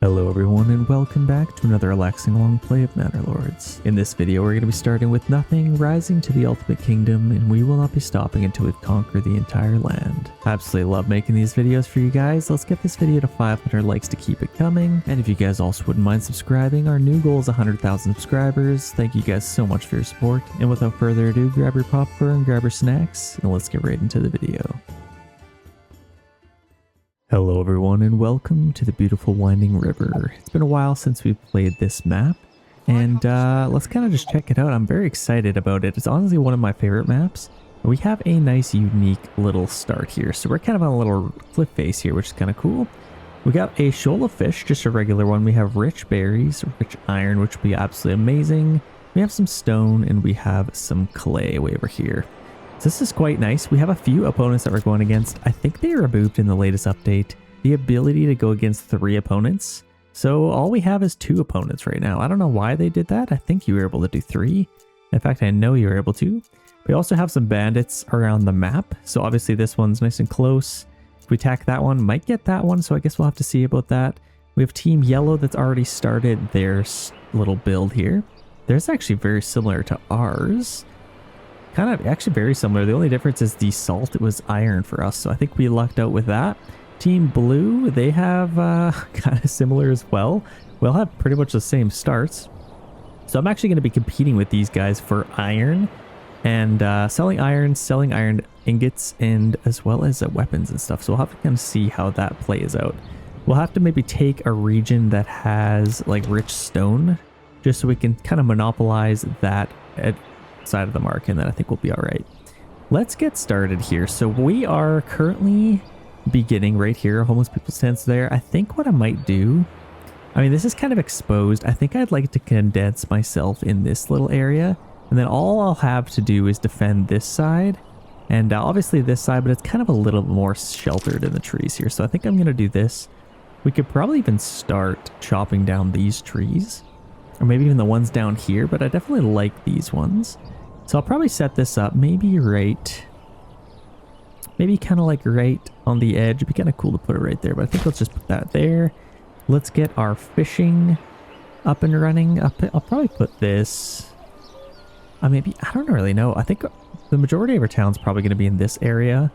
Hello everyone and welcome back to another relaxing long play of Manor Lords. In this video we're going to be starting with nothing, rising to the ultimate kingdom, and we will not be stopping until we conquer the entire land. I absolutely love making these videos for you guys. Let's get this video to 500 likes to keep it coming, and if you guys also wouldn't mind subscribing, our new goal is 100,000 subscribers. Thank you guys so much for your support, and without further ado, grab your popcorn, grab your snacks, and let's get right into the video. Hello everyone and welcome to the beautiful winding river. It's been a while since we've played this map, and let's kind of just check it out. I'm very excited about it. It's honestly one of my favorite maps. We have a nice unique little start here, so we're kind of on a little cliff face here, which is kind of cool. We got a shoal of fish, just a regular one. We have rich berries, rich iron, which will be absolutely amazing. We have some stone, and we have some clay way over here. So this is quite nice. We have a few opponents that we're going against. I think they removed in the latest update the ability to go against 3 opponents. So all we have is 2 opponents right now. I don't know why they did that. I think you were able to do 3. In fact, I know you were able to. We also have some bandits around the map. So obviously this one's nice and close. If we attack that one, might get that one. So I guess we'll have to see about that. We have Team Yellow that's already started their little build here. Theirs actually very similar to ours. Kind of actually very similar. The only difference is the salt. It was iron for us, so I think we lucked out with that. Team Blue, they have kind of similar as well. We'll have pretty much the same starts. So I'm actually going to be competing with these guys for iron and selling iron ingots, and as well as weapons and stuff. So we'll have to kind of see how that plays out. We'll have to maybe take a region that has like rich stone, just so we can kind of monopolize that at side of the mark, and then I think we'll be all right. Let's get started here. So we are currently beginning right here. Homeless people stands there. I think what I might do, I mean, this is kind of exposed. I think I'd like to condense myself in this little area, and then all I'll have to do is defend this side and obviously this side, but it's kind of a little more sheltered in the trees here. So I think I'm going to do this. We could probably even start chopping down these trees, or maybe even the ones down here, but I definitely like these ones. So I'll probably set this up maybe kind of like right on the edge. It'd be kind of cool to put it right there, but I think let's just put that there. Let's get our fishing up and running. I'll probably put this, I don't really know. I think the majority of our town's probably going to be in this area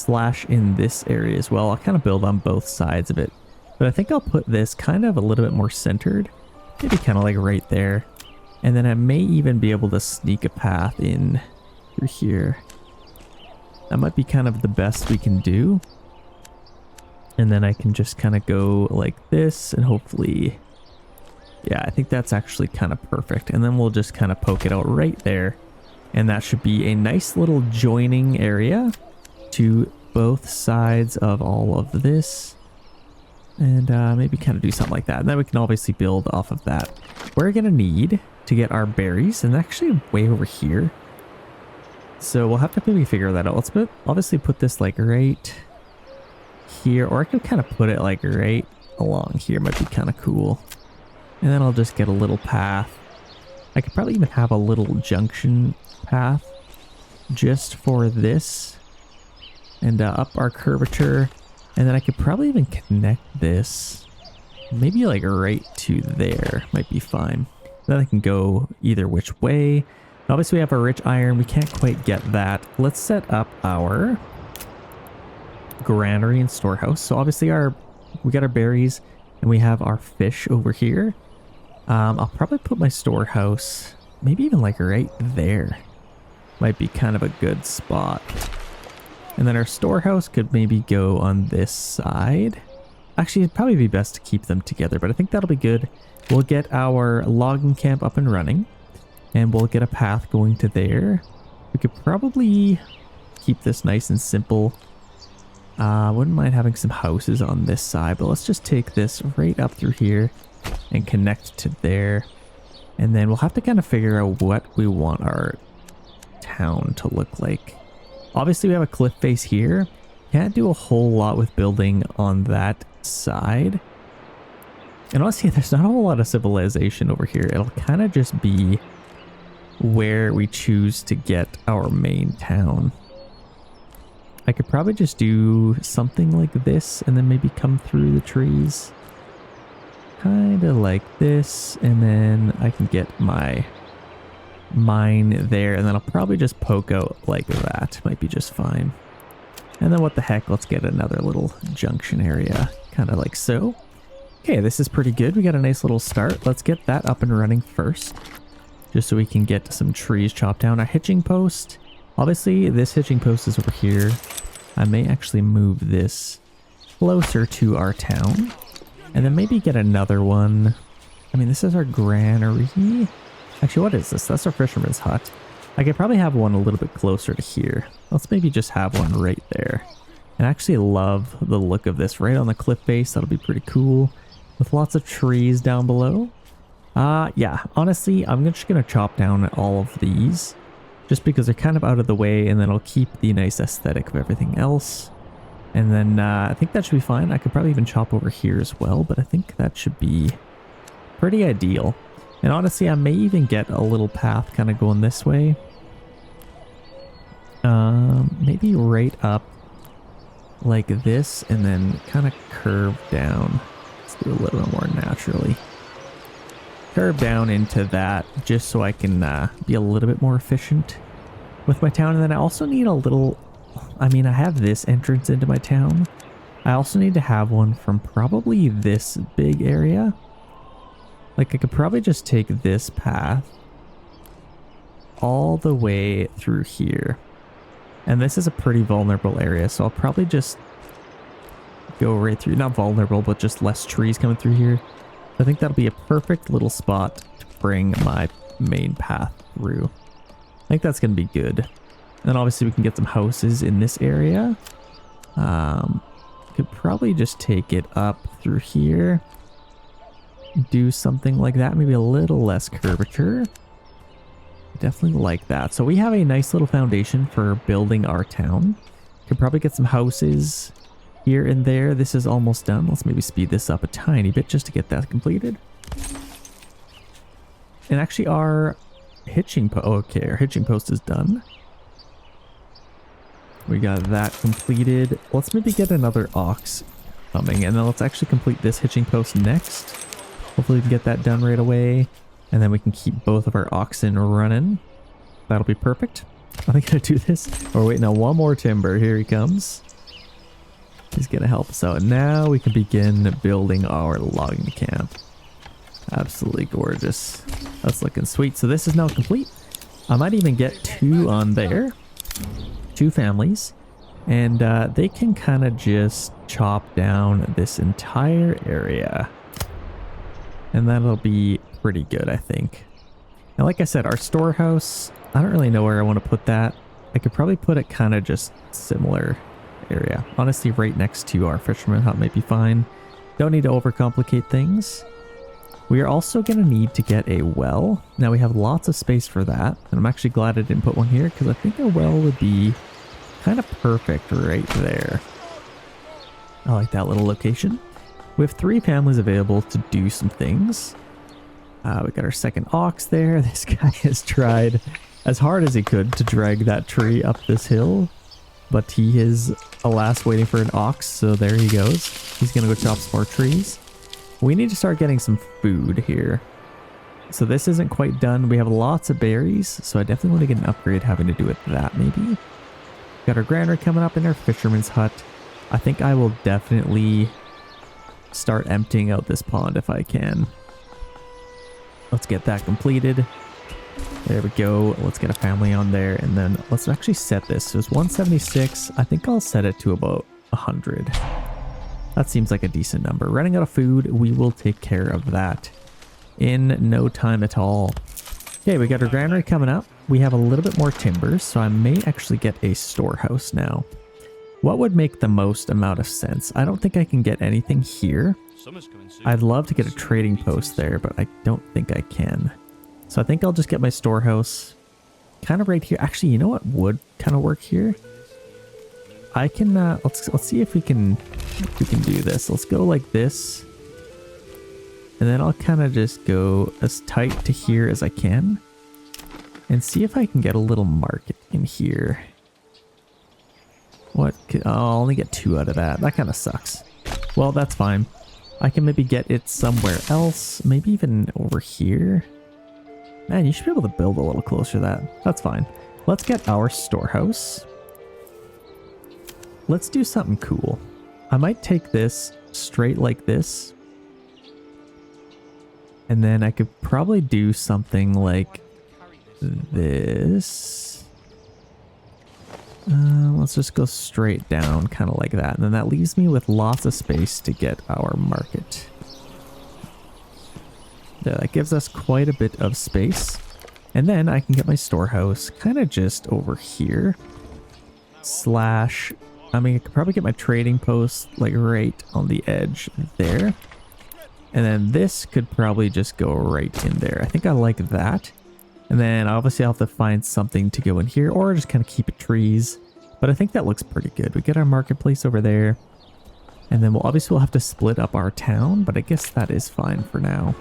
/ in this area as well. I'll kind of build on both sides of it, but I think I'll put this kind of a little bit more centered, maybe kind of like right there. And then I may even be able to sneak a path in through here. That might be kind of the best we can do. And then I can just kind of go like this, and hopefully, yeah, I think that's actually kind of perfect. And then we'll just kind of poke it out right there. And that should be a nice little joining area to both sides of all of this. And maybe kind of do something like that. And then we can obviously build off of that. We're going to need to get our berries, and actually way over here. So we'll have to maybe figure that out. Let's obviously put this like right here, or I could kind of put it like right along here. Might be kind of cool. And then I'll just get a little path. I could probably even have a little junction path just for this, and up our curvature. And then I could probably even connect this maybe like right to there. Might be fine. Then I can go either which way. And obviously we have our rich iron. We can't quite get that. Let's set up our granary and storehouse. So obviously we got our berries, and we have our fish over here. I'll probably put my storehouse maybe even like right there. Might be kind of a good spot. And then our storehouse could maybe go on this side. Actually, it'd probably be best to keep them together, but I think that'll be good. We'll get our logging camp up and running, and we'll get a path going to there. We could probably keep this nice and simple. Wouldn't mind having some houses on this side, but let's just take this right up through here and connect to there. And then we'll have to kind of figure out what we want our town to look like. Obviously, we have a cliff face here. Can't do a whole lot with building on that side. And honestly, there's not a whole lot of civilization over here. It'll kind of just be where we choose to get our main town. I could probably just do something like this and then maybe come through the trees. of like this, and then I can get my mine there, and then I'll probably just poke out like that. Might be just fine. And then what the heck, let's get another little junction area, kind of like so. Okay, this is pretty good. We got a nice little start. Let's get that up and running first, just so we can get some trees chopped down. Our hitching post, obviously this hitching post is over here. I may actually move this closer to our town, and then maybe get another one. I mean, this is our granary. Actually, what is this? That's our fisherman's hut. I could probably have one a little bit closer to here. Let's maybe just have one right there. And I actually love the look of this right on the cliff face. That'll be pretty cool, with lots of trees down below. Yeah, honestly, I'm just gonna chop down all of these just because they're kind of out of the way, and then I'll keep the nice aesthetic of everything else. And then I think that should be fine. I could probably even chop over here as well, but I think that should be pretty ideal. And honestly, I may even get a little path kind of going this way. Maybe right up like this, and then kind of curve down. Let's do a little bit more naturally. Curve down into that, just so I can be a little bit more efficient with my town. And then I also need a little, I mean, I have this entrance into my town. I also need to have one from probably this big area. Like, I could probably just take this path all the way through here. And this is a pretty vulnerable area, so I'll probably just go right through. Not vulnerable, but just less trees coming through here. I think that'll be a perfect little spot to bring my main path through. I think that's going to be good. And then obviously we can get some houses in this area. Could probably just take it up through here. Do something like that, maybe a little less curvature. Definitely like that. So we have a nice little foundation for building our town. Could probably get some houses here and there. This is almost done. Let's maybe speed this up a tiny bit just to get that completed. And actually our hitching post, okay, our hitching post is done. We got that completed. Let's maybe get another ox coming, and then let's actually complete this hitching post next. Hopefully we can get that done right away, and then we can keep both of our oxen running. That'll be perfect. Are they gonna do this? Oh wait, now one more timber. Here he comes. He's gonna help us out. Now we can begin building our logging camp. Absolutely gorgeous. That's looking sweet. So this is now complete. I might even get 2 on there. 2 families. And they can kind of just chop down this entire area. And that'll be pretty good, I think. Now, like I said, our storehouse, I don't really know where I want to put that. I could probably put it kind of just similar area. Honestly, right next to our fisherman hut might be fine. Don't need to overcomplicate things. We are also going to need to get a well. Now, we have lots of space for that. And I'm actually glad I didn't put one here, because I think a well would be kind of perfect right there. I like that little location. We have 3 families available to do some things. We got our second ox there. This guy has tried as hard as he could to drag that tree up this hill, but he is, alas, waiting for an ox, so there he goes. He's gonna go chop some more trees. We need to start getting some food here. So this isn't quite done. We have lots of berries, so I definitely want to get an upgrade having to do with that maybe. Got our granary coming up in our fisherman's hut. I think I will definitely start emptying out this pond if I can. Let's get that completed. There we go. Let's get a family on there, and then let's actually set this. So it's 176. I think I'll set it to about 100. That seems like a decent number. Running out of food, we will take care of that in no time at all. Okay, we got our granary coming up. We have a little bit more timber, so I may actually get a storehouse now. What would make the most amount of sense? I don't think I can get anything here. I'd love to get a trading post there, but I don't think I can. So I think I'll just get my storehouse kind of right here. Actually, you know what would kind of work here? I can let's see if we can do this. Let's go like this. And then I'll kind of just go as tight to here as I can. And see if I can get a little market in here. What? Oh, I'll only get 2 out of that. That kind of sucks. Well, that's fine. I can maybe get it somewhere else, maybe even over here. Man, you should be able to build a little closer to that. That's fine. Let's get our storehouse. Let's do something cool. I might take this straight like this. And then I could probably do something like this. Let's just go straight down, kind of like that. And then that leaves me with lots of space to get our market. Yeah, that gives us quite a bit of space. And then I can get my storehouse kind of just over here. Slash, I mean, I could probably get my trading post like right on the edge there. And then this could probably just go right in there. I think I like that. And then obviously I'll have to find something to go in here or just kind of keep it trees. But I think that looks pretty good. We get our marketplace over there. And then we'll have to split up our town, but I guess that is fine for now.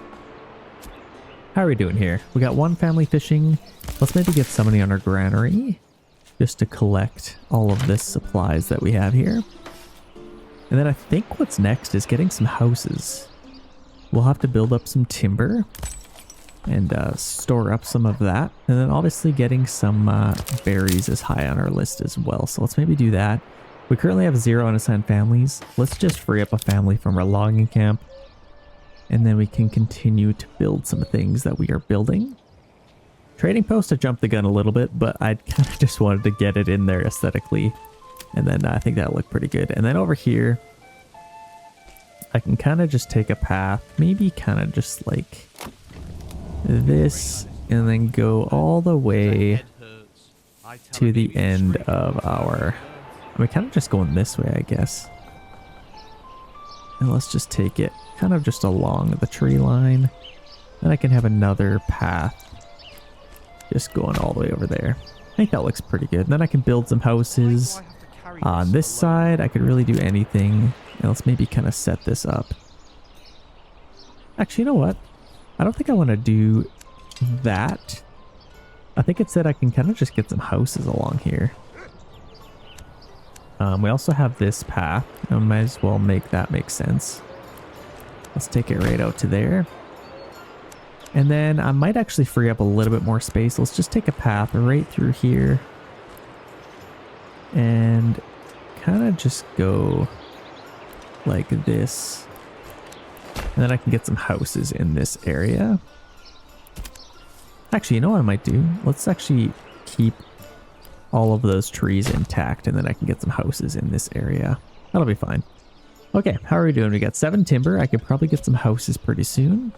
How are we doing here? We got one family fishing. Let's maybe get somebody on our granary just to collect all of this supplies that we have here. And then I think what's next is getting some houses. We'll have to build up some timber and store up some of that. And then obviously getting some berries is high on our list as well. So let's maybe do that. We currently have 0 unassigned families. Let's just free up a family from our logging camp. And then we can continue to build some things that we are building. Trading post, I jumped the gun a little bit, but I kind of just wanted to get it in there aesthetically. And then I think that looked pretty good. And then over here, I can kind of just take a path, maybe kind of just like this, and then go all the way to the end of our... I mean, kind of just going this way, I guess. And let's just take it kind of just along the tree line. Then I can have another path just going all the way over there. I think that looks pretty good. And then I can build some houses. On this side, I could really do anything. And let's maybe kind of set this up. Actually, you know what? I don't think I want to do that. I think it said I can kind of just get some houses along here. We also have this path. I might as well make that make sense. Let's take it right out to there. And then I might actually free up a little bit more space. Let's just take a path right through here. And kind of just go like this. And then I can get some houses in this area. Actually, you know what I might do? Let's actually keep all of those trees intact, and then I can get some houses in this area. That'll be fine. Okay, how are we doing? We got 7 timber. I could probably get some houses pretty soon.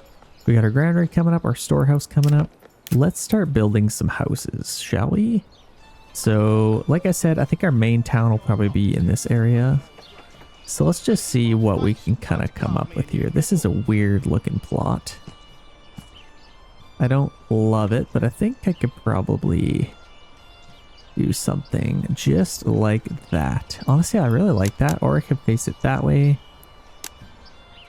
We got our granary coming up, our storehouse coming up. Let's start building some houses, shall we? So, like I said, I think our main town will probably be in this area. So let's just see what we can kind of come up with here. This is a weird looking plot. I don't love it, but I think I could probably do something just like that. Honestly, I really like that. Or I could face it that way.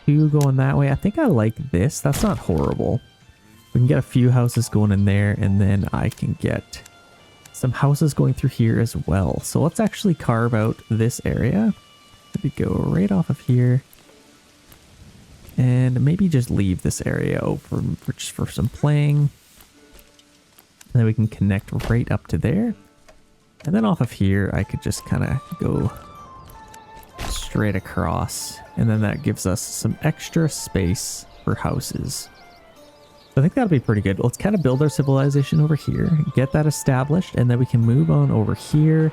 2 going that way. I think I like this. That's not horrible. We can get a few houses going in there, and then I can get some houses going through here as well. So let's actually carve out this area. Maybe go right off of here. And maybe just leave this area open for some playing. And then we can connect right up to there. And then off of here, I could just kind of go straight across. And then that gives us some extra space for houses. So I think that'll be pretty good. Let's kind of build our civilization over here, get that established, and then we can move on over here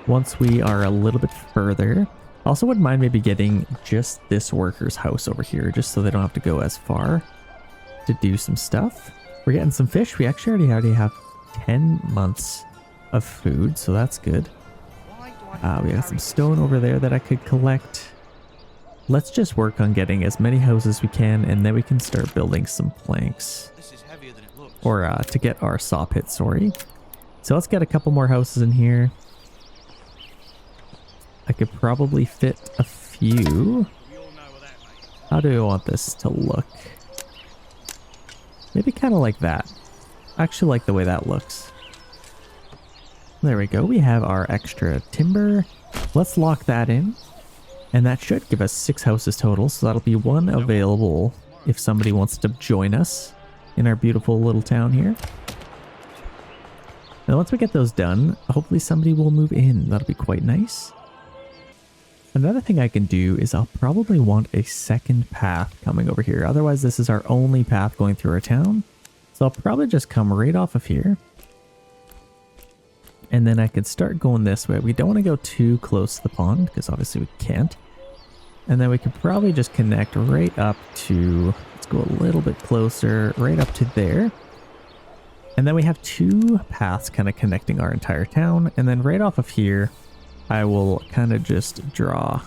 once we are a little bit further. Also wouldn't mind maybe getting just this worker's house over here, just so they don't have to go as far to do some stuff. We're getting some fish. We actually already have 10 months of food, so that's good. We got some stone over there that I could collect. Let's just work on getting as many houses as we can, and then we can start building some planks. Or to get our saw pit, sorry. So let's get a couple more houses in here. I could probably fit a few. How do I want this to look? Maybe kind of like that. I actually like the way that looks. There we go. We have our extra timber. Let's lock that in. And that should give us 6 houses total, so that'll be 1 available if somebody wants to join us in our beautiful little town here. Now once we get those done, hopefully somebody will move in. That'll be quite nice. Another thing I can do is I'll probably want a second path coming over here. Otherwise this is our only path going through our town. So I'll probably just come right off of here. And then I can start going this way. We don't want to go too close to the pond because obviously we can't. And then we could probably just connect right up to, let's go a little bit closer, right up to there. And then we have 2 paths kind of connecting our entire town. And then right off of here, I will kind of just draw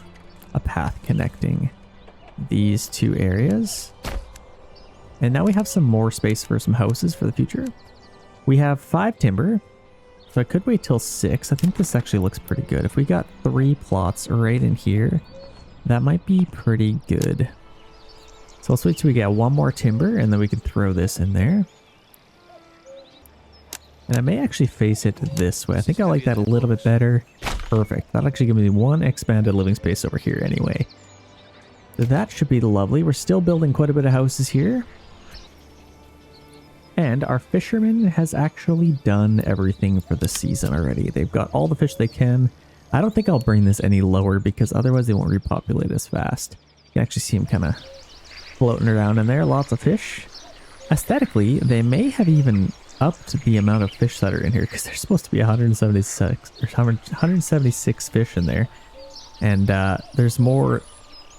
a path connecting these 2 areas. And now we have some more space for some houses for the future. We have 5 timber. So I could wait till 6. I think this actually looks pretty good. If we got 3 plots right in here, that might be pretty good. So let's wait till we get 1 more timber and then we can throw this in there. And I may actually face it this way. I think I like that a little bit better. Perfect. That'll actually give me 1 expanded living space over here anyway. So that should be lovely. We're still building quite a bit of houses here. And our fisherman has actually done everything for the season already. They've got all the fish they can. I don't think I'll bring this any lower because otherwise they won't repopulate as fast. You can actually see them kind of floating around in there. Lots of fish. Aesthetically, they may have even upped the amount of fish that are in here because there's supposed to be 176 fish in there. And there's more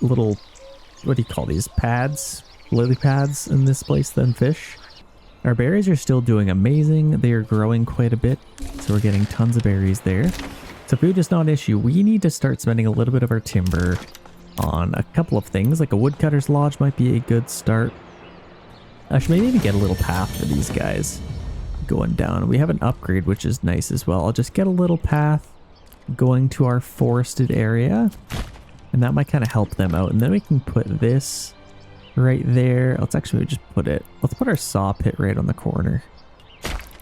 little, what do you call these, pads? Lily pads in this place than fish. Our berries are still doing amazing. They are growing quite a bit. So we're getting tons of berries there. So food is not an issue. We need to start spending a little bit of our timber on a couple of things. Like a woodcutter's lodge might be a good start. I should maybe even get a little path for these guys going down. We have an upgrade, which is nice as well. I'll just get a little path going to our forested area. And that might kind of help them out. And then we can put this right there. Let's actually just let's put our saw pit right on the corner.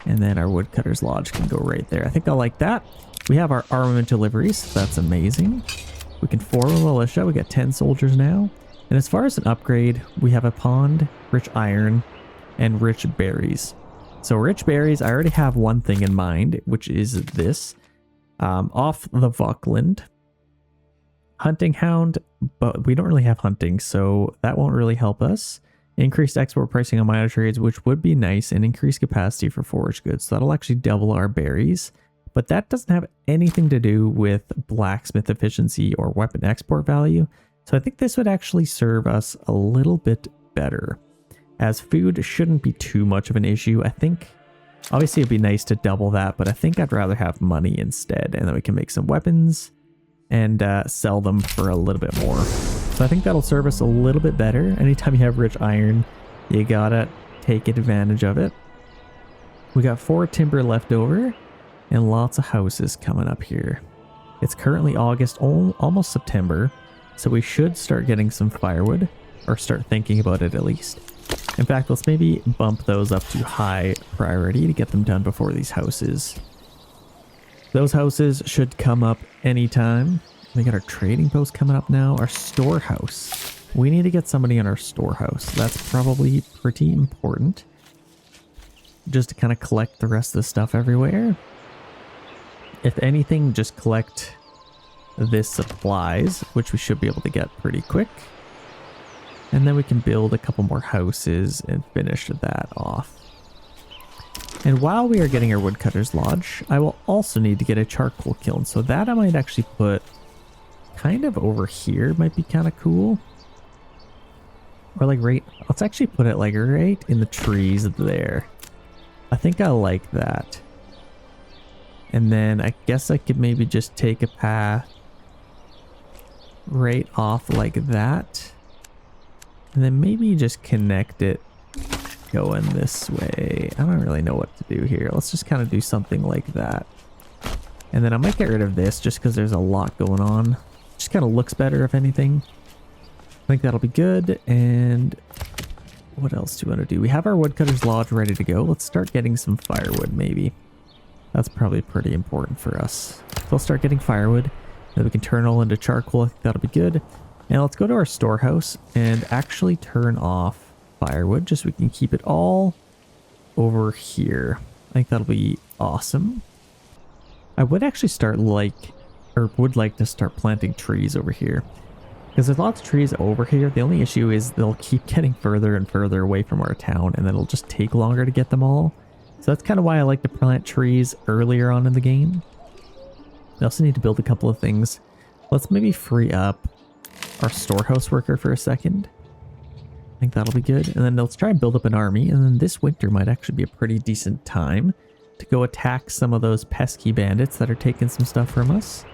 And then our woodcutter's lodge can go right there. I think I like that. We have our armament deliveries. That's amazing. We can form a militia. We got 10 soldiers now. And as far as an upgrade, we have a pond, rich iron, and rich berries. So rich berries, I already have one thing in mind, which is this. Off the Vokland. Hunting hound, but we don't really have hunting, so that won't really help us. Increased export pricing on minor trades, which would be nice, and increased capacity for forage goods. So that'll actually double our berries. But that doesn't have anything to do with blacksmith efficiency or weapon export value. So I think this would actually serve us a little bit better. As food shouldn't be too much of an issue. I think, obviously it'd be nice to double that, but I think I'd rather have money instead. And then we can make some weapons and sell them for a little bit more. So I think that'll serve us a little bit better. Anytime you have rich iron, you gotta take advantage of it. We got 4 timber left over and lots of houses coming up here. It's currently August, almost September, so we should start getting some firewood, or start thinking about it at least. In fact, let's maybe bump those up to high priority to get them done before these houses. Those houses should come up anytime. We got our trading post coming up now. Our storehouse. We need to get somebody in our storehouse. That's probably pretty important. Just to kind of collect the rest of the stuff everywhere. If anything, just collect this supplies, which we should be able to get pretty quick. And then we can build a couple more houses and finish that off. And while we are getting our woodcutter's lodge, I will also need to get a charcoal kiln. So that I might actually put kind of over here. Might be kind of cool. Or like let's actually put it like right in the trees there. I think I like that. And then I guess I could maybe just take a path right off like that. And then maybe just connect it going this way. I don't really know what to do here. Let's just kind of do something like that. And then I might get rid of this just because there's a lot going on. Just kind of looks better if anything. I think that'll be good. And what else do we want to do? We have our woodcutter's lodge ready to go. Let's start getting some firewood maybe. That's probably pretty important for us. So I'll start getting firewood. Then we can turn all into charcoal. I think that'll be good. And let's go to our storehouse and actually turn off firewood just so we can keep it all over here. I think that'll be awesome. I would actually would like to start planting trees over here. Because there's lots of trees over here. The only issue is they'll keep getting further and further away from our town, and then it'll just take longer to get them all. So that's kind of why I like to plant trees earlier on in the game. We also need to build a couple of things. Let's maybe free up our storehouse worker for a second. I think that'll be good. And then let's try and build up an army. And then this winter might actually be a pretty decent time to go attack some of those pesky bandits that are taking some stuff from us.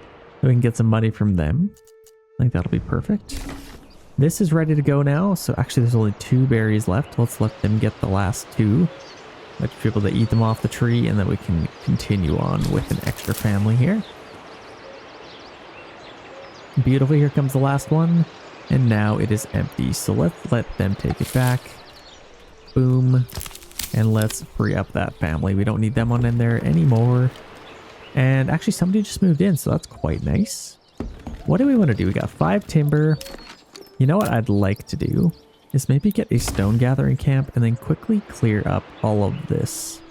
So we can get some money from them. I think that'll be perfect. This is ready to go now. So actually there's only 2 berries left. Let's let them get the last 2. Let's be able to eat them off the tree, and then we can continue on with an extra family here. Beautiful, here comes the last one. And now it is empty. So let's let them take it back. Boom. And let's free up that family. We don't need them on in there anymore. And actually somebody just moved in, so that's quite nice. What do we want to do? We got 5 timber. You know what I'd like to do is maybe get a stone gathering camp and then quickly clear up all of this.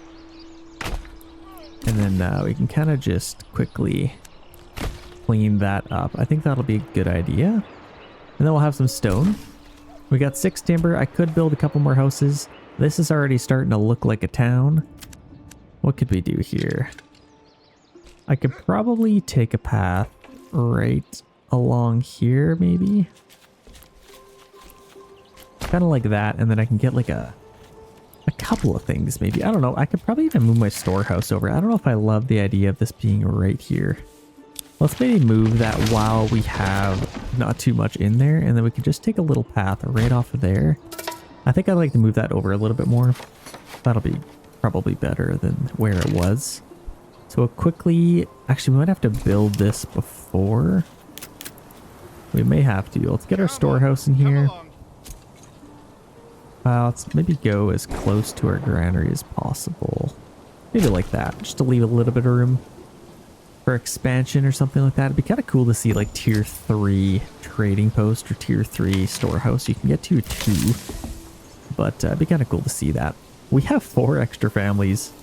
And then we can kind of just quickly clean that up. I think that'll be a good idea. And then we'll have some stone. We got 6 timber. I could build a couple more houses. This is already starting to look like a town. What could we do here? I could probably take a path right along here, maybe. Kind of like that, and then I can get like a couple of things, maybe. I don't know. I could probably even move my storehouse over. I don't know if I love the idea of this being right here. Let's maybe move that while we have not too much in there, and then we can just take a little path right off of there. I think I'd like to move that over a little bit more. That'll be probably better than where it was. So quickly, actually we might have to build this before. We may have to. Let's get our storehouse in here. Let's maybe go as close to our granary as possible. Maybe like that, just to leave a little bit of room for expansion or something like that. It'd be kind of cool to see like tier 3 trading post or tier 3 storehouse. You can get to 2, but it'd be kind of cool to see that. We have 4 extra families,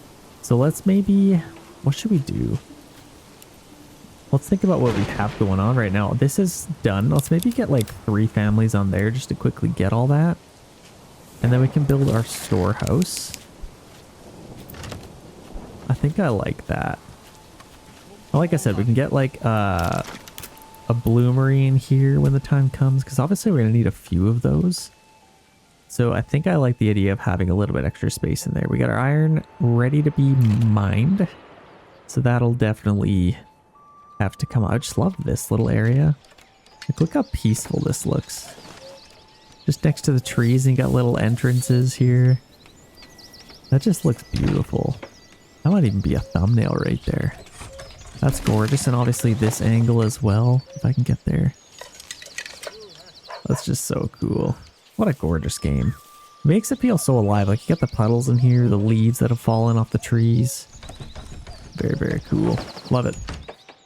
so let's maybe... What should we do? Let's think about what we have going on right now. This is done. Let's maybe get like 3 families on there just to quickly get all that. And then we can build our storehouse. I think I like that. Well, like I said, we can get like a bloomery in here when the time comes, because obviously we're going to need a few of those. So I think I like the idea of having a little bit extra space in there. We got our iron ready to be mined. So that'll definitely have to come out. I just love this little area. Like, look how peaceful this looks. Just next to the trees, and you got little entrances here. That just looks beautiful. That might even be a thumbnail right there. That's gorgeous, and obviously this angle as well, if I can get there. That's just so cool. What a gorgeous game. It makes it feel so alive. Like, you got the puddles in here, the leaves that have fallen off the trees. Very, very cool. Love it.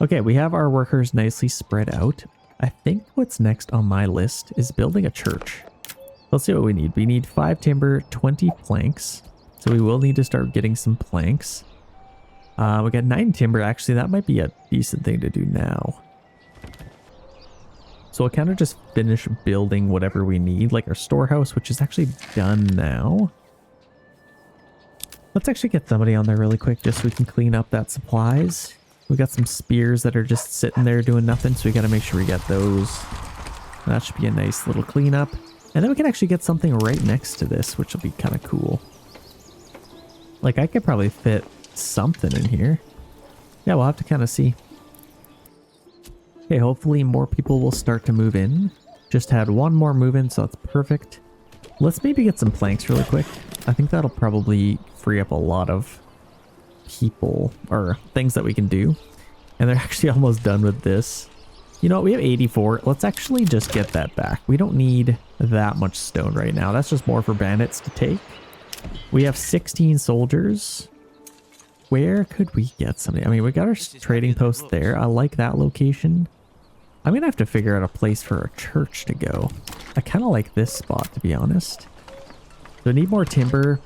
Okay, we have our workers nicely spread out. I think what's next on my list is building a church. Let's see what we need. We need 5 timber, 20 planks. So we will need to start getting some planks. We got 9 timber. Actually, that might be a decent thing to do now. So we'll kind of just finish building whatever we need, like our storehouse, which is actually done now. Let's actually get somebody on there really quick just so we can clean up that supplies. We got some spears that are just sitting there doing nothing, so we got to make sure we get those. That should be a nice little cleanup. And then we can actually get something right next to this, which will be kind of cool. Like, I could probably fit something in here. Yeah, we'll have to kind of see. Okay, hopefully more people will start to move in. Just had 1 more move in, so that's perfect. Let's maybe get some planks really quick. I think that'll probably free up a lot of people or things that we can do. And they're actually almost done with this. You know what? We have 84. Let's actually just get that back. We don't need that much stone right now. That's just more for bandits to take. We have 16 soldiers. Where could we get somebody? I mean, we got our trading post there. I like that location. I'm gonna have to figure out a place for a church to go. I kind of like this spot, to be honest. So I need more timber.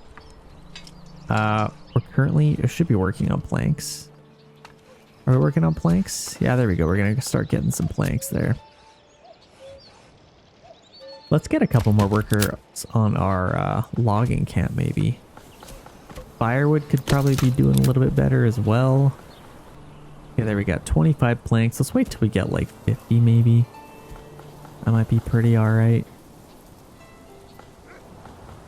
We're currently, I should be working on planks. Are we working on planks? Yeah, there we go. We're gonna start getting some planks there. Let's get a couple more workers on our logging camp, maybe. Firewood could probably be doing a little bit better as well. Okay, there we got 25 planks. Let's wait till we get like 50 maybe. That might be pretty alright.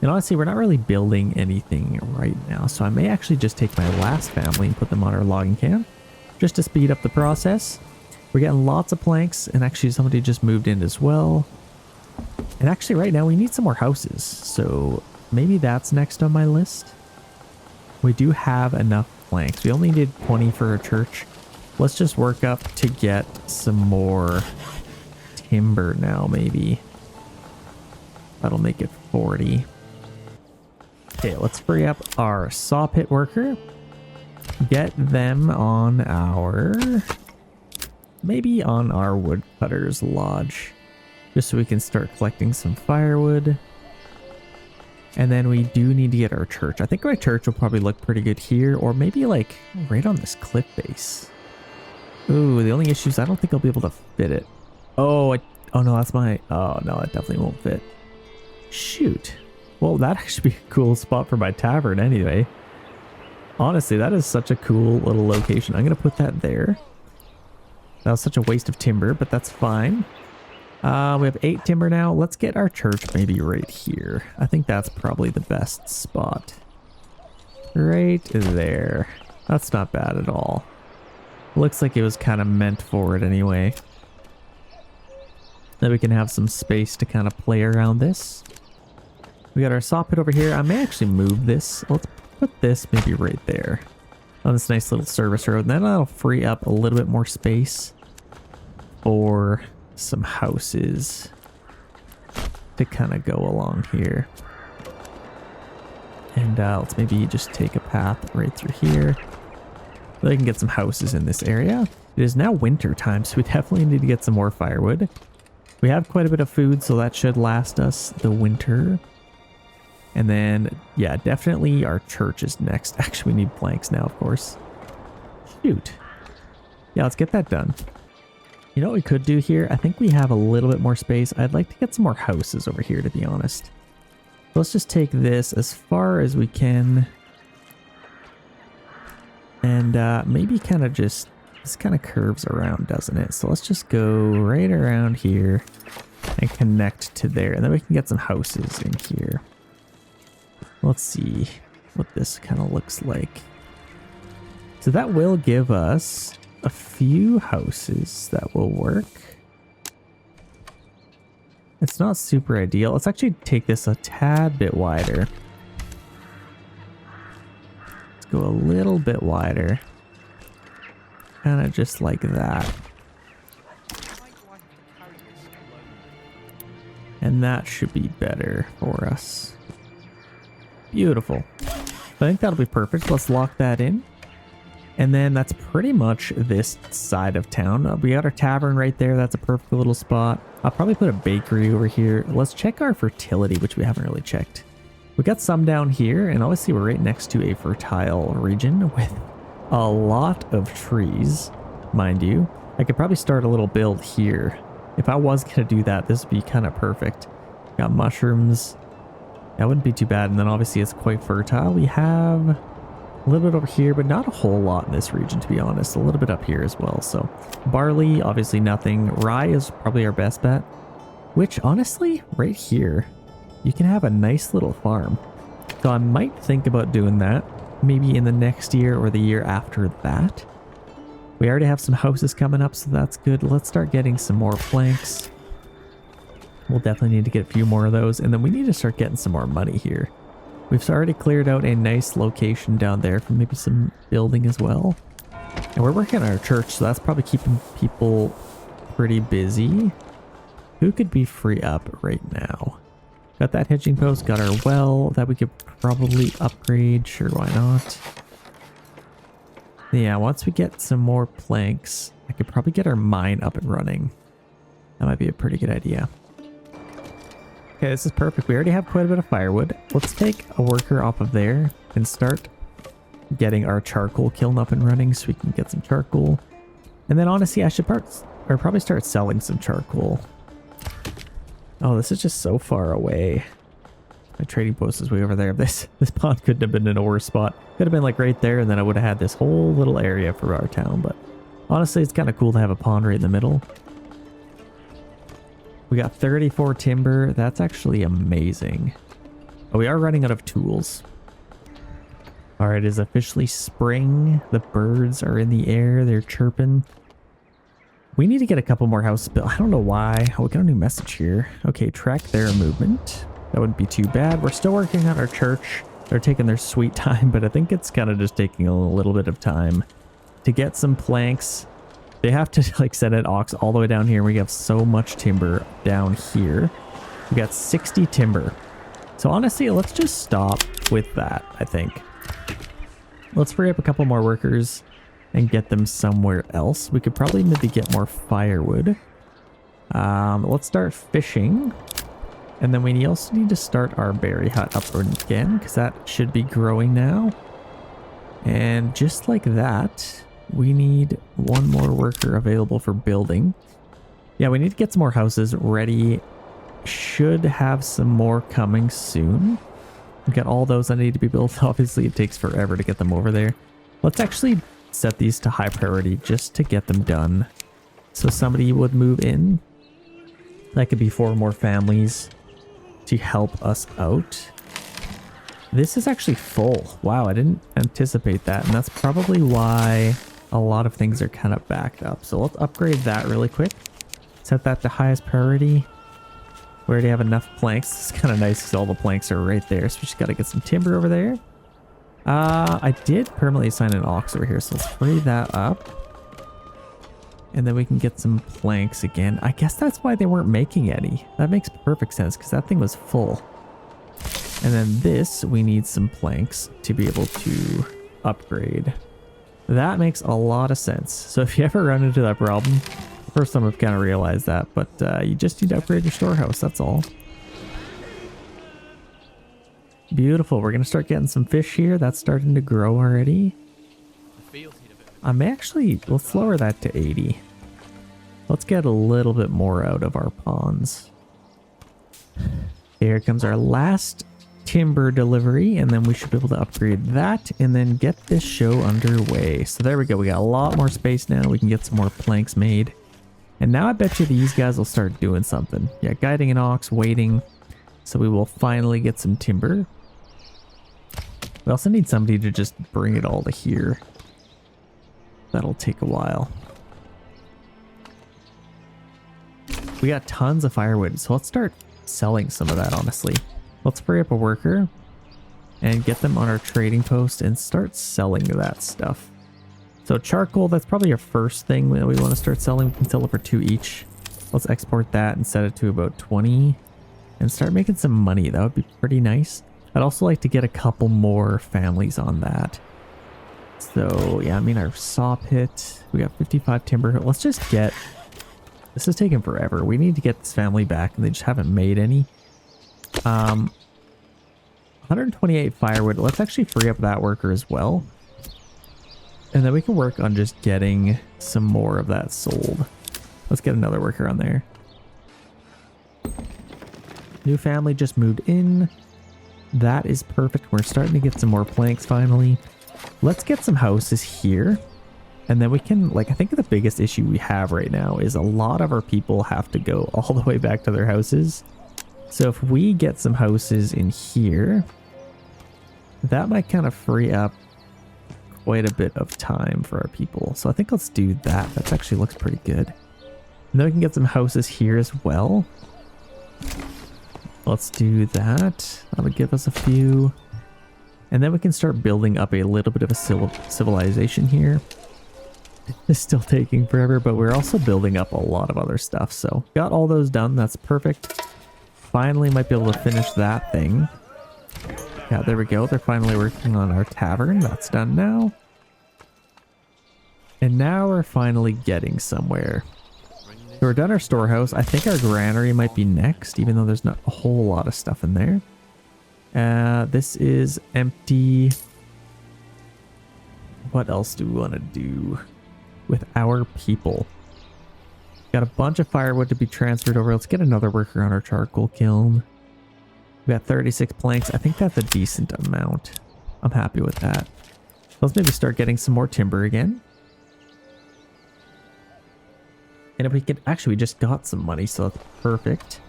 And honestly, we're not really building anything right now, so I may actually just take my last family and put them on our logging camp, just to speed up the process. We're getting lots of planks, and actually somebody just moved in as well. And actually right now we need some more houses, so maybe that's next on my list. We do have enough planks. We only needed 20 for a church. Let's just work up to get some more timber now, maybe. That'll make it 40. Okay, let's free up our saw pit worker. Get them on our... maybe on our woodcutter's lodge. Just so we can start collecting some firewood. And then we do need to get our church. I think my church will probably look pretty good here, or maybe like right on this cliff base. Ooh, the only issue is I don't think I'll be able to fit it. Oh, oh no, that's my... oh no, that definitely won't fit. Shoot. Well, that'd actually be a cool spot for my tavern anyway. Honestly, that is such a cool little location. I'm going to put that there. That was such a waste of timber, but that's fine. We have 8 timber now. Let's get our church maybe right here. I think that's probably the best spot. Right there. That's not bad at all. Looks like it was kind of meant for it anyway. Then we can have some space to kind of play around this. We got our saw pit over here. I may actually move this. Let's put this maybe right there on this nice little service road. And then that'll free up a little bit more space for some houses to kind of go along here. And let's maybe just take a path right through here. So they can get some houses in this area. It is now winter time, so we definitely need to get some more firewood. We have quite a bit of food, so that should last us the winter. And then, yeah, definitely our church is next. Actually, we need planks now, of course. Shoot. Yeah, let's get that done. You know what we could do here? I think we have a little bit more space. I'd like to get some more houses over here, to be honest. Let's just take this as far as we can. And maybe kind of just, this kind of curves around, doesn't it? So let's just go right around here and connect to there. And then we can get some houses in here. Let's see what this kind of looks like. So that will give us a few houses that will work. It's not super ideal. Let's actually take this a tad bit wider. Let's go a little bit wider. Kind of just like that. And that should be better for us. Beautiful. I think that'll be perfect. Let's lock that in. And then that's pretty much this side of town. We got our tavern right there. That's a perfect little spot. I'll probably put a bakery over here. Let's check our fertility, which we haven't really checked. We got some down here, and obviously we're right next to a fertile region with a lot of trees, mind you. I could probably start a little build here. If I was going to do that, this would be kind of perfect. Got mushrooms. That wouldn't be too bad. And then obviously it's quite fertile. We have a little bit over here, but not a whole lot in this region, to be honest. A little bit up here as well. So barley, obviously nothing. Rye is probably our best bet, which honestly, right here, you can have a nice little farm. So I might think about doing that maybe in the next year or the year after that. We already have some houses coming up, so that's good. Let's start getting some more planks. We'll definitely need to get a few more of those, and then we need to start getting some more money here. We've already cleared out a nice location down there for maybe some building as well. And we're working on our church, so that's probably keeping people pretty busy. Who could be free up right now? Got that hitching post, got our well that we could probably upgrade. Sure, why not? Yeah, once we get some more planks, I could probably get our mine up and running. That might be a pretty good idea. Okay, this is perfect. We already have quite a bit of firewood. Let's take a worker off of there and start getting our charcoal kiln up and running so we can get some charcoal. And then honestly, I should probably start selling some charcoal. Oh, this is just so far away. My trading post is way over there. This pond couldn't have been in a worse spot. Could have been like right there, and then I would have had this whole little area for our town. But honestly, it's kind of cool to have a pond right in the middle. We got 34 timber. That's actually amazing. Oh, we are running out of tools. All right, it is officially spring. The birds are in the air. They're chirping. We need to get a couple more houses built. I don't know why. Oh, we got a new message here. Okay, track their movement. That wouldn't be too bad. We're still working on our church. They're taking their sweet time, but I think it's kind of just taking a little bit of time to get some planks. They have to like send an ox all the way down here. We have so much timber down here. We got 60 timber. So honestly, let's just stop with that, I think. Let's free up a couple more workers and get them somewhere else. We could probably maybe get more firewood. Let's start fishing. And then we also need to start our berry hut up again, because that should be growing now. And just like that, we need one more worker available for building. Yeah, we need to get some more houses ready. Should have some more coming soon. We've got all those that need to be built. Obviously, it takes forever to get them over there. Let's actually set these to high priority just to get them done. So somebody would move in. That could be 4 more families to help us out. This is actually full. Wow, I didn't anticipate that. And that's probably why a lot of things are kind of backed up. So let's upgrade that really quick. Set that to highest priority. We already have enough planks. It's kind of nice because all the planks are right there. So we just got to get some timber over there. I did permanently assign an ox over here. So let's free that up. And then we can get some planks again. I guess that's why they weren't making any. That makes perfect sense because that thing was full. And then this, we need some planks to be able to upgrade. That makes a lot of sense. So if you ever run into that problem, first time I've kind of realized that, but you just need to upgrade your storehouse, that's all. Beautiful. We're going to start getting some fish here. That's starting to grow already. I may actually, let's lower that to 80. Let's get a little bit more out of our ponds. Here comes our last timber delivery, and then we should be able to upgrade that and then get this show underway. So there we go. We got a lot more space now. We can get some more planks made. And now I bet you these guys will start doing something. Yeah, guiding an ox, waiting. So we will finally get some timber. We also need somebody to just bring it all to here. That'll take a while. We got tons of firewood, so let's start selling some of that, honestly. Let's free up a worker and get them on our trading post and start selling that stuff. So charcoal, that's probably our first thing that we want to start selling. We can sell it for 2 each. Let's export that and set it to about 20 and start making some money. That would be pretty nice. I'd also like to get a couple more families on that. So yeah, I mean our saw pit, we got 55 timber. Let's just get, this is taking forever. We need to get this family back and they just haven't made any. 128 firewood. Let's actually free up that worker as well. And then we can work on just getting some more of that sold. Let's get another worker on there. New family just moved in. That is perfect. We're starting to get some more planks finally. Let's get some houses here. And then we can, like, I think the biggest issue we have right now is a lot of our people have to go all the way back to their houses. So if we get some houses in here, that might kind of free up quite a bit of time for our people. So I think let's do that. That actually looks pretty good. And then we can get some houses here as well. Let's do that. That'll give us a few. And then we can start building up a little bit of a civilization here. It's still taking forever, but we're also building up a lot of other stuff. So got all those done. That's perfect. Finally might be able to finish that thing. Yeah, there we go. They're finally working on our tavern. That's done now. And now we're finally getting somewhere. So we're done our storehouse. I think our granary might be next, even though there's not a whole lot of stuff in there. This is empty. What else do we want to do with our people? Got a bunch of firewood to be transferred over. Let's get another worker on our charcoal kiln. We got 36 planks. I think that's a decent amount. I'm happy with that. Let's maybe start getting some more timber again. And if we could, actually we just got some money, so that's perfect.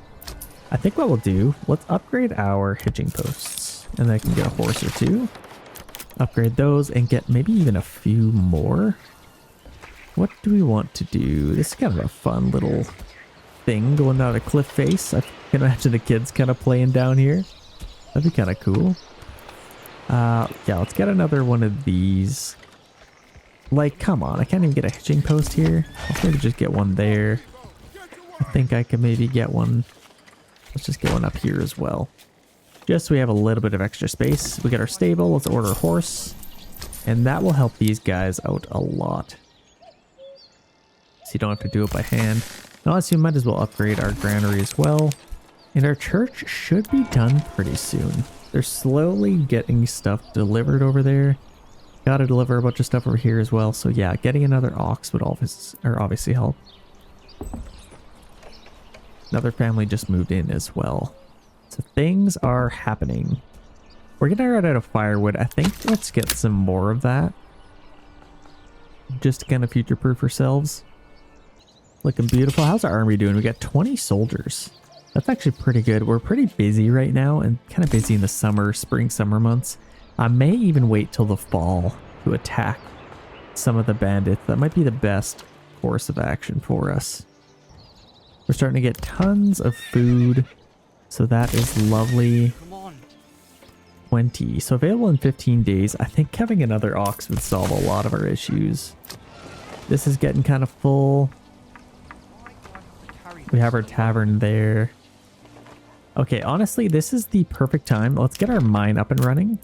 I think what we'll do, let's upgrade our hitching posts. And then I can get a horse or two. Upgrade those and get maybe even a few more. What do we want to do? This is kind of a fun little thing going down a cliff face. I can imagine the kids kind of playing down here. That'd be kind of cool. Yeah, let's get another one of these. Like, come on, I can't even get a hitching post here. Let's maybe just get one there. I think I can maybe get one. Let's just get one up here as well. Just so we have a little bit of extra space. We got our stable. Let's order a horse. And that will help these guys out a lot. So you don't have to do it by hand. And honestly, we might as well upgrade our granary as well. And our church should be done pretty soon. They're slowly getting stuff delivered over there. Gotta deliver a bunch of stuff over here as well. So yeah, getting another ox would obviously help. Another family just moved in as well. So things are happening. We're gonna run out of firewood. I think let's get some more of that. Just to kind of future-proof ourselves. Looking beautiful. How's our army doing? We got 20 soldiers. That's actually pretty good. We're pretty busy right now and kind of busy in the summer months. I may even wait till the fall to attack some of the bandits. That might be the best course of action for us. We're starting to get tons of food. So that is lovely. 20. So available in 15 days. I think having another ox would solve a lot of our issues. This is getting kind of full. We have our tavern there. Okay, honestly, this is the perfect time. Let's get our mine up and running.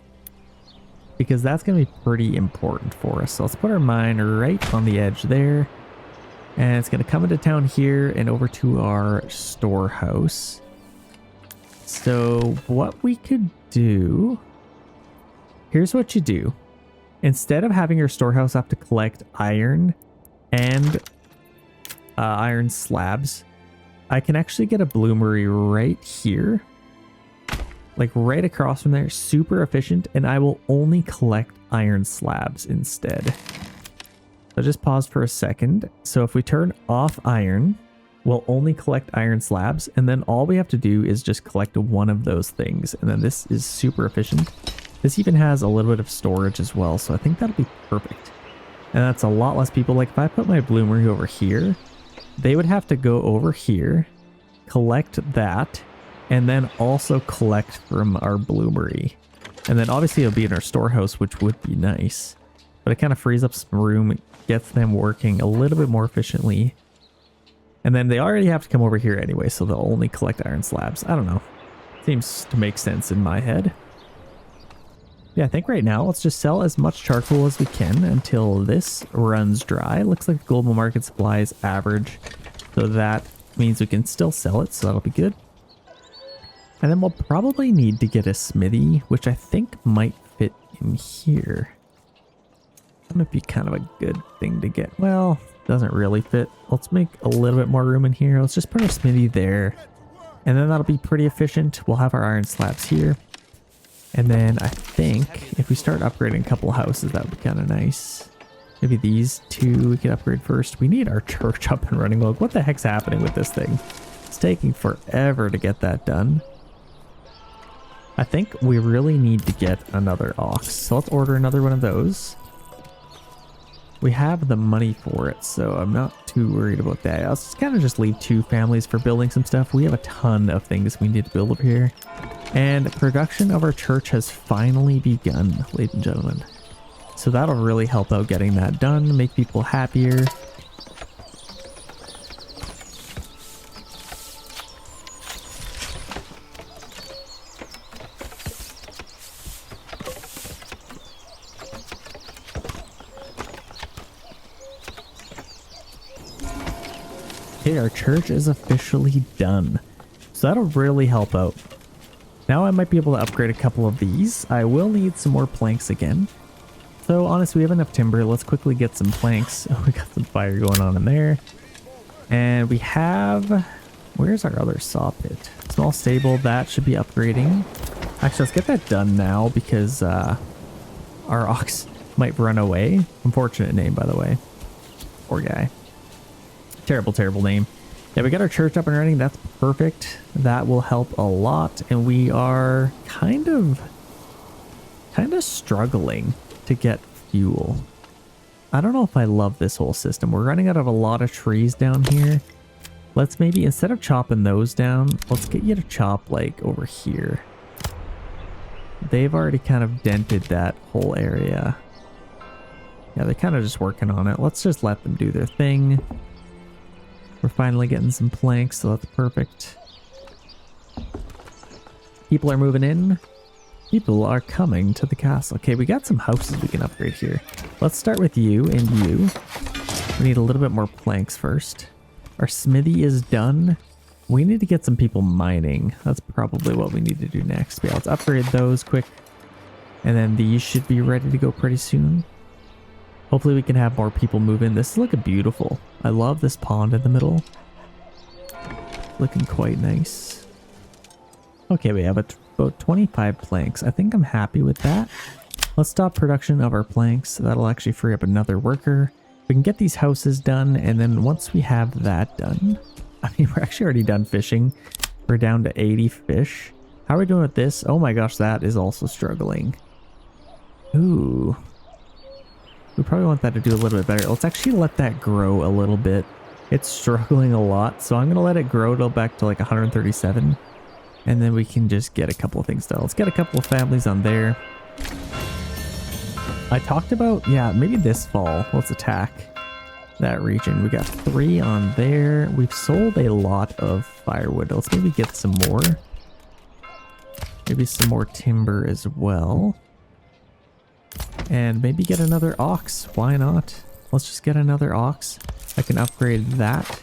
Because that's going to be pretty important for us. So let's put our mine right on the edge there. And it's going to come into town here and over to our storehouse. So what we could do... Here's what you do. Instead of having your storehouse have to collect iron and iron slabs, I can actually get a bloomery right here. Like right across from there. Super efficient. And I will only collect iron slabs instead. So just pause for a second. So if we turn off iron, we'll only collect iron slabs. And then all we have to do is just collect one of those things. And then this is super efficient. This even has a little bit of storage as well. So I think that'll be perfect. And that's a lot less people. Like if I put my bloomery over here, they would have to go over here, collect that, and then also collect from our bloomery. And then obviously it'll be in our storehouse, which would be nice. But it kind of frees up some room. It gets them working a little bit more efficiently. And then they already have to come over here anyway, so they'll only collect iron slabs. I don't know. Seems to make sense in my head. Yeah, I think right now let's just sell as much charcoal as we can until this runs dry. Looks like the global market supply is average. So that means we can still sell it, so that'll be good. And then we'll probably need to get a smithy, which I think might fit in here. That might be kind of a good thing to get. Well, doesn't really fit. Let's make a little bit more room in here. Let's just put our smithy there. And then that'll be pretty efficient. We'll have our iron slabs here. And then I think if we start upgrading a couple houses, that would be kind of nice. Maybe these two we can upgrade first. We need our church up and running. Look, what the heck's happening with this thing? It's taking forever to get that done. I think we really need to get another ox. So let's order another one of those. We have the money for it, so I'm not too worried about that. I'll just kind of just leave 2 families for building some stuff. We have a ton of things we need to build over here. And production of our church has finally begun, ladies and gentlemen. So that'll really help out getting that done, make people happier. Okay, our church is officially done. So that'll really help out. Now I might be able to upgrade a couple of these. I will need some more planks again. So honestly, we have enough timber. Let's quickly get some planks. Oh, we got some fire going on in there. And we have... Where's our other saw pit? Small stable, that should be upgrading. Actually, let's get that done now because our ox might run away. Unfortunate name, by the way. Poor guy. Terrible, terrible name. Yeah, we got our church up and running. That's perfect. That will help a lot. And we are kind of struggling to get fuel. I don't know if I love this whole system. We're running out of a lot of trees down here. Let's maybe, instead of chopping those down, let's get you to chop like over here. They've already kind of dented that whole area. Yeah, they're kind of just working on it. Let's just let them do their thing. We're finally getting some planks, so that's perfect. People are moving in. People are coming to the castle. Okay, we got some houses we can upgrade here. Let's start with you and you. We need a little bit more planks first. Our smithy is done. We need to get some people mining. That's probably what we need to do next. But yeah, let's upgrade those quick. And then these should be ready to go pretty soon. Hopefully we can have more people move in. This is looking beautiful. I love this pond in the middle. Looking quite nice. Okay, we have about 25 planks. I think I'm happy with that. Let's stop production of our planks. That'll actually free up another worker. We can get these houses done, and then once we have that done, I mean, we're actually already done fishing. We're down to 80 fish. How are we doing with this? Oh my gosh, that is also struggling. Ooh. We probably want that to do a little bit better. Let's actually let that grow a little bit. It's struggling a lot, so I'm going to let it grow till back to like 137. And then we can just get a couple of things done. Let's get a couple of families on there. I talked about, yeah, maybe this fall, let's attack that region. We got 3 on there. We've sold a lot of firewood. Let's maybe get some more. Maybe some more timber as well. And maybe get another ox. Why not? Let's just get another ox. I can upgrade that.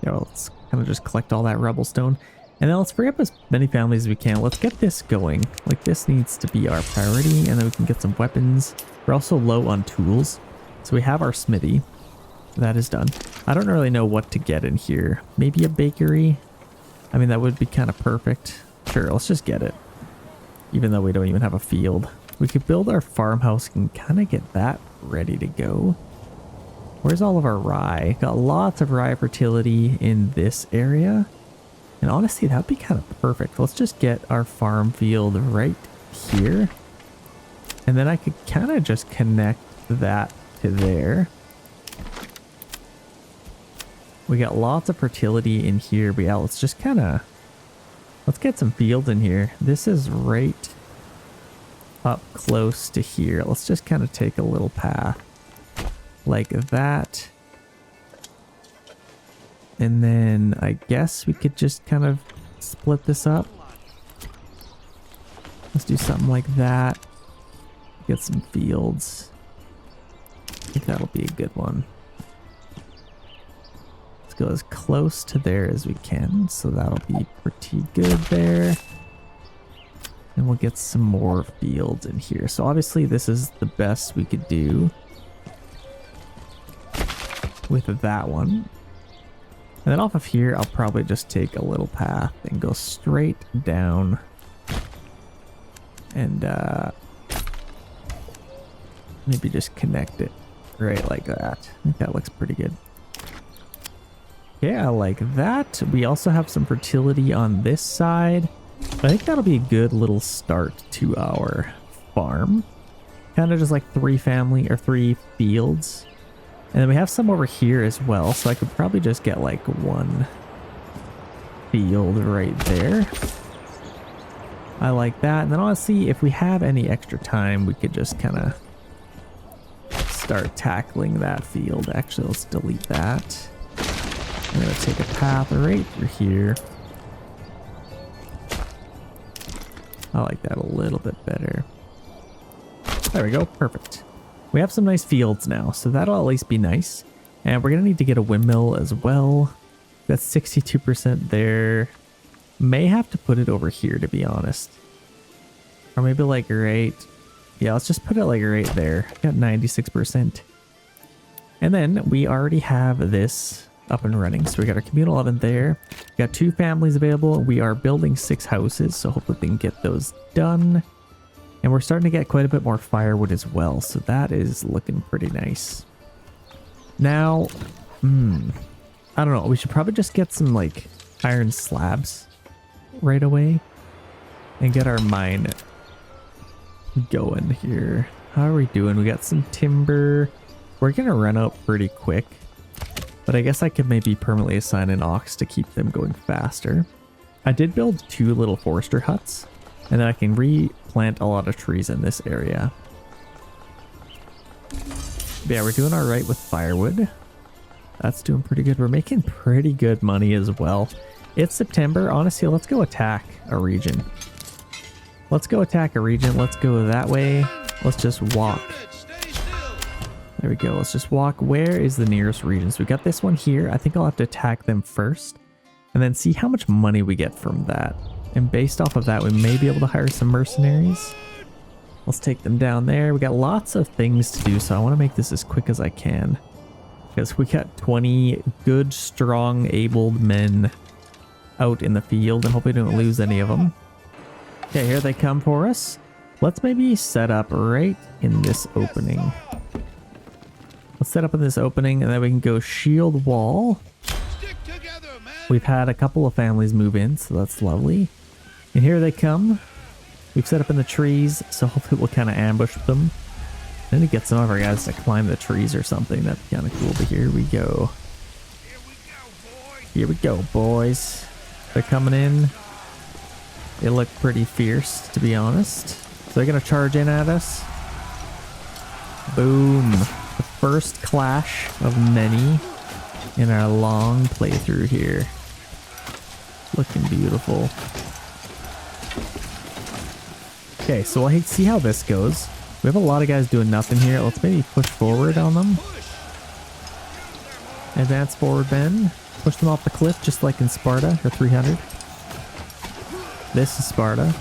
Yeah, well, let's kind of just collect all that rubble stone. And then let's free up as many families as we can. Let's get this going. Like, this needs to be our priority, and then we can get some weapons. We're also low on tools. So we have our smithy. That is done. I don't really know what to get in here. Maybe a bakery? I mean, that would be kind of perfect. Sure, let's just get it. Even though we don't even have a field. We could build our farmhouse and kind of get that ready to go. Where's all of our rye? Got lots of rye fertility in this area. And honestly, that'd be kind of perfect. Let's just get our farm field right here. And then I could kind of just connect that to there. We got lots of fertility in here, but yeah, let's just kind of... Let's get some fields in here. This is right up close to here. Let's just kind of take a little path like that. And then I guess we could just kind of split this up. Let's do something like that. Get some fields. I think that'll be a good one. Let's go as close to there as we can. So that'll be pretty good there. And we'll get some more fields in here. So obviously this is the best we could do with that one. And then off of here, I'll probably just take a little path and go straight down. And maybe just connect it right like that. I think that looks pretty good. Yeah, like that. We also have some fertility on this side. I think that'll be a good little start to our farm. Kind of just like 3 fields. And then we have some over here as well, so I could probably just get like 1 field right there. I like that. And then honestly, if we have any extra time, we could just kind of start tackling that field. Actually, let's delete that. I'm going to take a path right through here. I like that a little bit better. There we go. Perfect. We have some nice fields now, so that'll at least be nice. And we're going to need to get a windmill as well. That's 62% there. May have to put it over here, to be honest. Or maybe like right... Yeah, let's just put it like right there. Got 96%. And then we already have this up and running. So we got our communal oven there. We got 2 families available. We are building 6 houses, so hopefully we can get those done. And we're starting to get quite a bit more firewood as well. So that is looking pretty nice. Now, I don't know. We should probably just get some like iron slabs right away and get our mine going here. How are we doing? We got some timber. We're gonna run out pretty quick, but I guess I could maybe permanently assign an ox to keep them going faster. I did build 2 little forester huts, and then I can replant a lot of trees in this area. But yeah, we're doing all right with firewood. That's doing pretty good. We're making pretty good money as well. It's September. Honestly, let's go attack a region. Let's go attack a region. Let's go that way. Let's just walk. There we go. Let's just walk. Where is the nearest region? So we got this one here. I think I'll have to attack them first and then see how much money we get from that. And based off of that, we may be able to hire some mercenaries. Let's take them down there. We got lots of things to do, so I want to make this as quick as I can. Because we got 20 good, strong, abled men out in the field, and hope we don't lose any of them. Okay, here they come for us. Let's maybe set up right in this opening. Let's set up in this opening, and then we can go shield wall. We've had a couple of families move in, so that's lovely. And here they come. We've set up in the trees, so hopefully we'll kind of ambush them. Then to get some of our guys to climb the trees or something. That'd be kind of cool, but here we go. Here we go, boys. They're coming in. They look pretty fierce, to be honest. So they're going to charge in at us. Boom. The first clash of many in our long playthrough here. Looking beautiful. Okay, so we'll see how this goes. We have a lot of guys doing nothing here. Let's maybe push forward on them. Advance forward, Ben. Push them off the cliff just like in Sparta, or 300. This is Sparta.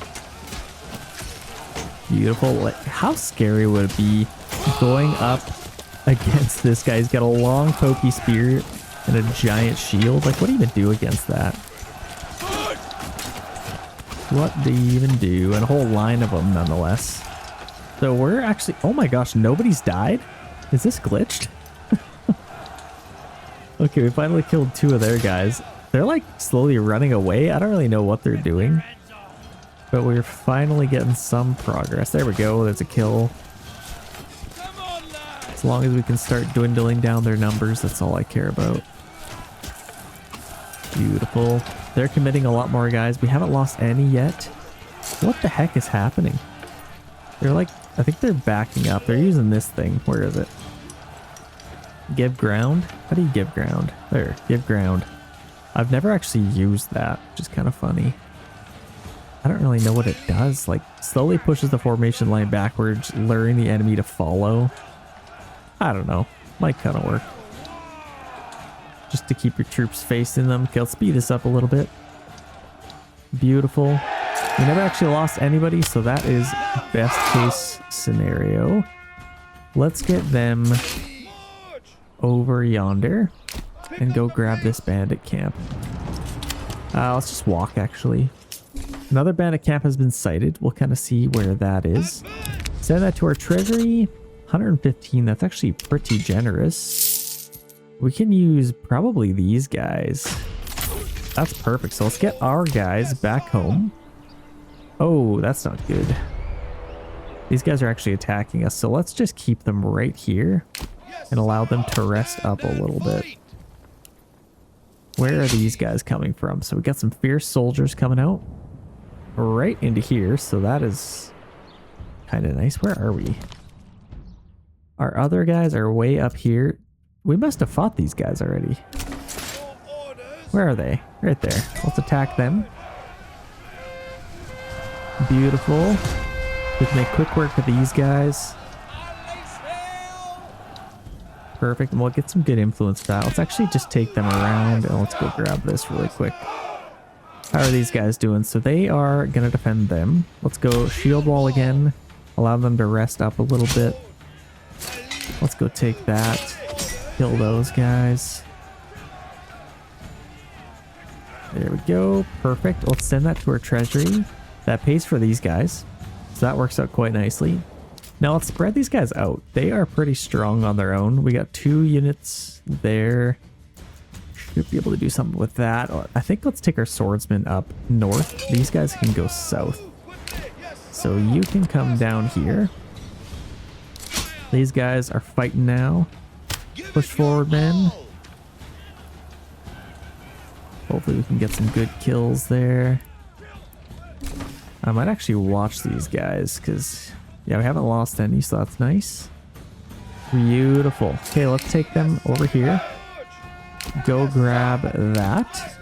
Beautiful. Like, how scary would it be going up against this guy? He's got a long pokey spear and a giant shield. Like, what do you even do against that? What do you even do? And a whole line of them nonetheless. So we're actually... Oh my gosh, nobody's died? Is this glitched? Okay, we finally killed 2 of their guys. They're like slowly running away. I don't really know what they're doing. But we're finally getting some progress. There we go, there's a kill. As long as we can start dwindling down their numbers, that's all I care about. Beautiful. They're committing a lot more guys. We haven't lost any yet. What the heck is happening? They're like, I think they're backing up. They're using this thing. Where is it? Give ground? How do you give ground? There, give ground. I've never actually used that, which is kind of funny. I don't really know what it does. Like, slowly pushes the formation line backwards, luring the enemy to follow. I don't know. Might kind of work. Just to keep your troops facing them. Okay, let's speed this up a little bit. Beautiful. We never actually lost anybody, so that is best case scenario. Let's get them over yonder and go grab this bandit camp. Let's just walk, actually. Another bandit camp has been sighted. We'll kind of see where that is. Send that to our treasury. 115, that's actually pretty generous. We can use probably these guys. That's perfect. So let's get our guys back home. Oh, that's not good. These guys are actually attacking us, so let's just keep them right here and allow them to rest up a little bit. Where are these guys coming from? So we got some fierce soldiers coming out right into here, so that is kind of nice. Where are we? Our other guys are way up here. We must have fought these guys already. Where are they? Right there. Let's attack them. Beautiful. We can make quick work of these guys. Perfect. And we'll get some good influence for that. Let's actually just take them around and let's go grab this really quick. How are these guys doing? So they are going to defend them. Let's go shield wall again. Allow them to rest up a little bit. Let's go take that. Kill those guys. There we go. Perfect. Let's send that to our treasury. That pays for these guys. So that works out quite nicely. Now let's spread these guys out. They are pretty strong on their own. We got 2 units there. Should be able to do something with that. I think let's take our swordsmen up north. These guys can go south. So you can come down here. These guys are fighting now. Push forward, men. Hopefully we can get some good kills there. I might actually watch these guys because, yeah, we haven't lost any, so that's nice. Beautiful. Okay, let's take them over here. Go grab that.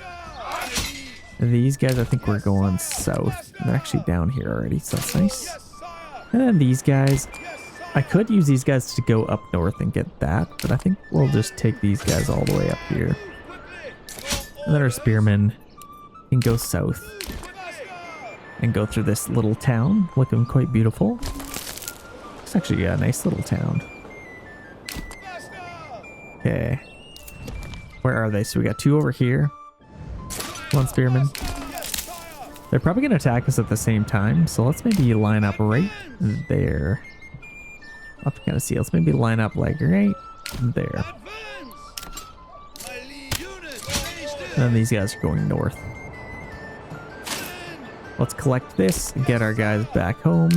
These guys, I think we're going south. They're actually down here already, so that's nice. And then these guys, I could use these guys to go up north and get that, but I think we'll just take these guys all the way up here. And then our spearmen can go south and go through this little town, looking quite beautiful. It's actually a nice little town. Okay. Where are they? So we got 2 over here. 1 spearman. They're probably going to attack us at the same time, so let's maybe line up right there. I'll have to kind of see. Let's maybe line up like right there. And then these guys are going north. Let's collect this, get our guys back home.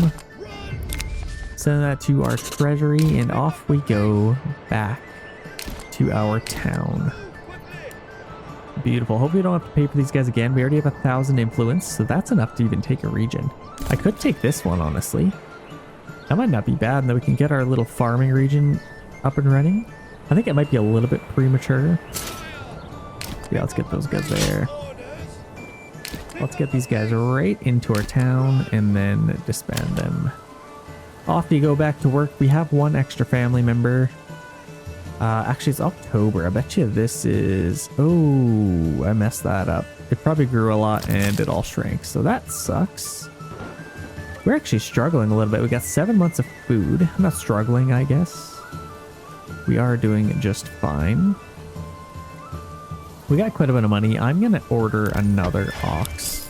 Send that to our treasury, and off we go back to our town. Beautiful. Hope we don't have to pay for these guys again. We already have 1,000 influence, so that's enough to even take a region. I could take this one, honestly. That might not be bad, and then we can get our little farming region up and running. I think it might be a little bit premature. Yeah, let's get those guys there. Let's get these guys right into our town and then disband them. Off you go back to work. We have 1 extra family member. Actually, it's October. I bet you this is... Oh, I messed that up. It probably grew a lot and it all shrank. So that sucks. We're actually struggling a little bit. We got 7 months of food. I'm not struggling, I guess. We are doing just fine. We got quite a bit of money. I'm going to order another ox.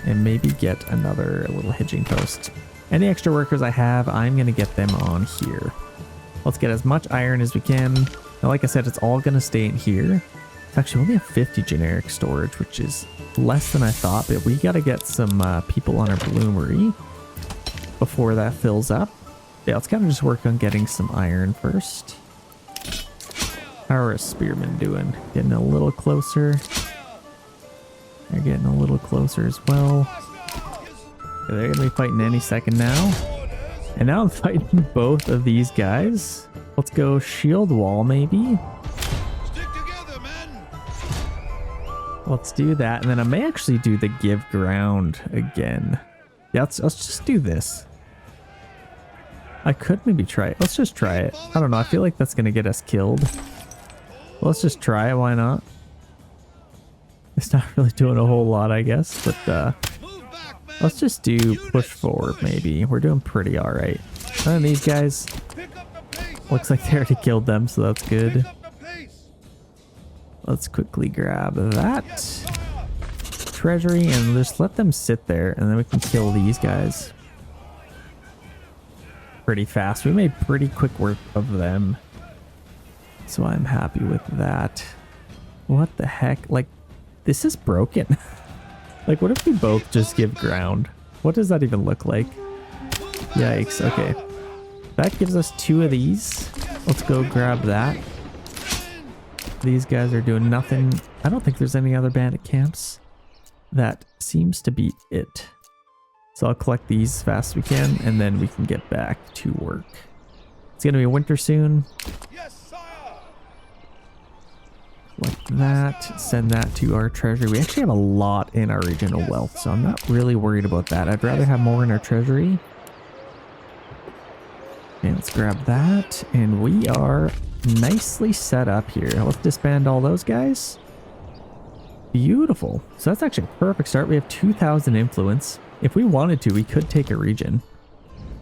And maybe get another little hedging post. Any extra workers I have, I'm going to get them on here. Let's get as much iron as we can. Now, like I said, it's all going to stay in here. It's actually only have 50 generic storage, which is less than I thought. But we got to get some people on our bloomery before that fills up. Yeah, let's kind of just work on getting some iron first. How are our spearmen doing? Getting a little closer. They're getting a little closer as well. They're going to be fighting any second now. And now I'm fighting both of these guys. Let's go shield wall, maybe. Stick together, men. Let's do that. And then I may actually do the give ground again. Yeah, let's just do this. I could maybe try it. Let's just try it. I don't know. I feel like that's going to get us killed. Let's just try it. Why not? It's not really doing a whole lot, I guess. But let's just do push forward, maybe. We're doing pretty all right. And these guys, looks like they already killed them, so that's good. Let's quickly grab that treasury and just let them sit there, and then we can kill these guys pretty fast. We made pretty quick work of them, so I'm happy with that. What the heck? Like, this is broken. Like, what if we both just give ground? What does that even look like? Yikes. Okay. That gives us 2 of these. Let's go grab that. These guys are doing nothing. I don't think there's any other bandit camps. That seems to be it. So I'll collect these as fast as we can, and then we can get back to work. It's going to be winter soon. Like that. Send that to our treasury. We actually have a lot in our regional wealth, so I'm not really worried about that. I'd rather have more in our treasury. And let's grab that. And we are nicely set up here. Let's disband all those guys. Beautiful. So that's actually a perfect start. We have 2,000 influence. If we wanted to, we could take a region.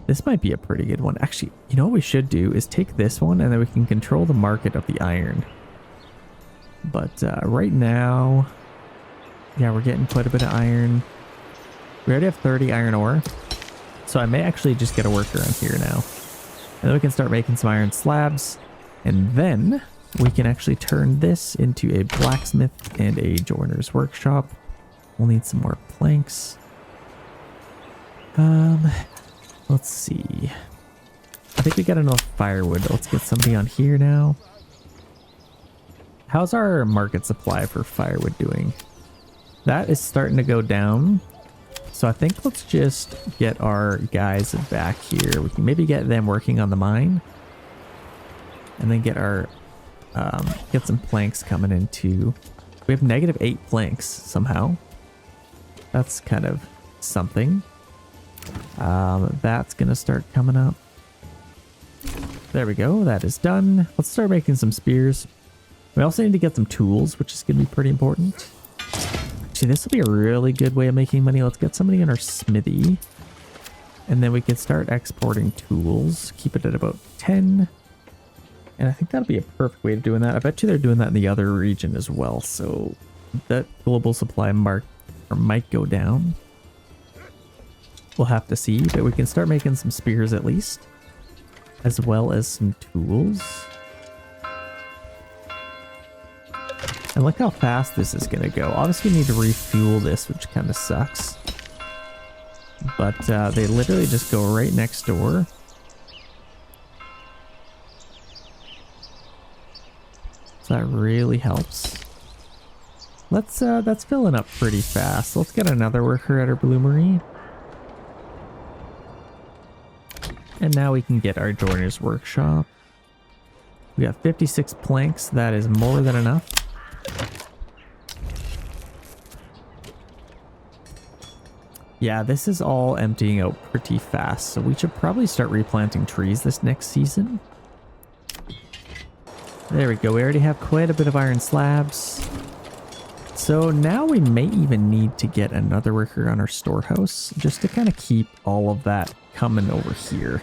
This might be a pretty good one. Actually, you know what we should do is take this one and then we can control the market of the iron. But right now, yeah, we're getting quite a bit of iron. We already have 30 iron ore. So I may actually just get a worker on here now. And then we can start making some iron slabs. And then we can actually turn this into a blacksmith and a joiner's workshop. We'll need some more planks. Let's see. I think we got enough firewood. Let's get somebody on here now. How's our market supply for firewood doing? That is starting to go down. So I think let's just get our guys back here. We can maybe get them working on the mine. And then get our get some planks coming in too. We have -8 planks somehow. That's kind of something. That's gonna start coming up. There we go. That is done. Let's start making some spears. We also need to get some tools, which is gonna be pretty important. Actually, this will be a really good way of making money. Let's get somebody in our smithy. And then we can start exporting tools. Keep it at about 10. And I think that'll be a perfect way of doing that. I bet you they're doing that in the other region as well. So that global supply might go down. We'll have to see, but we can start making some spears at least, as well as some tools. And look how fast this is going to go. Obviously, we need to refuel this, which kind of sucks. But they literally just go right next door. So that really helps. That's filling up pretty fast. Let's get another worker at our bloomery. And now we can get our joiner's workshop. We got 56 planks. That is more than enough. Yeah, this is all emptying out pretty fast. So we should probably start replanting trees this next season. There we go. We already have quite a bit of iron slabs. So now we may even need to get another worker on our storehouse just to kind of keep all of that coming over here.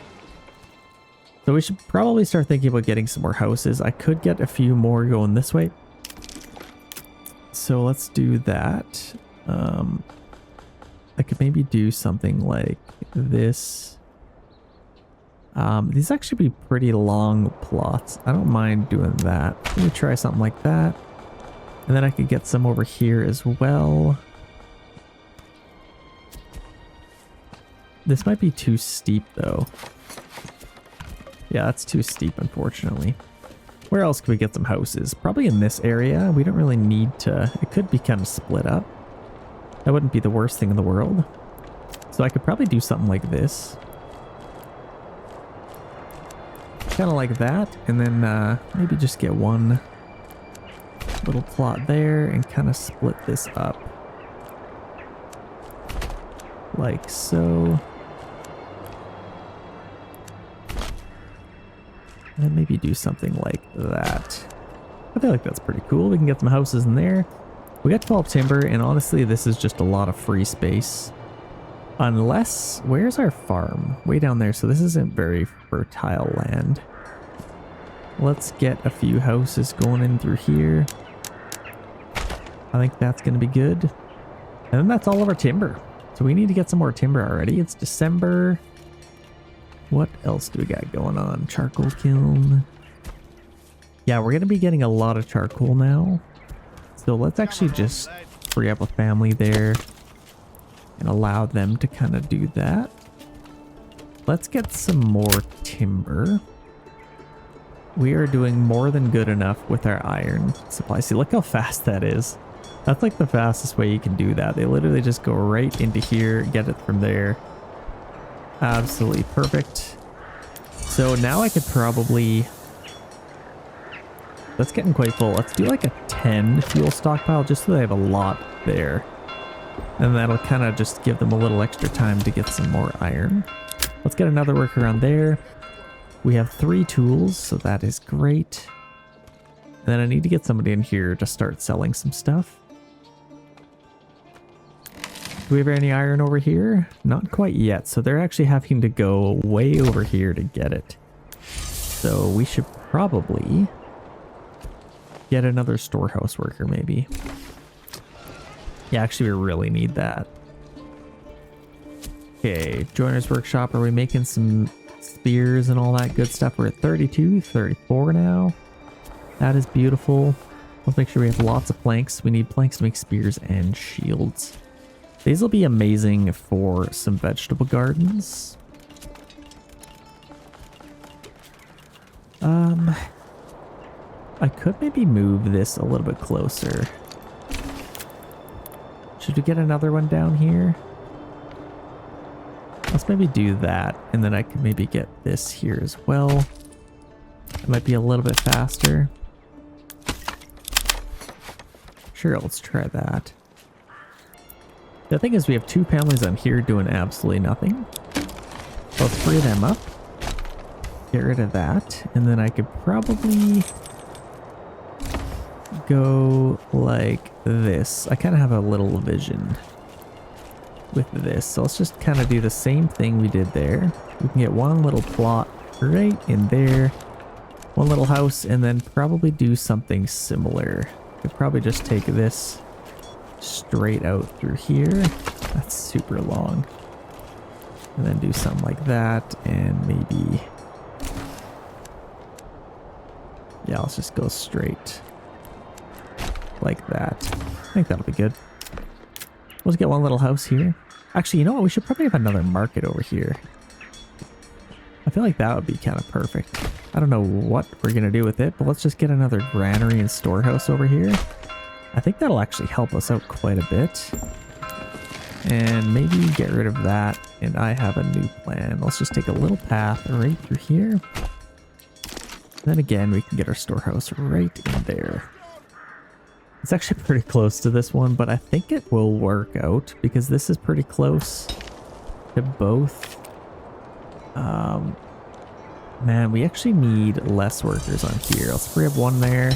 So we should probably start thinking about getting some more houses. I could get a few more going this way. So let's do that. I could maybe do something like this. These actually be pretty long plots. I don't mind doing that. Let me try something like that. And then I could get some over here as well. This might be too steep though. Yeah, that's too steep, unfortunately. Where else could we get some houses? Probably in this area. We don't really need to... It could be kind of split up. That wouldn't be the worst thing in the world. So I could probably do something like this. Kind of like that. And then maybe just get one little plot there and kind of split this up. Like so. And then maybe do something like that. I feel like that's pretty cool. We can get some houses in there. We got 12 timber, and honestly, this is just a lot of free space. Unless, where's our farm? Way down there, so this isn't very fertile land. Let's get a few houses going in through here. I think that's going to be good. And then that's all of our timber. So we need to get some more timber already. It's December. What else do we got going on? Charcoal kiln. Yeah, we're going to be getting a lot of charcoal now. So let's actually just free up a family there and allow them to kind of do that. Let's get some more timber. We are doing more than good enough with our iron supply. See, look how fast that is. That's like the fastest way you can do that. They literally just go right into here, get it from there. Absolutely perfect. So now I could probably... That's getting quite full. Let's do like a 10 fuel stockpile just so they have a lot there. And that'll kind of just give them a little extra time to get some more iron. Let's get another worker on there. We have 3 tools, so that is great. And then I need to get somebody in here to start selling some stuff. Do we have any iron over here? Not quite yet, so they're actually having to go way over here to get it. So we should probably get another storehouse worker, maybe. Yeah, actually we really need that. Okay, joiner's workshop. Are we making some spears and all that good stuff? We're at 32, 34 now. That is beautiful. Let's make sure we have lots of planks. We need planks to make spears and shields. These will be amazing for some vegetable gardens. I could maybe move this a little bit closer. Should we get another one down here? Let's maybe do that, and then I can maybe get this here as well. It might be a little bit faster. Sure, let's try that. The thing is, we have 2 families on here doing absolutely nothing. Let's free them up. Get rid of that, and then I could probably go like this. I kind of have a little vision with this, so let's just kind of do the same thing we did there. We can get one little plot right in there, one little house, and then probably do something similar. Could probably just take this straight out through here. That's super long. And then do something like that, and maybe, yeah, let's just go straight like that. I think that'll be good. Let's get one little house here. Actually, you know what? We should probably have another market over here. I feel like that would be kind of perfect. I don't know what we're going to do with it, but let's just get another granary and storehouse over here. I think that'll actually help us out quite a bit. And maybe get rid of that. And I have a new plan. Let's just take a little path right through here. And then again, we can get our storehouse right in there. It's actually pretty close to this one, but I think it will work out because this is pretty close to both. Man, we actually need less workers on here. Let's free up one there.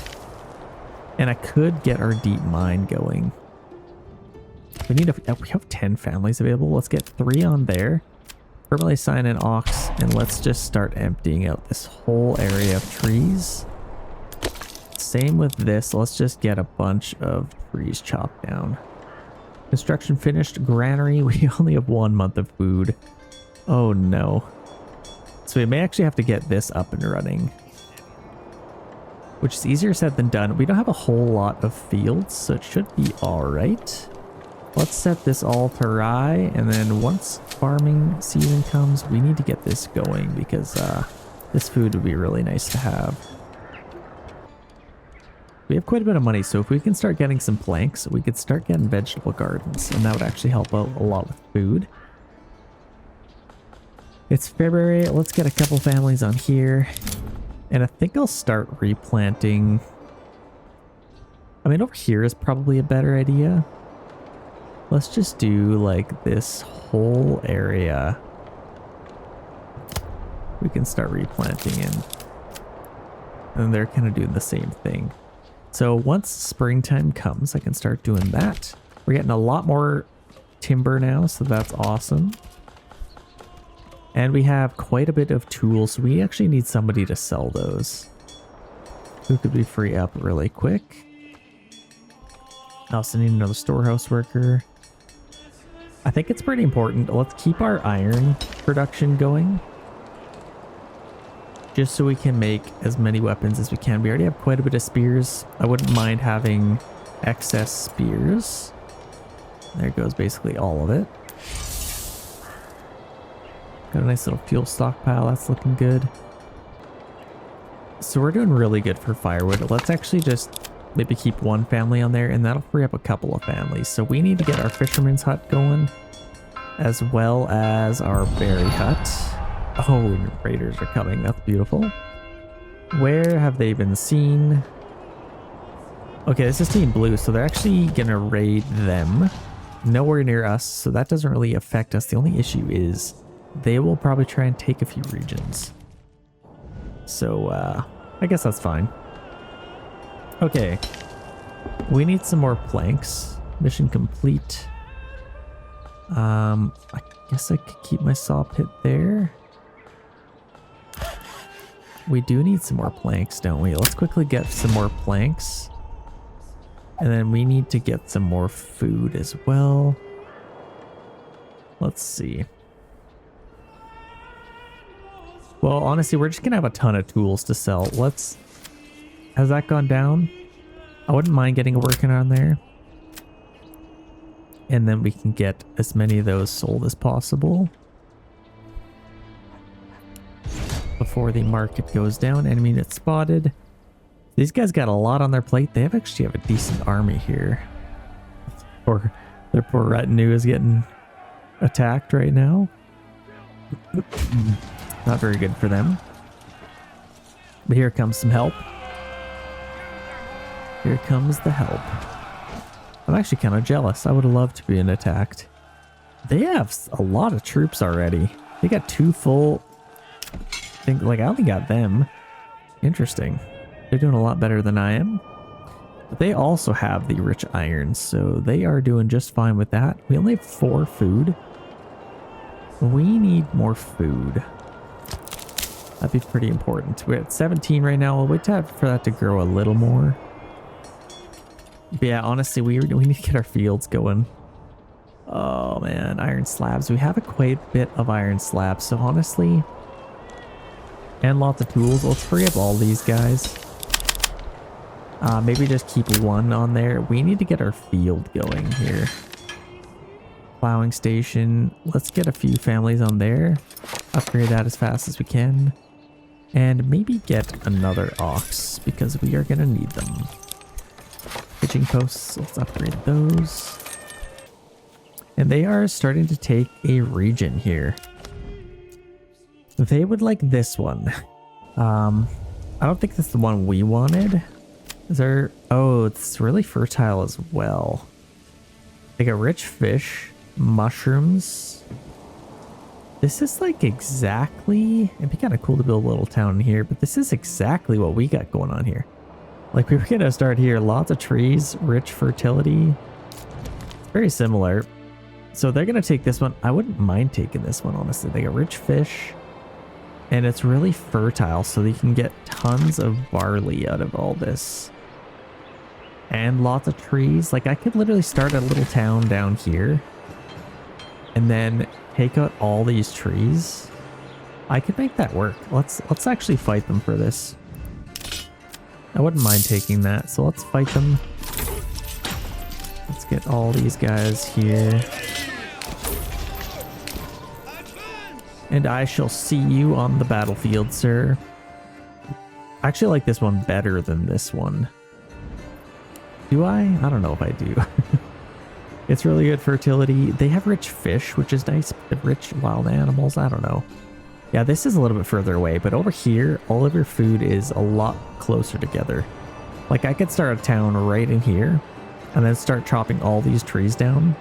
And I could get our deep mine going. We need we have 10 families available. Let's get 3 on there. Permanently assign an ox, and let's just start emptying out this whole area of trees. Same with this. Let's just get a bunch of trees chopped down. Construction finished. Granary. We only have 1 month of food. Oh no. So we may actually have to get this up and running, which is easier said than done. We don't have a whole lot of fields, so it should be all right. Let's set this all to rye, and then once farming season comes, we need to get this going because this food would be really nice to have. We have quite a bit of money, so if we can start getting some planks, we could start getting vegetable gardens, and that would actually help out a lot with food. It's February. Let's get a couple families on here, and I think I'll start replanting. I mean, over here is probably a better idea. Let's just do like this whole area. We can start replanting in, and they're kind of doing the same thing. So once springtime comes, I can start doing that. We're getting a lot more timber now, so that's awesome. And we have quite a bit of tools, so we actually need somebody to sell those. Who could we free up really quick? I also need another storehouse worker. I think it's pretty important. Let's keep our iron production going, just so we can make as many weapons as we can. We already have quite a bit of spears. I wouldn't mind having excess spears. There goes basically all of it. Got a nice little fuel stockpile. That's looking good. So we're doing really good for firewood. Let's actually just maybe keep 1 family on there, and that'll free up a couple of families. So we need to get our fisherman's hut going, as well as our berry hut. Oh, raiders are coming. That's beautiful. Where have they been seen? Okay, this is Team Blue, so they're actually gonna raid them. Nowhere near us, so that doesn't really affect us. The only issue is they will probably try and take a few regions. So, I guess that's fine. Okay. We need some more planks. Mission complete. I guess I could keep my saw pit there. We do need some more planks, don't we? Let's quickly get some more planks. And then we need to get some more food as well. Let's see. Well, honestly, we're just gonna have a ton of tools to sell. Has that gone down? I wouldn't mind getting working on there. And then we can get as many of those sold as possible before the market goes down. Enemy unit spotted. These guys got a lot on their plate. They actually have a decent army here. Their poor retinue is getting attacked right now. Not very good for them. But here comes some help. Here comes the help. I'm actually kind of jealous. I would have loved to be attacked. They have a lot of troops already. They got 2 full... I only got them. Interesting. They're doing a lot better than I am. But they also have the rich iron, so they are doing just fine with that. We only have 4 food. We need more food. That'd be pretty important. We're at 17 right now. We'll wait for that to grow a little more. But yeah, honestly, we need to get our fields going. Oh man, iron slabs. We have quite a bit of iron slabs, so honestly... And lots of tools. Let's free up all these guys. Maybe just keep 1 on there. We need to get our field going here. Plowing station. Let's get a few families on there. Upgrade that as fast as we can. And maybe get another ox because we are going to need them. Pitching posts. Let's upgrade those. And they are starting to take a region here. They would like this one. I don't think that's the one we wanted. Is there... Oh, it's really fertile as well. They got rich fish, mushrooms. This is like exactly... It'd be kind of cool to build a little town in here, but this is exactly what we got going on here. Like, we were going to start here. Lots of trees, rich fertility. It's very similar. So they're going to take this one. I wouldn't mind taking this one, honestly. They got rich fish. And it's really fertile, so they can get tons of barley out of all this. And lots of trees. Like, I could literally start a little town down here. And then take out all these trees. I could make that work. Let's actually fight them for this. I wouldn't mind taking that, so let's fight them. Let's get all these guys here. And I shall see you on the battlefield, sir. I actually like this one better than this one. Do I? I don't know if I do. It's really good fertility. They have rich fish, which is nice. Rich wild animals. I don't know. Yeah, this is a little bit further away, but over here, all of your food is a lot closer together. Like, I could start a town right in here and then start chopping all these trees down.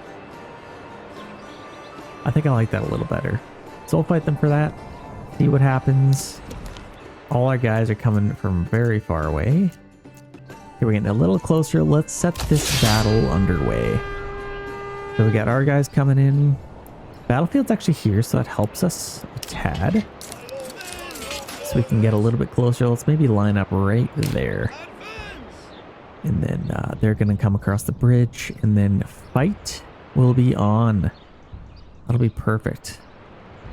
I think I like that a little better. So we'll fight them for that. See what happens. All our guys are coming from very far away. Here, we're getting a little closer. Let's set this battle underway. So we got our guys coming in. Battlefield's actually here, so that helps us a tad. So we can get a little bit closer. Let's maybe line up right there. And then they're going to come across the bridge. And then fight will be on. That'll be perfect.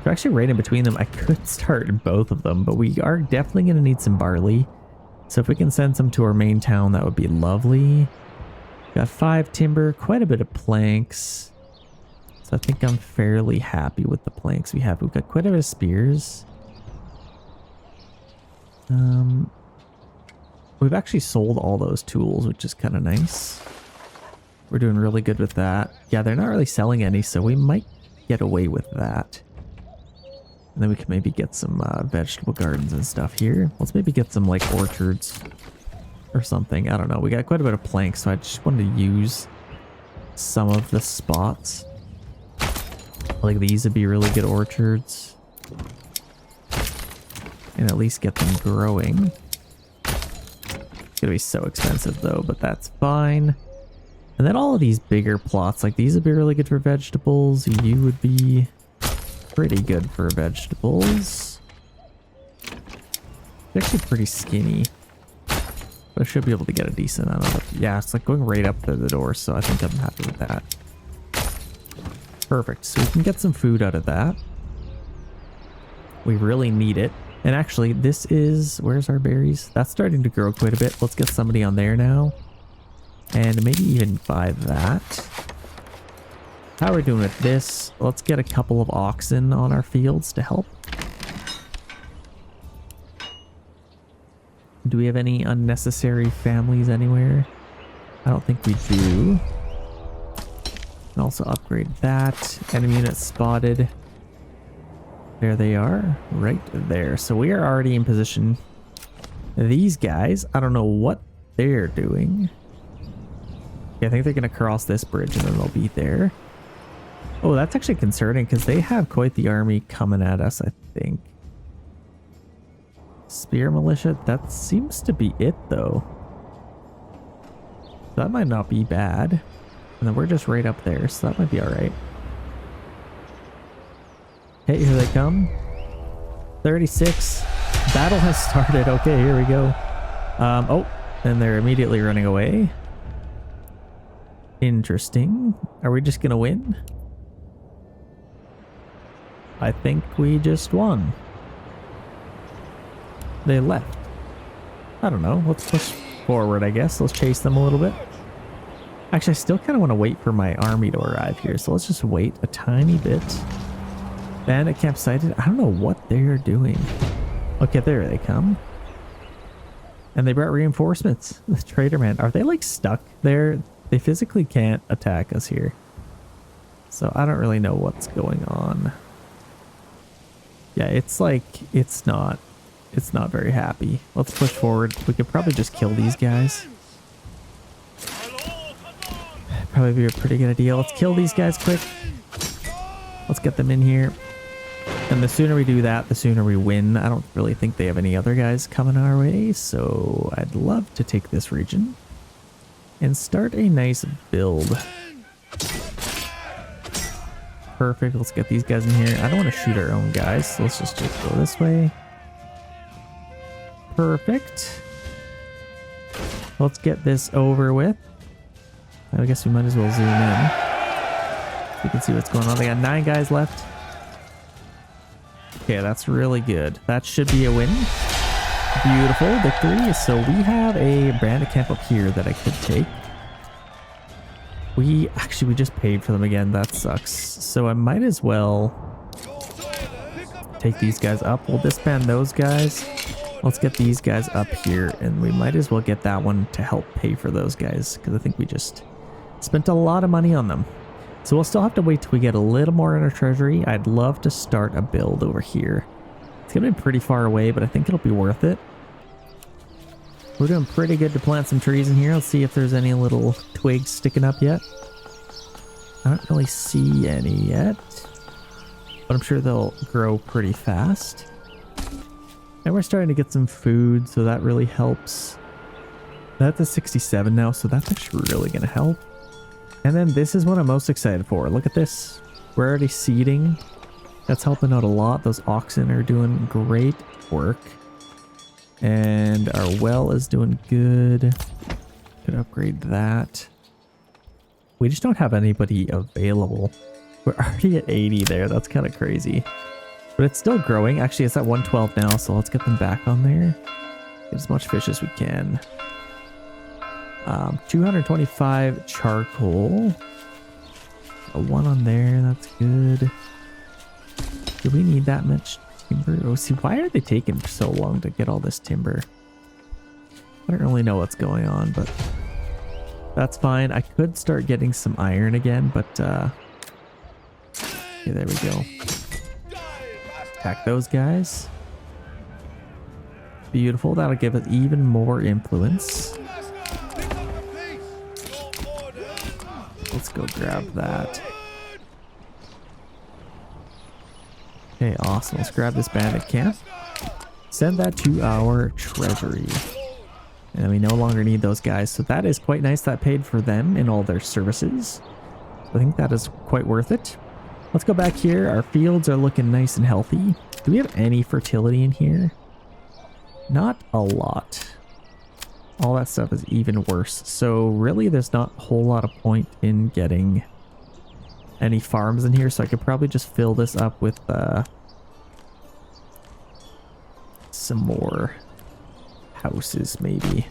They're actually right in between them. I could start both of them, but we are definitely going to need some barley. So if we can send some to our main town, that would be lovely. Got 5 timber, quite a bit of planks. So I think I'm fairly happy with the planks we have. We've got quite a bit of spears. We've actually sold all those tools, which is kind of nice. We're doing really good with that. Yeah, they're not really selling any, so we might get away with that. And then we can maybe get some vegetable gardens and stuff here. Let's maybe get some like orchards or something. I don't know. We got quite a bit of planks, so I just wanted to use some of the spots. Like these would be really good orchards. and at least get them growing. It's gonna be so expensive though, but that's fine. And then all of these bigger plots, like these would be really good for vegetables. You would be pretty good for vegetables. It's actually pretty skinny, but I should be able to get a decent amount of it. Yeah, it's like going right up to the door, so I think I'm happy with that. Perfect, so we can get some food out of that. We really need it. And actually, this is, where's our berries? That's starting to grow quite a bit. Let's get somebody on there now. And maybe even buy that. How are we doing with this? Let's get a couple of oxen on our fields to help. Do we have any unnecessary families anywhere? I don't think we do. And also upgrade that. Enemy unit spotted. There they are, right there. So we are already in position. These guys, I don't know what they're doing. Yeah, I think they're going to cross this bridge and then they'll be there. Oh, that's actually concerning because they have quite the army coming at us, I think. Spear militia, that seems to be it though. That might not be bad. And then we're just right up there, so that might be alright. Hey, here they come. 36. Battle has started. Okay, here we go. Oh, and they're immediately running away. Interesting. Are we just gonna win? I think we just won. They left. I don't know. Let's push forward, I guess. Let's chase them a little bit. Actually, I still kind of want to wait for my army to arrive here, so let's just wait a tiny bit. Bandit camp sighted. I don't know what they're doing. Okay, there they come. And they brought reinforcements. The trader man. Are they like stuck there? They physically can't attack us here. So I don't really know what's going on. Yeah, it's like, it's not very happy. Let's push forward. We could probably just kill these guys. Probably be a pretty good idea. Let's kill these guys quick. Let's get them in here. And the sooner we do that, the sooner we win. I don't really think they have any other guys coming our way, so I'd love to take this region and start a nice build. Perfect. Let's get these guys in here. I don't want to shoot our own guys, so let's just go this way. Perfect. Let's get this over with. I guess we might as well zoom in. So we can see what's going on. They got 9 guys left. Okay, that's really good. That should be a win. Beautiful victory. So we have a bandit camp up here that I could take. We just paid for them again. That sucks. So I might as well take these guys up. We'll disband those guys. Let's get these guys up here, and we might as well get that one to help pay for those guys, because I think we just spent a lot of money on them. So we'll still have to wait till we get a little more in our treasury. I'd love to start a build over here. It's gonna be pretty far away, but I think it'll be worth it. We're doing pretty good to plant some trees in here. Let's see if there's any little twigs sticking up yet. I don't really see any yet, but I'm sure they'll grow pretty fast. And we're starting to get some food, so that really helps. That's a 67 now, so that's actually really going to help. And then this is what I'm most excited for. Look at this. We're already seeding. That's helping out a lot. Those oxen are doing great work. And our well is doing good. Could upgrade that. We just don't have anybody available. We're already at 80 there. That's kind of crazy. But it's still growing. Actually, it's at 112 now, so let's get them back on there. Get as much fish as we can. 225 charcoal. A 1 on there. That's good. Do we need that much timber? Oh, see, why are they taking so long to get all this timber? I don't really know what's going on, but that's fine. I could start getting some iron again, but okay, there we go. Attack those guys. Beautiful. That'll give us even more influence. Let's go grab that. Okay, awesome. Let's grab this bandit camp. Send that to our treasury. And we no longer need those guys. So that is quite nice. That paid for them in all their services. I think that is quite worth it. Let's go back here. Our fields are looking nice and healthy. Do we have any fertility in here? Not a lot. All that stuff is even worse. So really there's not a whole lot of point in getting any farms in here. So I could probably just fill this up with some more houses maybe.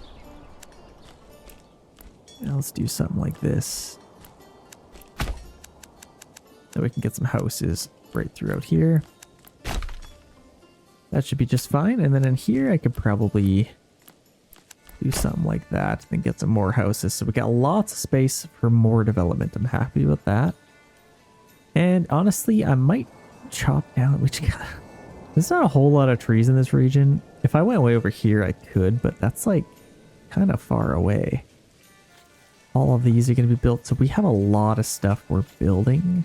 Now let's do something like this. So we can get some houses right throughout here. That should be just fine. And then in here I could probably do something like that and get some more houses. So we got lots of space for more development. I'm happy with that. And honestly, I might chop down, there's not a whole lot of trees in this region. If I went way over here, I could, but that's like kind of far away. All of these are going to be built. So we have a lot of stuff we're building.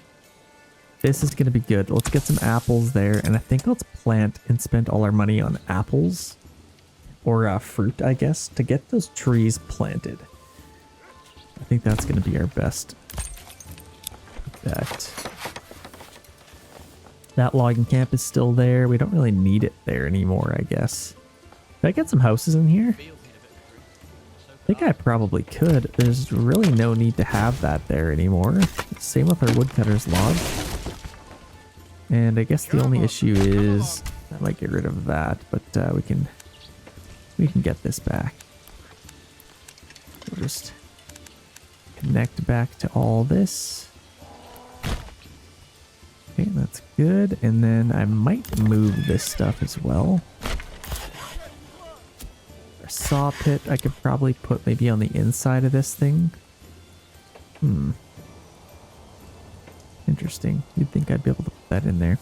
This is going to be good. Let's get some apples there. And I think let's plant and spend all our money on apples or fruit, I guess, to get those trees planted. I think that's going to be our best bet. That logging camp is still there. We don't really need it there anymore, I guess. Can I get some houses in here? I think I probably could. There's really no need to have that there anymore. Same with our woodcutter's log. And I guess the only issue is I might get rid of that, but we can get this back. We'll just connect back to all this. Okay, that's good. And then I might move this stuff as well. Our saw pit I could probably put maybe on the inside of this thing. Interesting. You'd think I'd be able to put that in there.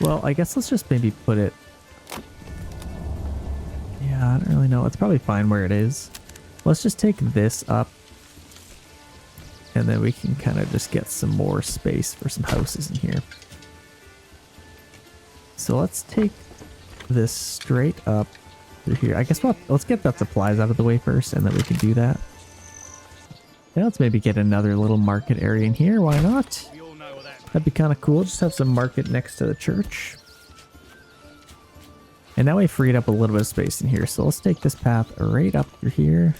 Well, I guess let's just maybe put it... Yeah, I don't really know. It's probably fine where it is. Let's just take this up. And then we can kind of just get some more space for some houses in here. So let's take this straight up through here. I guess let's get that supplies out of the way first, and then we can do that. Yeah, let's maybe get another little market area in here. Why not? That'd be kind of cool. Just have some market next to the church. And now we freed up a little bit of space in here. So let's take this path right up through here.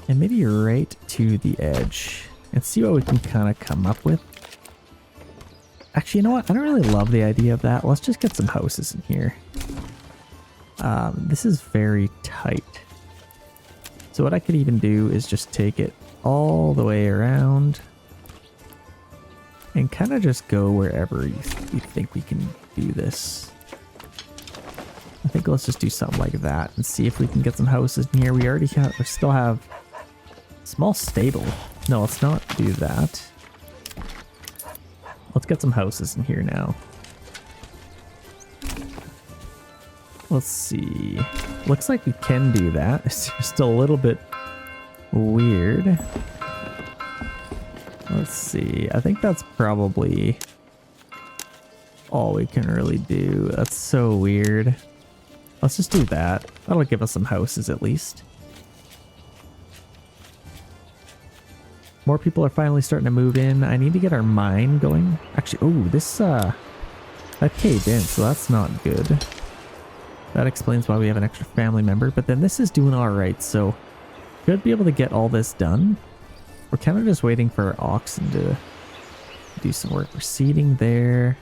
And maybe right to the edge. And see what we can kind of come up with. Actually, you know what? I don't really love the idea of that. Let's just get some houses in here. This is very tight. So what I could even do is just take it all the way around. And kind of just go wherever you think we can do this. I think let's just do something like that and see if we can get some houses in here. We still have small stable. No, let's not do that. Let's get some houses in here now. Let's see. Looks like we can do that. It's just a little bit weird. Let's see. I think that's probably all we can really do. That's so weird. Let's just do that. That'll give us some houses at least. More people are finally starting to move in. I need to get our mine going. Actually, oh, this, that caved in, so that's not good. That explains why we have an extra family member, but then this is doing alright, so should be able to get all this done. We're kind of just waiting for our oxen to do some work. We're seeding there.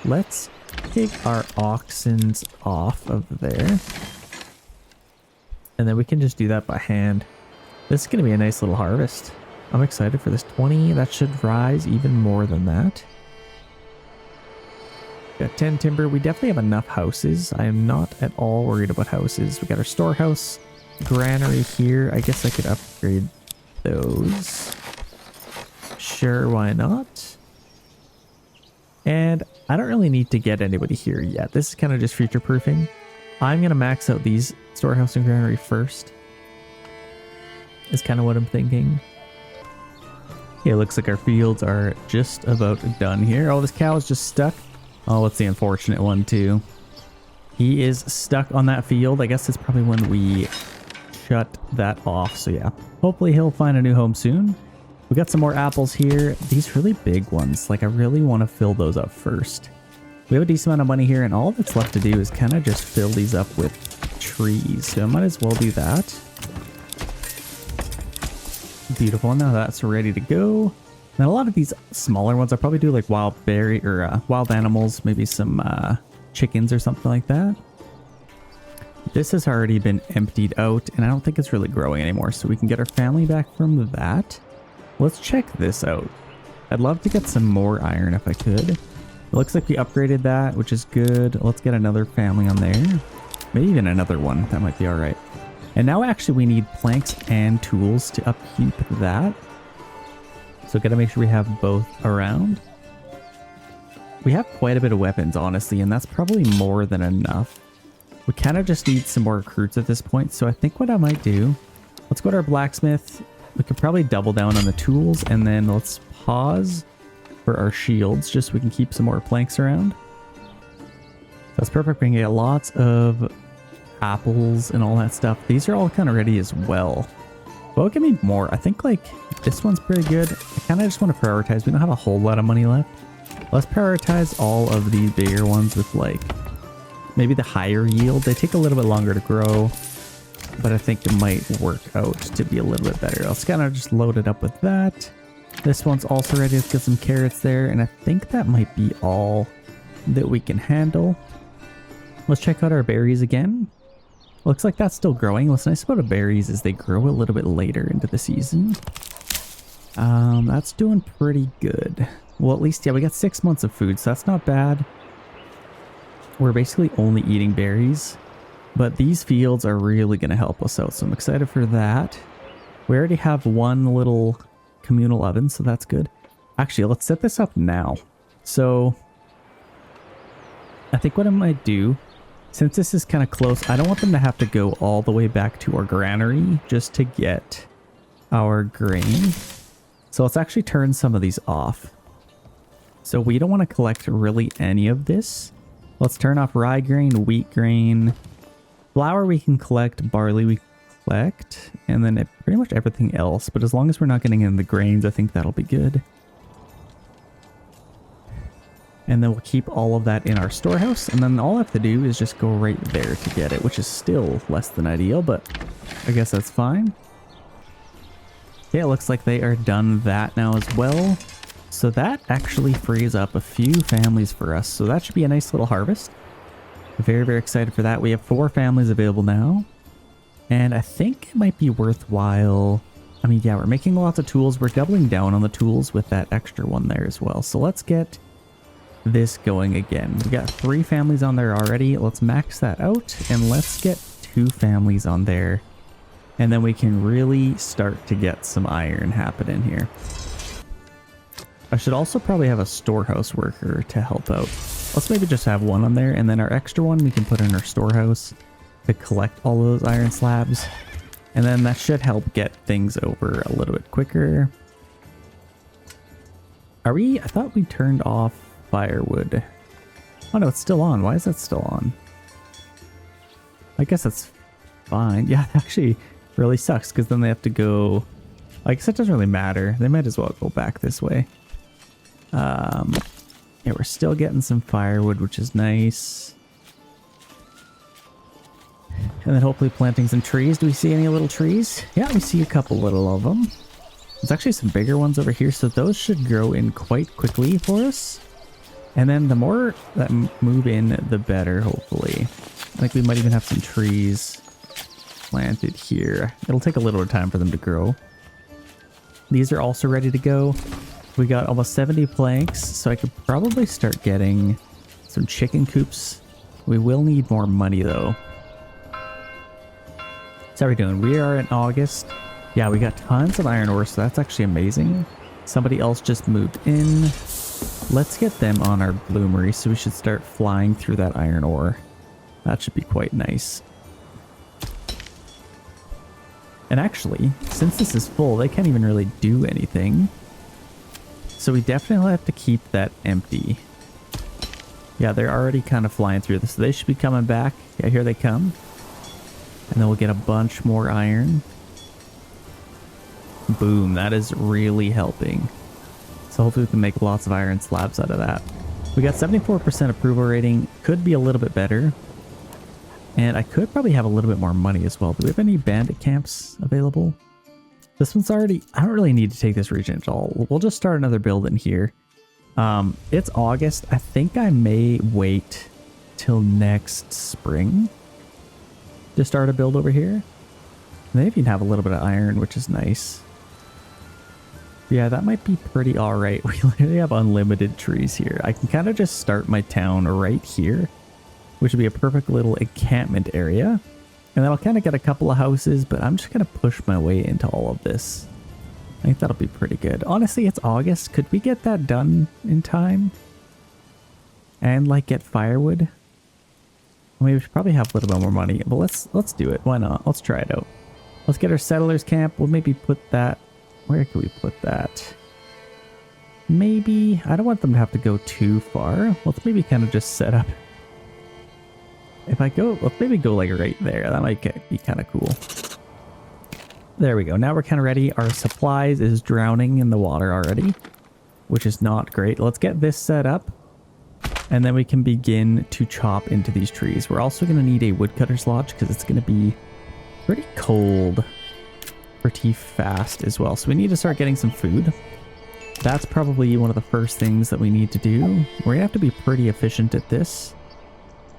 Let's take our oxens off of there. And then we can just do that by hand. This is going to be a nice little harvest. I'm excited for this. 20, that should rise even more than that. Got 10 timber. We definitely have enough houses. I am not at all worried about houses. We got our storehouse, granary here. I guess I could upgrade those. Sure, why not? And I don't really need to get anybody here yet. This is kind of just future proofing. I'm going to max out these storehouse and granary first. Is kind of what I'm thinking. Okay, it looks like our fields are just about done here. Oh, this cow is just stuck. Oh, what's the unfortunate one too? He is stuck on that field. I guess it's probably when we shut that off. So yeah, hopefully he'll find a new home soon. We got some more apples here. These really big ones. Like I really want to fill those up first. We have a decent amount of money here and all that's left to do is kind of just fill these up with trees. So I might as well do that. Beautiful. Now that's ready to go. Now a lot of these smaller ones, I'll probably do like wild berry or wild animals, maybe some chickens or something like that. This has already been emptied out and I don't think it's really growing anymore. So we can get our family back from that. Let's check this out. I'd love to get some more iron if I could. It looks like we upgraded that, which is good. Let's get another family on there. Maybe even another one. That might be all right. And now actually we need planks and tools to upkeep that. So gotta make sure we have both around. We have quite a bit of weapons, honestly, and that's probably more than enough. We kind of just need some more recruits at this point. So I think what I might do, let's go to our blacksmith. We could probably double down on the tools and then let's pause for our shields just so we can keep some more planks around. That's perfect. We can get lots of apples and all that stuff. These are all kind of ready as well. Well, give me more. I think like this one's pretty good. I kind of just want to prioritize. We don't have a whole lot of money left. Let's prioritize all of these bigger ones with like maybe the higher yield. They take a little bit longer to grow, but I think it might work out to be a little bit better. Let's kind of just load it up with that. This one's also ready. Let's get some carrots there. And I think that might be all that we can handle. Let's check out our berries again. Looks like that's still growing. What's nice about the berries is they grow a little bit later into the season. That's doing pretty good. Well, at least, yeah, we got 6 months of food, so that's not bad. We're basically only eating berries, but these fields are really going to help us out, so I'm excited for that. We already have one little communal oven, so that's good. Actually, let's set this up now. So I think what I might do, since this is kind of close, I don't want them to have to go all the way back to our granary just to get our grain. So let's actually turn some of these off. So we don't want to collect really any of this. Let's turn off rye grain, wheat grain, flour we can collect, barley we can collect, and then pretty much everything else. But as long as we're not getting in the grains, I think that'll be good. And then we'll keep all of that in our storehouse. And then all I have to do is just go right there to get it, which is still less than ideal, but I guess that's fine. Okay, it looks like they are done that now as well. So that actually frees up a few families for us. So that should be a nice little harvest. Very, very excited for that. We have 4 families available now. And I think it might be worthwhile. I mean, yeah, we're making lots of tools. We're doubling down on the tools with that extra one there as well. So let's get this going again. We got 3 families on there already. Let's max that out and let's get 2 families on there. And then we can really start to get some iron happening here. I should also probably have a storehouse worker to help out. Let's maybe just have one on there, and then our extra one we can put in our storehouse to collect all those iron slabs. And then that should help get things over a little bit quicker. Are we? I thought we turned off firewood. Oh no, it's still on. Why is that still on? I guess that's fine. Yeah, it actually really sucks because then they have to go. I guess it doesn't really matter. They might as well go back this way. Yeah, we're still getting some firewood, which is nice. And then hopefully planting some trees. Do we see any little trees? Yeah, we see a couple little of them. There's actually some bigger ones over here, so those should grow in quite quickly for us. And then the more that move in, the better, hopefully. I think we might even have some trees planted here. It'll take a little bit of time for them to grow. These are also ready to go. We got almost 70 planks, so I could probably start getting some chicken coops. We will need more money though. So how are we doing? We are in August. Yeah, we got tons of iron ore, so that's actually amazing. Somebody else just moved in. Let's get them on our bloomery, so we should start flying through that iron ore. That should be quite nice. And actually, since this is full, they can't even really do anything. So we definitely have to keep that empty. Yeah, they're already kind of flying through this. So they should be coming back. Yeah, here they come. And then we'll get a bunch more iron. Boom, that is really helping. So hopefully we can make lots of iron slabs out of that. We got 74% approval rating. Could be a little bit better. And I could probably have a little bit more money as well. Do we have any bandit camps available? This one's already... I don't really need to take this region at all. We'll just start another build in here. It's August. I think I may wait till next spring to start a build over here. Maybe even have a little bit of iron, which is nice. Yeah, that might be pretty alright. We literally have unlimited trees here. I can kind of just start my town right here, which would be a perfect little encampment area. And then I'll kind of get a couple of houses, but I'm just going to push my way into all of this. I think that'll be pretty good. Honestly, it's August. Could we get that done in time? And like get firewood? I mean, we should probably have a little bit more money, but let's do it. Why not? Let's try it out. Let's get our settlers camp. We'll maybe put that... Where can we put that? Maybe... I don't want them to have to go too far. Let's maybe kind of just set up... If I go... Let's maybe go like right there. That might be kind of cool. There we go. Now we're kind of ready. Our supplies is drowning in the water already, which is not great. Let's get this set up, and then we can begin to chop into these trees. We're also going to need a woodcutter's lodge because it's going to be pretty cold pretty fast as well. So we need to start getting some food. That's probably one of the first things that we need to do. We're going to have to be pretty efficient at this.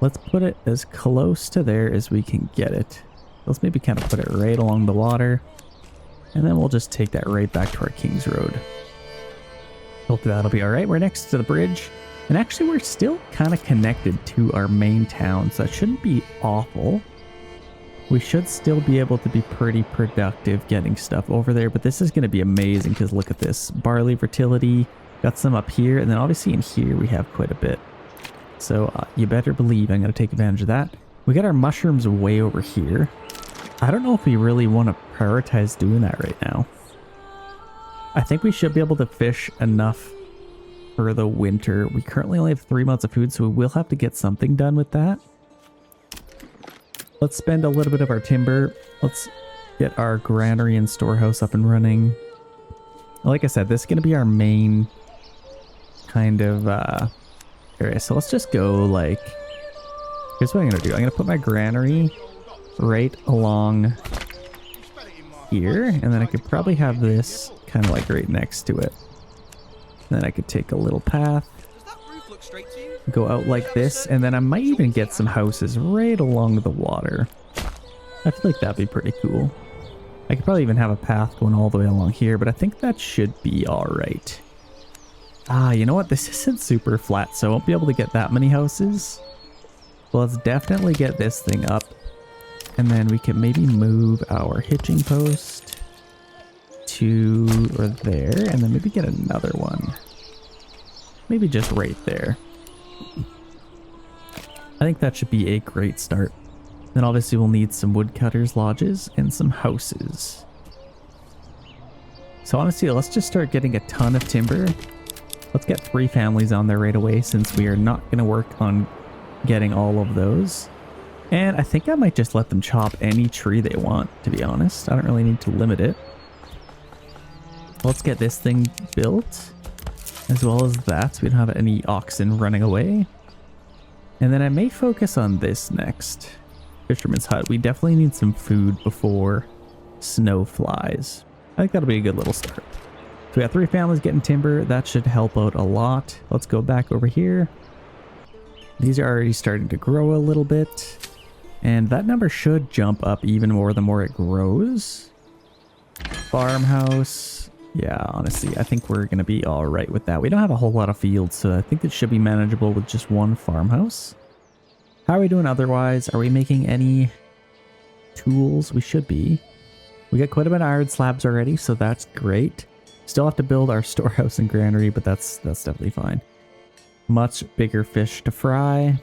Let's put it as close to there as we can get it. Let's maybe kind of put it right along the water. And then we'll just take that right back to our King's Road. Hopefully that'll be alright. We're next to the bridge. And actually we're still kind of connected to our main town, so that shouldn't be awful. We should still be able to be pretty productive getting stuff over there. But this is going to be amazing because look at this. Barley fertility. Got some up here. And then obviously in here we have quite a bit. So you better believe I'm going to take advantage of that. We got our mushrooms way over here. I don't know if we really want to prioritize doing that right now. I think we should be able to fish enough for the winter. We currently only have 3 months of food, so we will have to get something done with that. Let's spend a little bit of our timber. Let's get our granary and storehouse up and running. Like I said, this is going to be our main kind of area. So let's just go like... Here's what I'm going to do. I'm going to put my granary right along here. And then I could probably have this kind of like right next to it. And then I could take a little path. Go out like this. And then I might even get some houses right along the water. I feel like that'd be pretty cool. I could probably even have a path going all the way along here. But I think that should be alright. You know what? This isn't super flat. So I won't be able to get that many houses. Well, let's definitely get this thing up. And then we can maybe move our hitching post to or there. And then maybe get another one. Maybe just right there. I think that should be a great start. Then obviously we'll need some woodcutters lodges and some houses. So honestly, let's just start getting a ton of timber. Let's get 3 families on there right away since we are not going to work on getting all of those. And I think I might just let them chop any tree they want, to be honest. I don't really need to limit it. Let's get this thing built as well as that, so we don't have any oxen running away. And then I may focus on this next. Fisherman's hut. We definitely need some food before snow flies. I think that'll be a good little start. So we got 3 families getting timber. That should help out a lot. Let's go back over here. These are already starting to grow a little bit. And that number should jump up even more the more it grows. Farmhouse. Yeah, honestly, I think we're going to be all right with that. We don't have a whole lot of fields, so I think it should be manageable with just 1 farmhouse. How are we doing otherwise? Are we making any tools? We should be. We got quite a bit of iron slabs already, so that's great. Still have to build our storehouse and granary, but that's definitely fine. Much bigger fish to fry.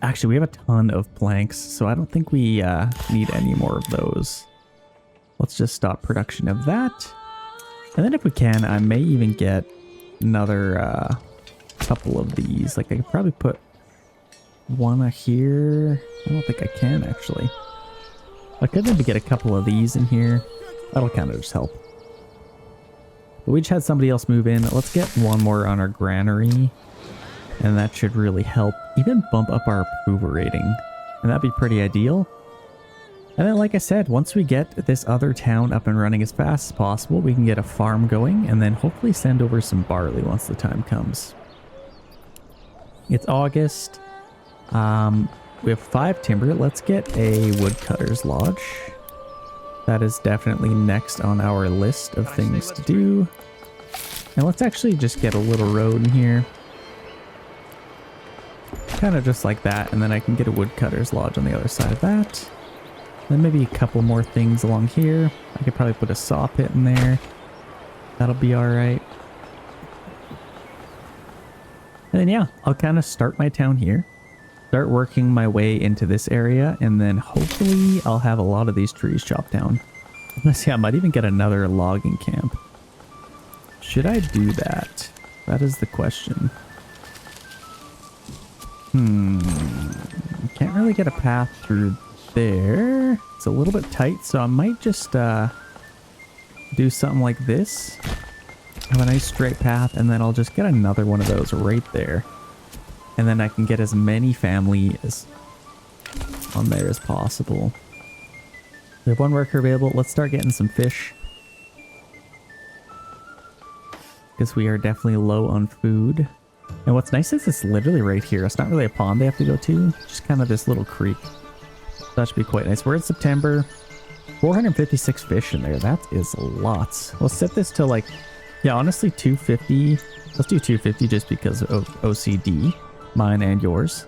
Actually, we have a ton of planks, so I don't think we need any more of those. Let's just stop production of that. And then if we can, I may even get another couple of these. Like I could probably put one here. I don't think I can actually. I could maybe get a couple of these in here. That'll kind of just help. But we just had somebody else move in. Let's get one more on our granary. And that should really help even bump up our approval rating. And that'd be pretty ideal. And then like I said, once we get this other town up and running as fast as possible, we can get a farm going and then hopefully send over some barley once the time comes. It's August. We have 5 timber. Let's get a woodcutter's lodge. That is definitely next on our list of things to do. And let's actually just get a little road in here. Kind of just like that, and then I can get a woodcutter's lodge on the other side of that. Then maybe a couple more things along here. I could probably put a saw pit in there. That'll be alright. And then yeah, I'll kind of start my town here. Start working my way into this area, and then hopefully I'll have a lot of these trees chopped down. Let's see, I might even get another logging camp. Should I do that? That is the question. Can't really get a path through there. It's a little bit tight, so I might just do something like this. Have a nice straight path, and then I'll just get another one of those right there. And then I can get as many families on there as possible. We have one worker available. Let's start getting some fish. Because we are definitely low on food. And what's nice is it's literally right here. It's not really a pond they have to go to. Just kind of this little creek. That should be quite nice. We're in September. 456 fish in there. That is lots. Let's set this to like, yeah, honestly 250. Let's do 250 just because of OCD. Mine and yours.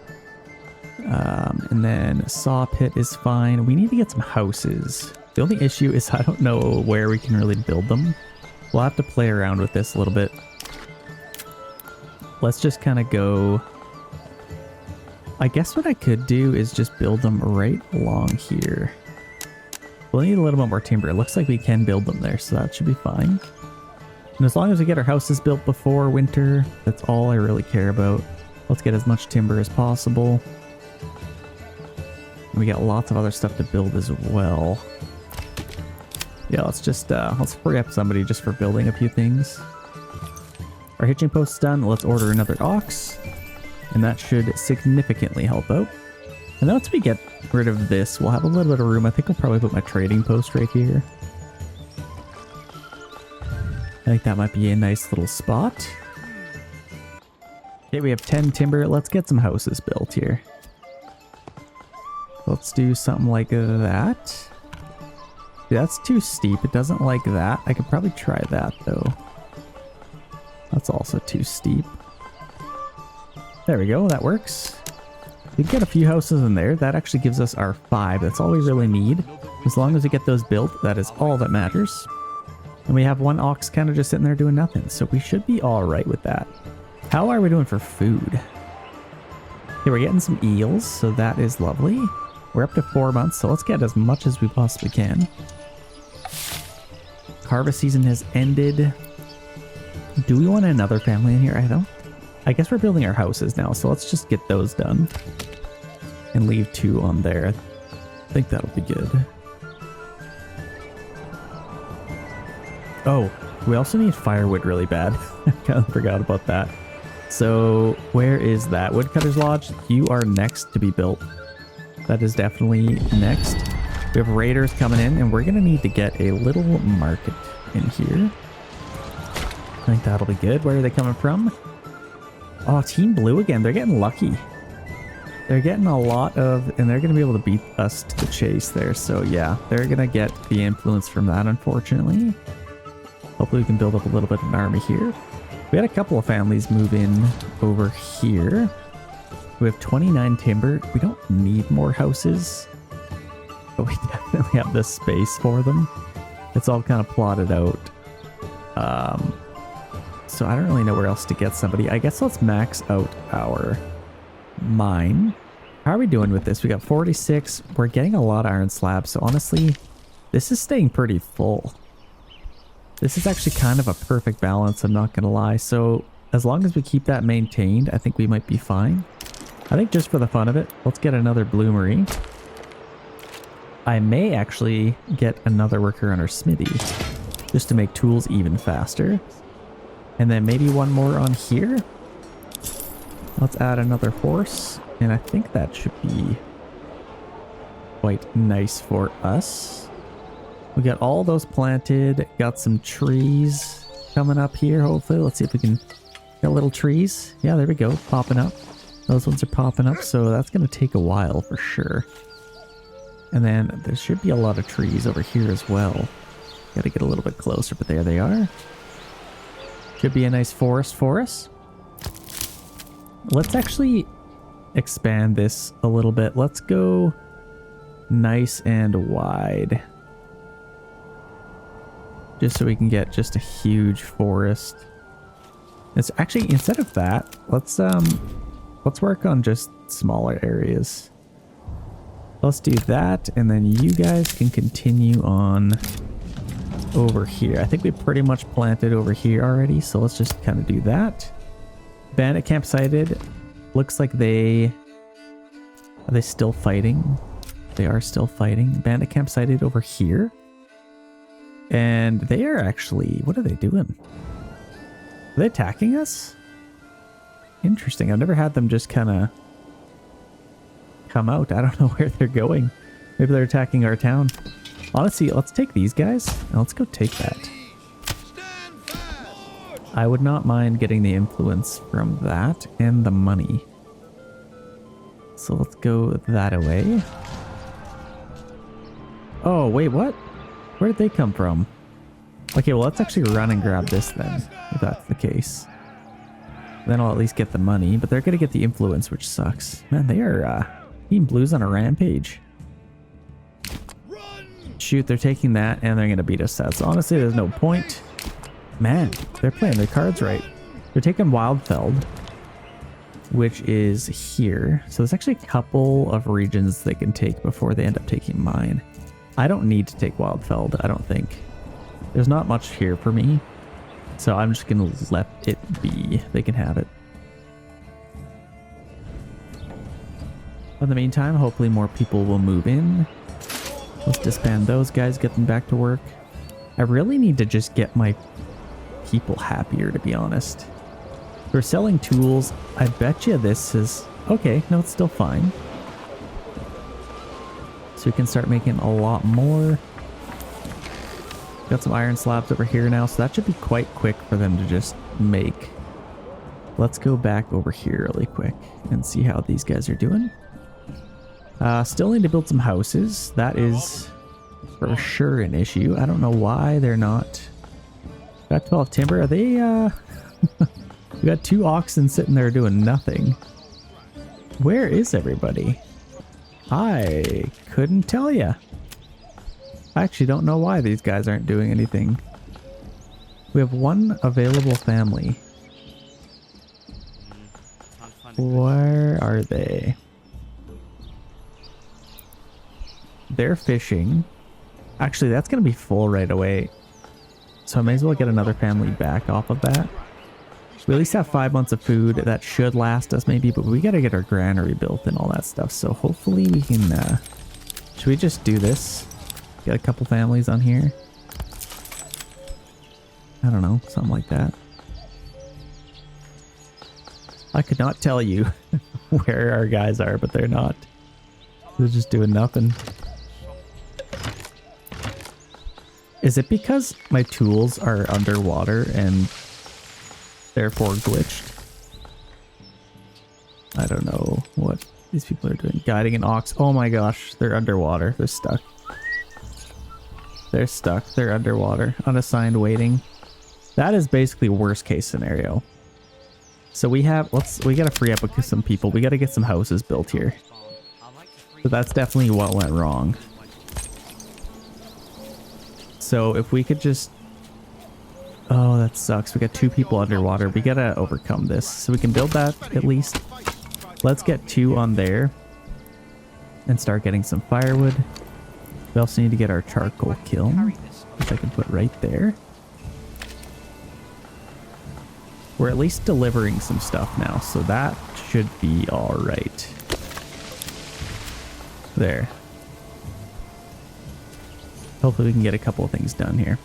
And then saw pit is fine. We need to get some houses. The only issue is I don't know where we can really build them. We'll have to play around with this a little bit. Let's just kind of go. I guess what I could do is just build them right along here. We'll need a little bit more timber. It looks like we can build them there, so that should be fine. And as long as we get our houses built before winter, that's all I really care about. Let's get as much timber as possible. And we got lots of other stuff to build as well. Yeah, let's free up somebody just for building a few things. Our hitching post's done. Let's order another ox. And that should significantly help out. And then once we get rid of this, we'll have a little bit of room. I think I'll probably put my trading post right here. I think that might be a nice little spot. Okay, we have 10 timber. Let's get some houses built here. Let's do something like that. That's too steep. It doesn't like that. I could probably try that though. That's also too steep. There we go. That works. We get a few houses in there. That actually gives us our 5. That's all we really need. As long as we get those built, that is all that matters. And we have one ox kind of just sitting there doing nothing. So we should be all right with that. How are we doing for food? Okay, we're getting some eels, so that is lovely. We're up to 4 months, so let's get as much as we possibly can. Harvest season has ended. Do we want another family in here? I guess we're building our houses now, so let's just get those done. And leave 2 on there. I think that'll be good. Oh, we also need firewood really bad. I kind of forgot about that. So where is that? Woodcutter's Lodge, you are next to be built. That is definitely next. We have raiders coming in, and we're going to need to get a little market in here. I think that'll be good. Where are they coming from? Oh, Team Blue again. They're getting lucky. They're getting a lot of, and they're going to be able to beat us to the chase there. So yeah, they're going to get the influence from that, unfortunately. Hopefully we can build up a little bit of an army here. We had a couple of families move in over here. We have 29 timber. We don't need more houses, but we definitely have the space for them. It's all kind of plotted out. So I don't really know where else to get somebody. I guess let's max out our mine. How are we doing with this? We got 46. We're getting a lot of iron slabs. So honestly, this is staying pretty full. This is actually kind of a perfect balance, I'm not gonna lie. So as long as we keep that maintained, I think we might be fine. I think just for the fun of it, let's get another bloomery. I may actually get another worker on our smithy, just to make tools even faster. And then maybe one more on here. Let's add another horse, and I think that should be quite nice for us. We got all those planted, got some trees coming up here, hopefully. Let's see if we can get little trees. Yeah, there we go, popping up. Those ones are popping up, so that's going to take a while for sure. And then there should be a lot of trees over here as well. Got to get a little bit closer, but there they are. Should be a nice forest for us. Let's actually expand this a little bit. Let's go nice and wide. Just so we can get just a huge forest. It's actually, instead of that, let's work on just smaller areas. Let's do that, and then you guys can continue on over here. I think we pretty much planted over here already, so let's just kind of do that. Bandit camp sighted. Looks like are they still fighting? They are still fighting. Bandit camp sighted over here. And they are actually, what are they doing? Are they attacking us? Interesting. I've never had them just kind of come out. I don't know where they're going. Maybe they're attacking our town. Honestly, let's take these guys and let's go take that. I would not mind getting the influence from that and the money. So let's go that away. Oh, wait, what? Where did they come from? Okay, well, let's actually run and grab this then, if that's the case. Then I'll at least get the money, but they're going to get the influence, which sucks. Man, they are Team Blue's on a rampage. Shoot, they're taking that, and they're going to beat us out. So honestly, there's no point. Man, they're playing their cards right. They're taking Wildfeld, which is here. So there's actually a couple of regions they can take before they end up taking mine. I don't need to take Wildfeld, I don't think. There's not much here for me. So I'm just going to let it be. They can have it. In the meantime, hopefully more people will move in. Let's disband those guys, get them back to work. I really need to just get my people happier, to be honest. We're selling tools. I bet you this is... Okay, no, it's still fine. So we can start making a lot more. Got some iron slabs over here now, so that should be quite quick for them to just make. Let's go back over here really quick and see how these guys are doing. Still need to build some houses. That is for sure an issue. I don't know why they're not. Got 12 timber. Are they we got 2 oxen sitting there doing nothing. Where is everybody? I couldn't tell you. I actually don't know why these guys aren't doing anything. We have one available family. Where are they? They're fishing. Actually, that's going to be full right away. So I may as well get another family back off of that. We at least have 5 months of food. That should last us maybe, but we got to get our granary built and all that stuff. So hopefully we can... should we just do this? Get a couple families on here? I don't know. Something like that. I could not tell you where our guys are, but they're not. They're just doing nothing. Is it because my tools are underwater and therefore glitched? I don't know what these people are doing. Guiding an ox. Oh my gosh, they're underwater. They're stuck. They're stuck. They're underwater. Unassigned waiting. That is basically worst case scenario. So we have, we gotta free up some people. We gotta get some houses built here. So that's definitely what went wrong. So if we could just... Oh, that sucks. We got 2 people underwater. We gotta overcome this. So we can build that at least. Let's get 2 on there. And start getting some firewood. We also need to get our charcoal kiln, which I can put right there. we're at least delivering some stuff now, so that should be all right. There. Hopefully we can get a couple of things done here.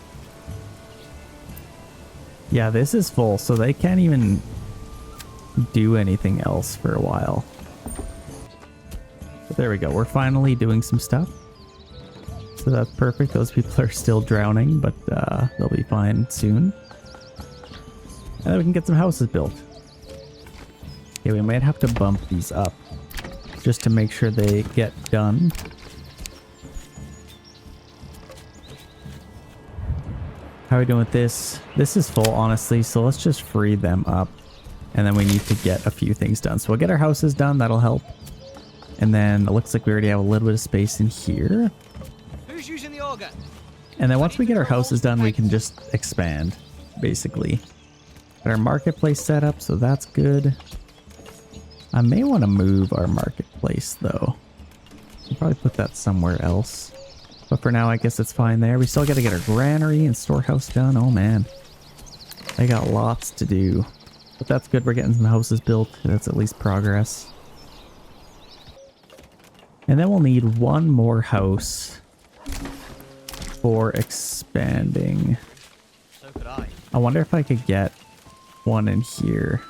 Yeah, this is full, so they can't even do anything else for a while. But there we go. We're finally doing some stuff. So that's perfect. Those people are still drowning, but they'll be fine soon. And then we can get some houses built. Okay, we might have to bump these up just to make sure they get done. How are we doing with this? This is full, honestly, so let's just free them up. And then we need to get a few things done. So we'll get our houses done, that'll help. And then it looks like we already have a little bit of space in here. Who's using the auger? And then once we get our houses done, we can just expand, basically. Got our marketplace set up, so that's good. I may want to move our marketplace, though. I'll probably put that somewhere else. But for now, I guess it's fine there. We still got to get our granary and storehouse done. Oh, man. They got lots to do. But that's good. We're getting some houses built. That's at least progress. And then we'll need one more house for expanding. So could I. I wonder if I could get one in here.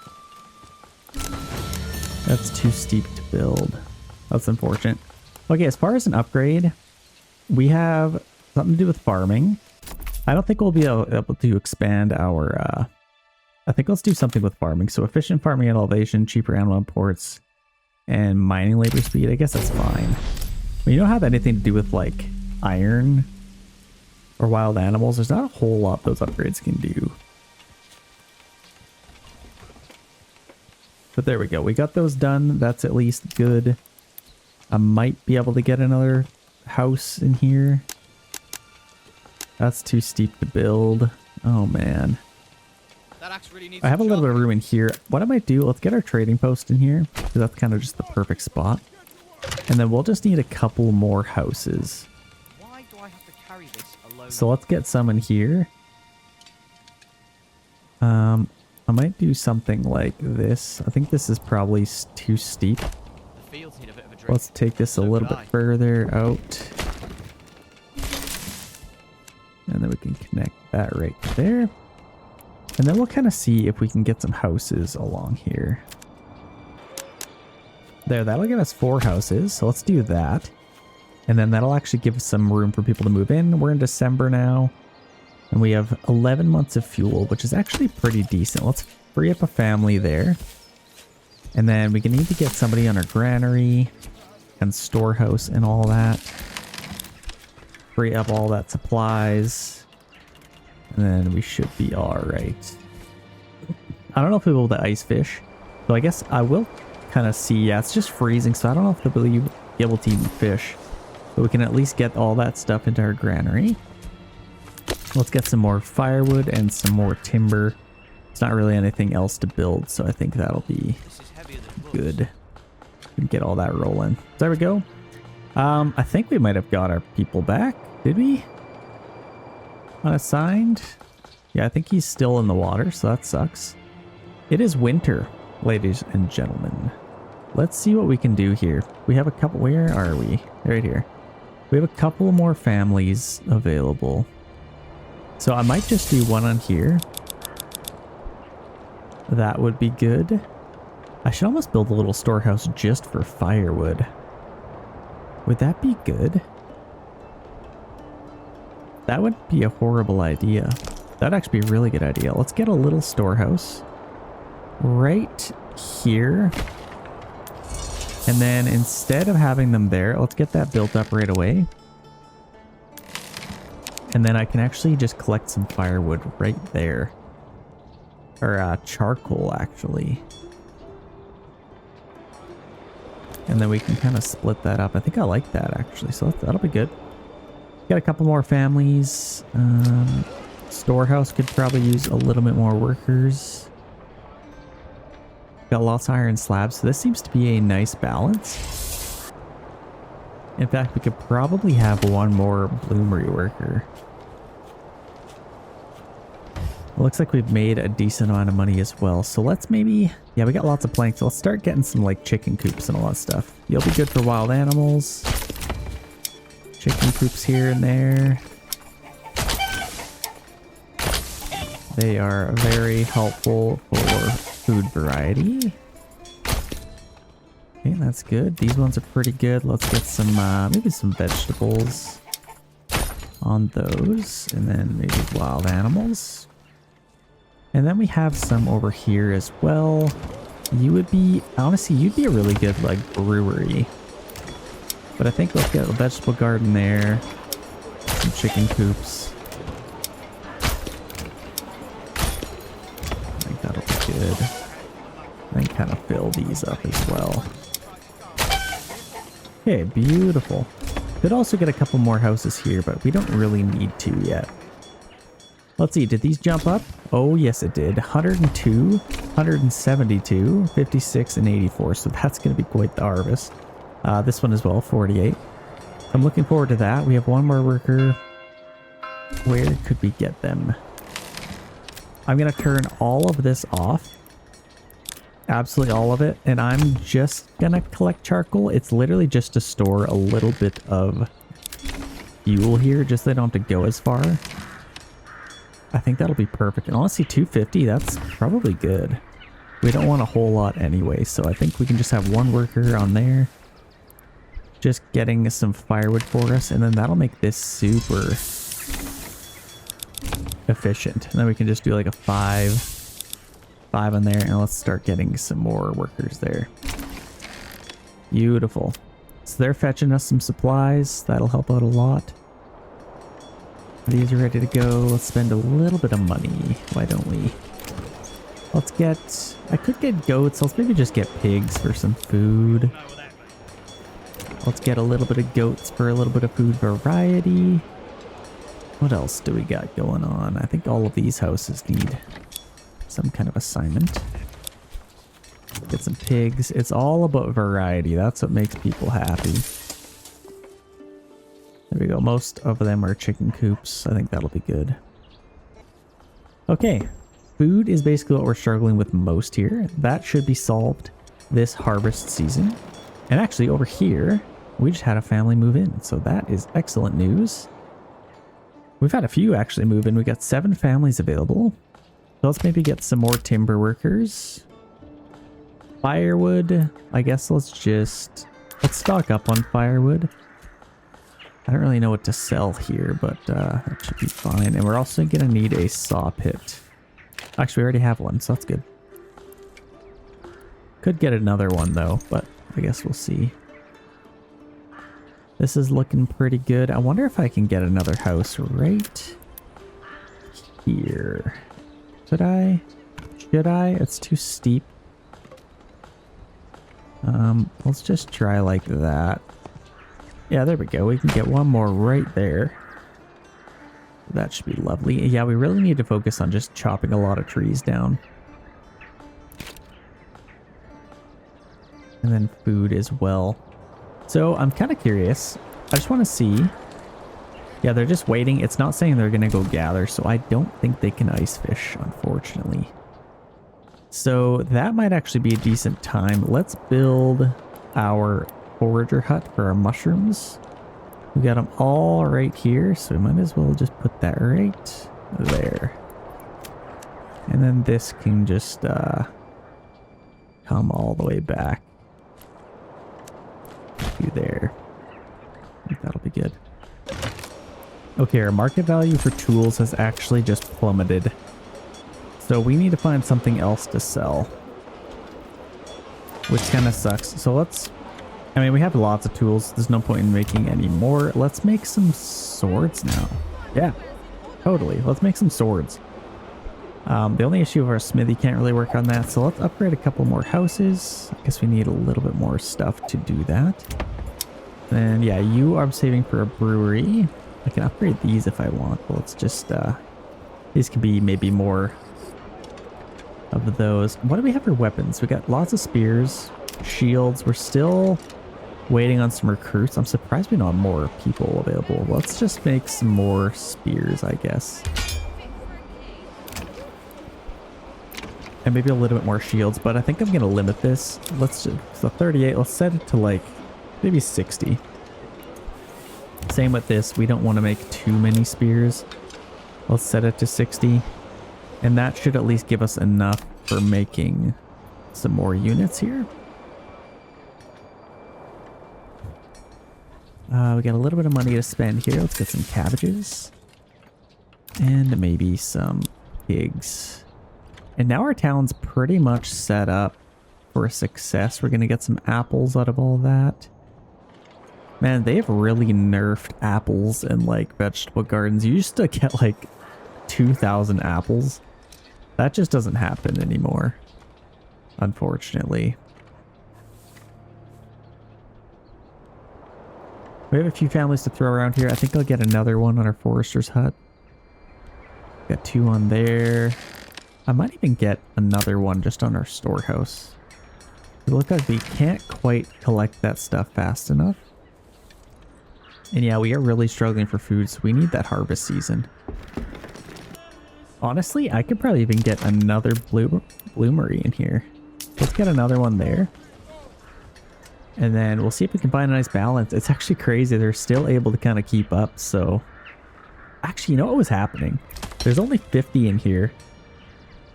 That's too steep to build. That's unfortunate. Okay, as far as an upgrade, we have something to do with farming. I don't think we'll be able to expand our... I think let's do something with farming. So efficient farming at elevation, cheaper animal imports, and mining labor speed. I guess that's fine. But you don't have anything to do with like iron or wild animals. There's not a whole lot those upgrades can do. But there we go. We got those done. That's at least good. I might be able to get another house in here. That's too steep to build. Oh man. That axe really needs I have a little bit of sharpening. room in here. What I might do, let's get our trading post in here, because that's kind of just the perfect spot. And then we'll just need a couple more houses. Why do I have to carry this alone? So let's get some in here. I might do something like this. I think this is probably too steep. The fields need a bit of a drink. Let's take this a So little could bit I. further out. And then we can connect that right there. And then we'll kind of see if we can get some houses along here. There, that'll give us 4 houses. So let's do that. And then that'll actually give us some room for people to move in. We're in December now. And we have 11 months of fuel, which is actually pretty decent. Let's free up a family there. And then we can need to get somebody on our granary and storehouse and all that. Free up all that supplies. And then we should be alright. I don't know if we'll be able to ice fish. So I guess I will kind of see. Yeah, it's just freezing. So I don't know if they'll be able to even fish. But we can at least get all that stuff into our granary. Let's get some more firewood and some more timber. It's not really anything else to build. So I think that'll be This is heavier than books. good. We can get all that rolling. There we go. I think we might have got our people back. Did we? Unassigned? Yeah, I think he's still in the water, so that sucks. It is winter, ladies and gentlemen. Let's see what we can do here. We have a couple... Where are we? Right here. We have a couple more families available. So I might just do one on here. That would be good. I should almost build a little storehouse just for firewood. Would that be good? That would be a horrible idea. That'd actually be a really good idea. Let's get a little storehouse right here. And then instead of having them there, let's get that built up right away. And then I can actually just collect some firewood right there. Or charcoal, actually. And then we can kind of split that up. I think I like that, actually. So that'll be good. Got a couple more families. Storehouse could probably use a little bit more workers. Got lots of iron slabs. So this seems to be a nice balance. In fact, we could probably have one more bloomery worker. Looks like we've made a decent amount of money as well. So let's maybe, yeah, we got lots of planks. So let's start getting some like chicken coops and all that stuff. You'll be good for wild animals. Chicken coops here and there. They are very helpful for food variety. Okay, that's good. These ones are pretty good. Let's get some, maybe some vegetables on those. And then maybe wild animals. And then we have some over here as well. You would be, honestly, you'd be a really good, like, brewery. But I think let's get a vegetable garden there. Some chicken coops. I think that'll be good. And then kind of fill these up as well. Okay, beautiful. Could also get a couple more houses here, but we don't really need to yet. Let's see, did these jump up? Oh, yes, it did. 102, 172, 56, and 84. So that's going to be quite the harvest. This one as well, 48. I'm looking forward to that. We have one more worker. Where could we get them? I'm going to turn all of this off. Absolutely all of it. And I'm just going to collect charcoal. It's literally just to store a little bit of fuel here, just so they don't have to go as far. I think that'll be perfect. And honestly, 250, that's probably good. We don't want a whole lot anyway, so I think we can just have one worker on there. Just getting some firewood for us, and then that'll make this super efficient. And then we can just do like a 5 on there, and let's start getting some more workers there. Beautiful. So they're fetching us some supplies. That'll help out a lot. These are ready to go. Let's spend a little bit of money. Why don't we? Let's get... I could get goats. Let's maybe just get pigs for some food. Let's get a little bit of goats for a little bit of food variety. What else do we got going on? I think all of these houses need some kind of assignment. Get some pigs. It's all about variety. That's what makes people happy. There we go. Most of them are chicken coops. I think that'll be good. Okay. Food is basically what we're struggling with most here. That should be solved this harvest season. And actually over here, we just had a family move in. So that is excellent news. We've had a few actually move in. We got 7 families available. So let's maybe get some more timber workers. Firewood. I guess let's stock up on firewood. I don't really know what to sell here, but that should be fine. And we're also going to need a saw pit. Actually, we already have one, so that's good. Could get another one, though, but I guess we'll see. This is looking pretty good. I wonder if I can get another house right here. Should I? It's too steep. Let's just try like that. Yeah, there we go. We can get one more right there. That should be lovely. Yeah, we really need to focus on just chopping a lot of trees down. And then food as well. So I'm kind of curious. I just want to see. Yeah, they're just waiting. It's not saying they're going to go gather, so I don't think they can ice fish, unfortunately. So that might actually be a decent time. Let's build our forager hut for our mushrooms. We got them all right here, so we might as well just put that right there. And then this can just come all the way back to there. I think that'll be good. Okay, our market value for tools has actually just plummeted. So we need to find something else to sell, which kind of sucks. So let's... I mean, we have lots of tools. There's no point in making any more. Let's make some swords now. Yeah, totally. Let's make some swords. The only issue of our smithy can't really work on that. So let's upgrade a couple more houses. I guess we need a little bit more stuff to do that. And yeah, you are saving for a brewery. I can upgrade these if I want. But let's just... these could be maybe more of those. What do we have for weapons? We got lots of spears, shields. We're still waiting on some recruits. I'm surprised we don't have more people available. Let's just make some more spears, I guess. and maybe a little bit more shields, but I think I'm going to limit this. Let's just, so 38, let's set it to like maybe 60. Same with this, we don't want to make too many spears. Let's set it to 60. And that should at least give us enough for making some more units here. We got a little bit of money to spend here. Let's get some cabbages. And maybe some pigs. And now our town's pretty much set up for success. We're going to get some apples out of all that. Man, they've really nerfed apples in like vegetable gardens. You used to get like 2,000 apples. That just doesn't happen anymore, unfortunately. We have a few families to throw around here. I think I'll get another one on our forester's hut. Got 2 on there. I might even get another one just on our storehouse. It looks like we can't quite collect that stuff fast enough. And yeah, we are really struggling for food, so we need that harvest season. Honestly, I could probably even get another bloomery in here. Let's get another one there. And then we'll see if we can find a nice balance. It's actually crazy. They're still able to kind of keep up, so... Actually, you know what was happening? There's only 50 in here.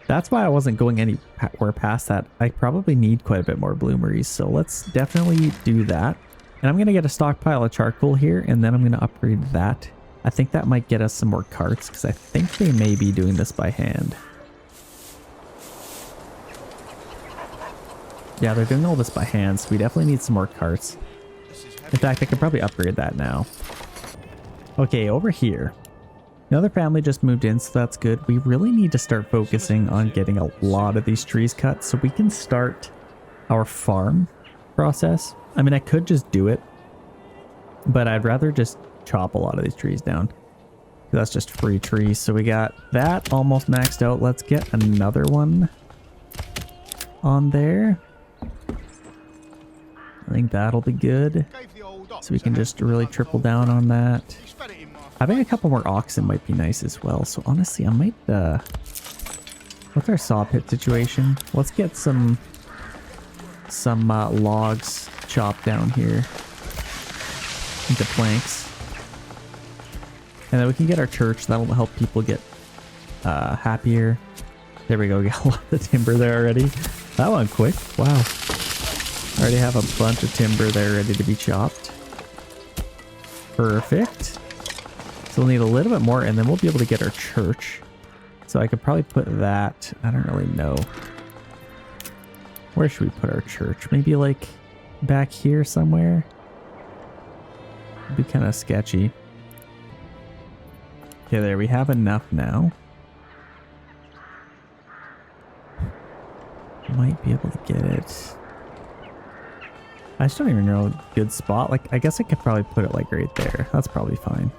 That's why I wasn't going anywhere past that. I probably need quite a bit more bloomeries, so let's definitely do that. And I'm going to get a stockpile of charcoal here, and then I'm going to upgrade that. I think that might get us some more carts, because I think they may be doing this by hand. Yeah, they're doing all this by hand, so we definitely need some more carts. In fact, I could probably upgrade that now. Okay, over here. Another family just moved in, so that's good. We really need to start focusing on getting a lot of these trees cut so we can start our farm process. I mean, I could just do it, but I'd rather just chop a lot of these trees down. That's just free trees. So we got that almost maxed out. Let's get another one on there. I think that'll be good. So we can just really triple down on that. Having a couple more oxen might be nice as well. So honestly, I might, what's our saw pit situation? Let's get some logs chopped down here into planks. And then we can get our church. That'll help people get happier. There we go. We got a lot of timber there already. That went quick. Wow. I already have a bunch of timber there ready to be chopped. Perfect. So we'll need a little bit more, and then we'll be able to get our church. So I could probably put that... I don't really know. Where should we put our church? Maybe like back here somewhere? It'd be kind of sketchy. Okay, there. We have enough now. Might be able to get it. I just don't even know a good spot. Like, I guess I could probably put it like right there. That's probably fine.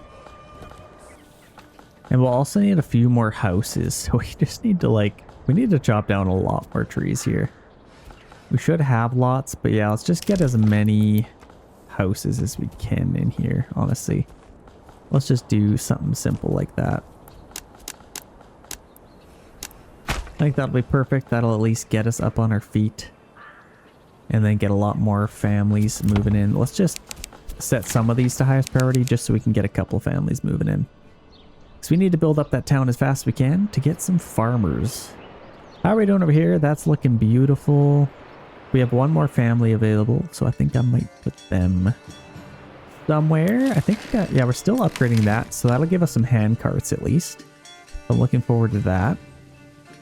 And we'll also need a few more houses. So we just need to like, we need to chop down a lot more trees here. We should have lots, but yeah, let's just get as many houses as we can in here, honestly. Let's just do something simple like that. I think that'll be perfect. That'll at least get us up on our feet. And then get a lot more families moving in. Let's just set some of these to highest priority just so we can get a couple families moving in. So we need to build up that town as fast as we can to get some farmers. How are we doing over here? That's looking beautiful. We have one more family available, so I think I might put them somewhere. I think that, yeah, we're still upgrading that, so that'll give us some hand carts at least. I'm looking forward to that.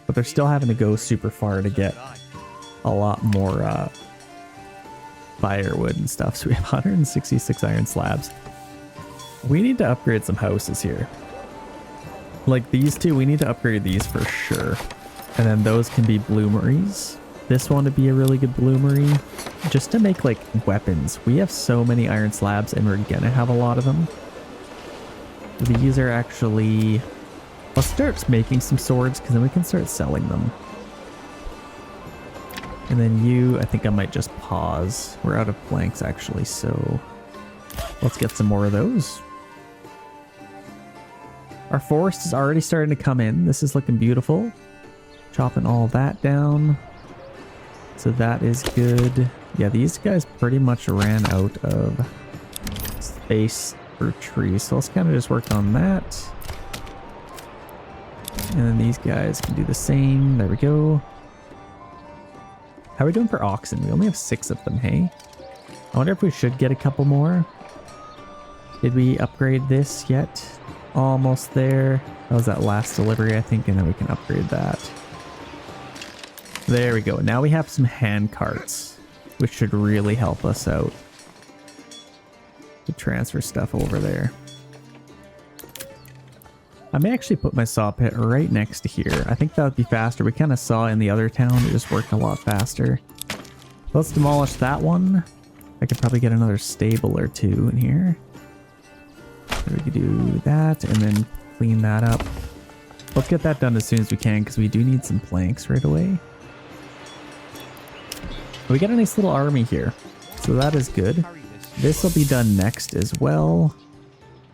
But they're still having to go super far to get a lot more firewood and stuff. So we have 166 iron slabs. We need to upgrade some houses here. Like these two, we need to upgrade these for sure. And then those can be bloomeries. This one would be a really good bloomery. Just to make like weapons. We have so many iron slabs and we're gonna have a lot of them. These are actually... Let's start making some swords because then we can start selling them. And then you, I think I might just pause. We're out of planks actually, so let's get some more of those. Our forest is already starting to come in. This is looking beautiful. Chopping all that down. So that is good. Yeah, these guys pretty much ran out of space for trees. So let's kind of just work on that. And then these guys can do the same. There we go. How are we doing for oxen? We only have 6 of them, hey? I wonder if we should get a couple more. Did we upgrade this yet? Almost there. That was that last delivery, I think, and then we can upgrade that. There we go. Now we have some hand carts, which should really help us out to transfer stuff over there. I may actually put my saw pit right next to here. I think that would be faster. We kind of saw in the other town, it just worked a lot faster. Let's demolish that one. I could probably get another stable or 2 in here. So we could do that and then clean that up. Let's get that done as soon as we can because we do need some planks right away. We got a nice little army here, so that is good. This will be done next as well.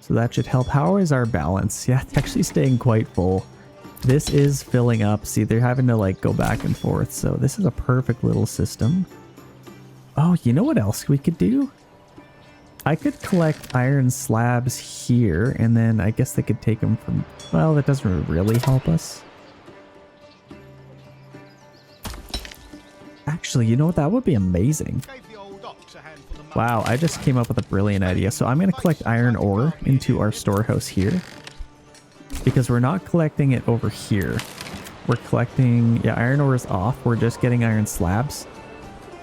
So that should help. How is our balance? Yeah, it's actually staying quite full. This is filling up. See, they're having to like go back and forth. So this is a perfect little system. Oh, you know what else we could do? I could collect iron slabs here, and then I guess they could take them from... Well, that doesn't really help us. Actually, you know what? That would be amazing. Wow, I just came up with a brilliant idea. So I'm going to collect iron ore into our storehouse here. Because we're not collecting it over here. We're collecting... Yeah, iron ore is off. We're just getting iron slabs.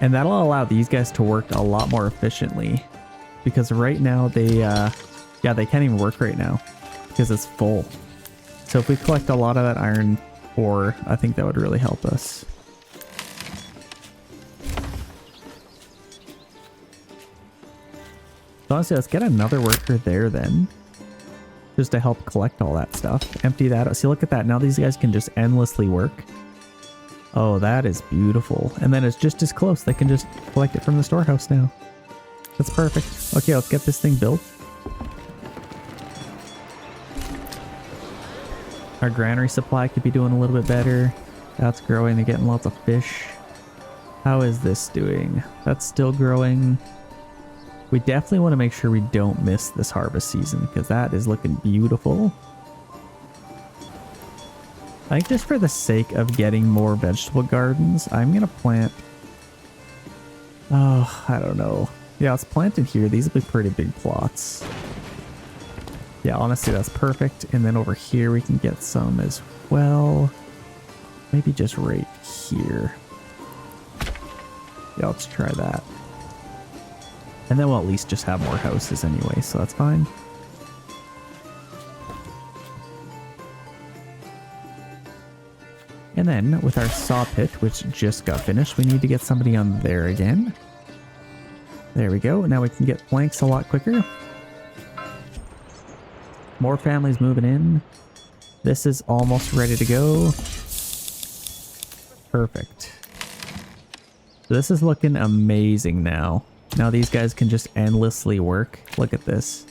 And that'll allow these guys to work a lot more efficiently. Because right now they... yeah, they can't even work right now. Because it's full. So if we collect a lot of that iron ore, I think that would really help us. So honestly, let's get another worker there then. Just to help collect all that stuff. Empty that out. See, look at that. Now these guys can just endlessly work. Oh, that is beautiful. And then it's just as close. They can just collect it from the storehouse now. That's perfect. Okay, let's get this thing built. Our granary supply could be doing a little bit better. That's growing. They're getting lots of fish. How is this doing? That's still growing. We definitely want to make sure we don't miss this harvest season because that is looking beautiful. I think just for the sake of getting more vegetable gardens, I'm going to plant... Oh, I don't know. Yeah, let's plant it here. These will be pretty big plots. Yeah, honestly, that's perfect. And then over here, we can get some as well. Maybe just right here. Yeah, let's try that. And then we'll at least just have more houses anyway, so that's fine. And then with our saw pit, which just got finished, we need to get somebody on there again. There we go. Now we can get planks a lot quicker. More families moving in. This is almost ready to go. Perfect. So this is looking amazing now. Now these guys can just endlessly work. Look at this.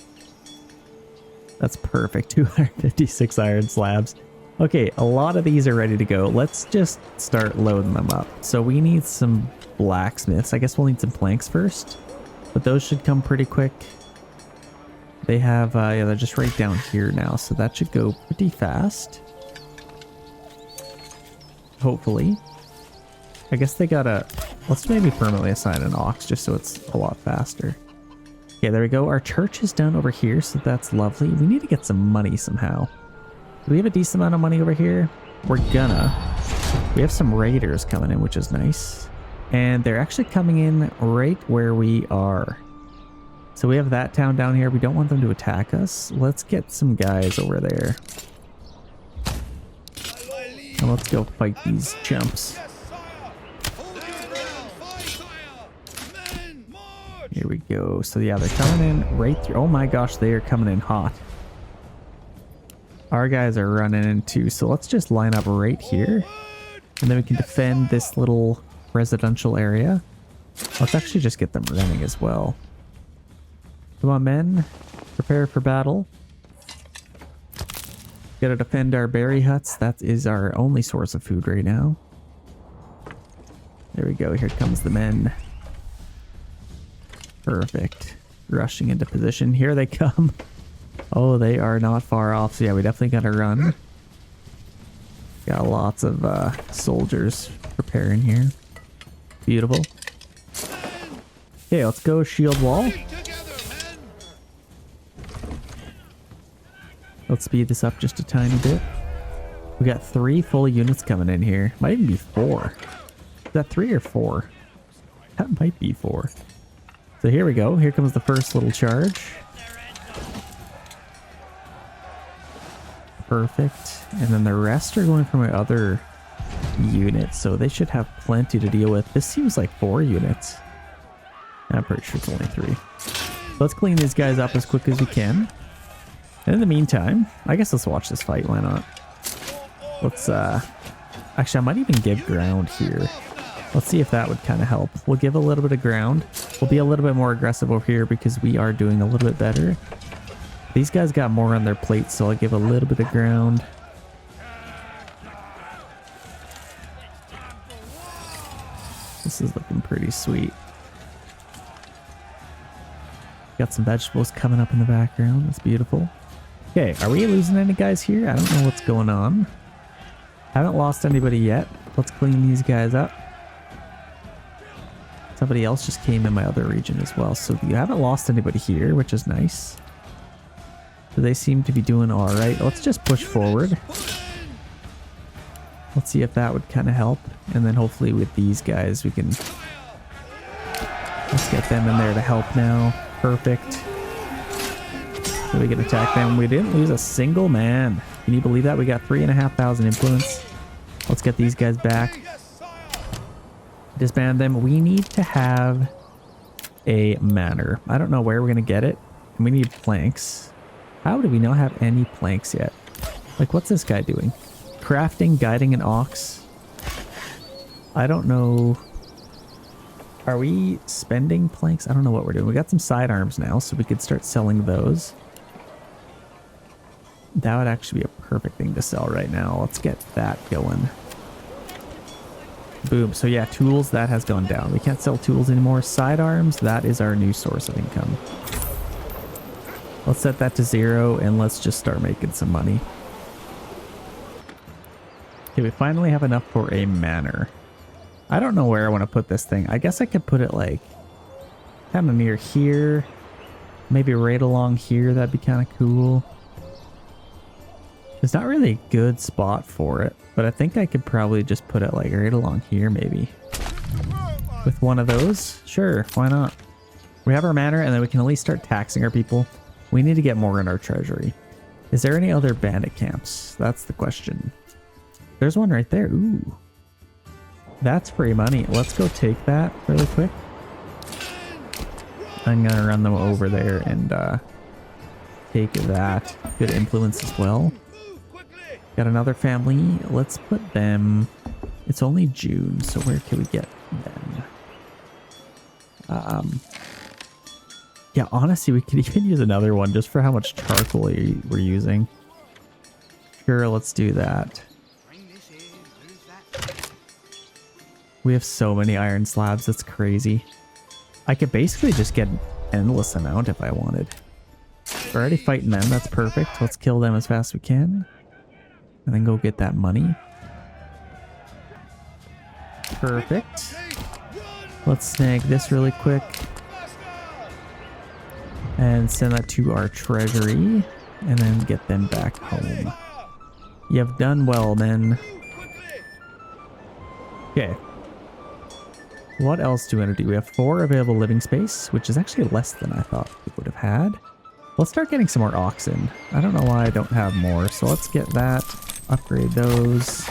That's perfect. 256 iron slabs. Okay, a lot of these are ready to go. Let's just start loading them up. So we need some blacksmiths. I guess we'll need some planks first. But those should come pretty quick. They have, yeah, they're just right down here now. So that should go pretty fast. Hopefully. I guess they gotta... Let's maybe permanently assign an ox just so it's a lot faster. Okay, there we go. Our church is done over here, so that's lovely. We need to get some money somehow. Do we have a decent amount of money over here? We're gonna. We have some raiders coming in, which is nice. And they're actually coming in right where we are. So we have that town down here. We don't want them to attack us. Let's get some guys over there. And let's go fight these chumps. Here we go. So yeah, they're coming in right through. Oh my gosh, they are coming in hot. Our guys are running in too. So let's just line up right here. And then we can defend this little residential area. Let's actually just get them running as well. Come on, men. Prepare for battle. Gotta defend our berry huts. That is our only source of food right now. There we go. Here comes the men. Perfect. Rushing into position. Here they come. Oh, they are not far off. So yeah, we definitely gotta run. Got lots of soldiers preparing here. Beautiful. Okay, let's go shield wall. Stick together, men. Let's speed this up just a tiny bit. We got 3 full units coming in here. Might even be 4. Is that 3 or 4? That might be 4. So here we go. Here comes the first little charge. Perfect. And then the rest are going for my other units, so they should have plenty to deal with. This seems like 4 units. I'm pretty sure it's only 3. Let's clean these guys up as quick as we can. And in the meantime, I guess let's watch this fight. Why not? Let's, actually, I might even give ground here. Let's see if that would kind of help. We'll give a little bit of ground. We'll be a little bit more aggressive over here because we are doing a little bit better. These guys got more on their plate, so I'll give a little bit of ground. This is looking pretty sweet. Got some vegetables coming up in the background. That's beautiful. Okay, are we losing any guys here? I don't know what's going on. Haven't lost anybody yet. Let's clean these guys up. Somebody else just came in my other region as well, so you haven't lost anybody here, which is nice. So they seem to be doing all right. Let's just push forward. Let's see if that would kind of help. And then hopefully with these guys, we can... Let's get them in there to help now. Perfect. So we can attack them. We didn't lose a single man. Can you believe that? We got 3,500 influence. Let's get these guys back. Disband them. We need to have a manor. I don't know where we're going to get it. And we need planks. How do we not have any planks yet? Like, what's this guy doing? Crafting, guiding an ox. I don't know. Are we spending planks? I don't know what we're doing. We got some sidearms now, so we could start selling those. That would actually be a perfect thing to sell right now. Let's get that going. Boom. So yeah, tools, that has gone down. We can't sell tools anymore. Sidearms, that is our new source of income. Let's set that to 0 and let's just start making some money. Okay, we finally have enough for a manor. I don't know where I want to put this thing. I guess I could put it like kind of near here. Maybe right along here. That'd be kind of cool. It's not really a good spot for it, but I think I could probably just put it like right along here maybe. With one of those? Sure, why not? We have our manor and then we can at least start taxing our people. We need to get more in our treasury. Is there any other bandit camps? That's the question. There's one right there. Ooh. That's free money. Let's go take that really quick. I'm gonna run them over there and take that. Good influence as well. Got another family. Let's put them... It's only June, so where can we get them? Yeah, honestly, we could even use another one just for how much charcoal we're using. Sure, let's do that. We have so many iron slabs, that's crazy. I could basically just get an endless amount if I wanted. We're already fighting them, that's perfect. Let's kill them as fast as we can. And then go get that money. Perfect. Let's snag this really quick. And send that to our treasury. And then get them back home. You've done well, men. Okay. What else do we want to do? We have 4 available living space, which is actually less than I thought we would have had. Let's start getting some more oxen. I don't know why I don't have more, so let's get that. Upgrade those.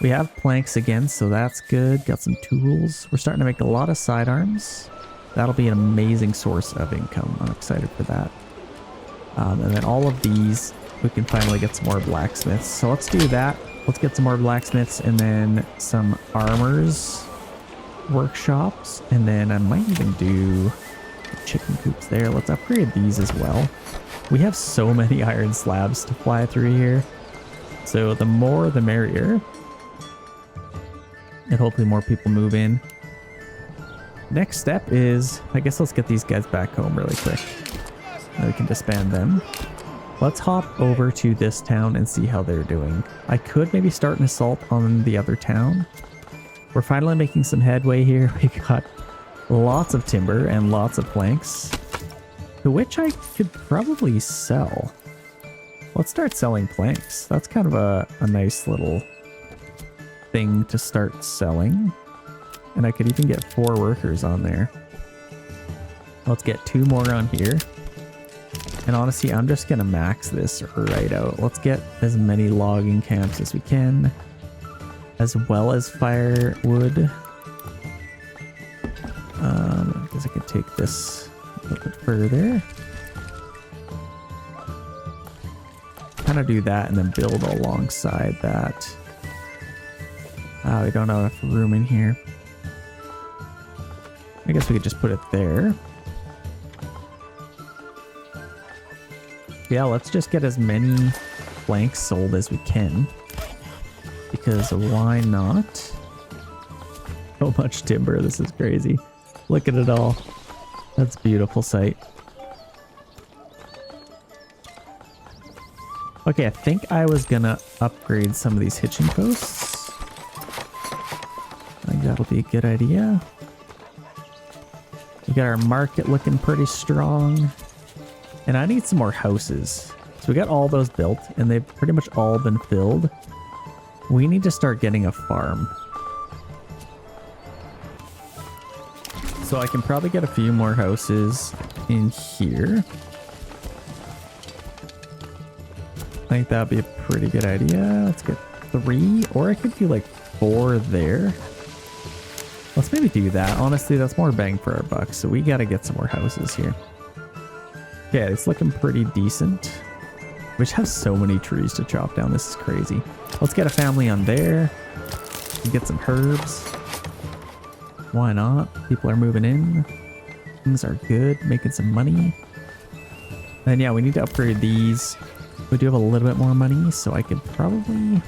We have planks again, so that's good. Got some tools. We're starting to make a lot of sidearms. That'll be an amazing source of income. I'm excited for that. And then all of these, we can finally get some more blacksmiths. So let's do that. Let's get some more blacksmiths and then some armors workshops. And then I might even do chicken coops there. Let's upgrade these as well. We have so many iron slabs to fly through here. So the more the merrier. And hopefully more people move in. Next step is, I guess let's get these guys back home really quick. Then we can disband them. Let's hop over to this town and see how they're doing. I could maybe start an assault on the other town. We're finally making some headway here. We got lots of timber and lots of planks, to which I could probably sell. Let's start selling planks. That's kind of a nice little thing to start selling. And I could even get 4 workers on there. Let's get 2 more on here. And honestly, I'm just gonna max this right out. Let's get as many logging camps as we can, as well as firewood. I guess I could take this a little bit further. Kind of do that and then build alongside that. We don't have enough room in here. I guess we could just put it there. Yeah, let's just get as many planks sold as we can. Because why not? So much timber, this is crazy. Look at it all. That's a beautiful sight. Okay, I think I was gonna upgrade some of these hitching posts. I think that'll be a good idea. We got our market looking pretty strong. And I need some more houses. So we got all those built and they've pretty much all been filled. We need to start getting a farm. So I can probably get a few more houses in here. I think that would be a pretty good idea. Let's get 3, or I could do like 4 there. Let's maybe do that. Honestly, that's more bang for our buck. So we got to get some more houses here. Yeah, it's looking pretty decent. We just have so many trees to chop down. This is crazy. Let's get a family on there. Get some herbs. Why not? People are moving in. Things are good. Making some money. And yeah, we need to upgrade these. We do have a little bit more money, so I could probably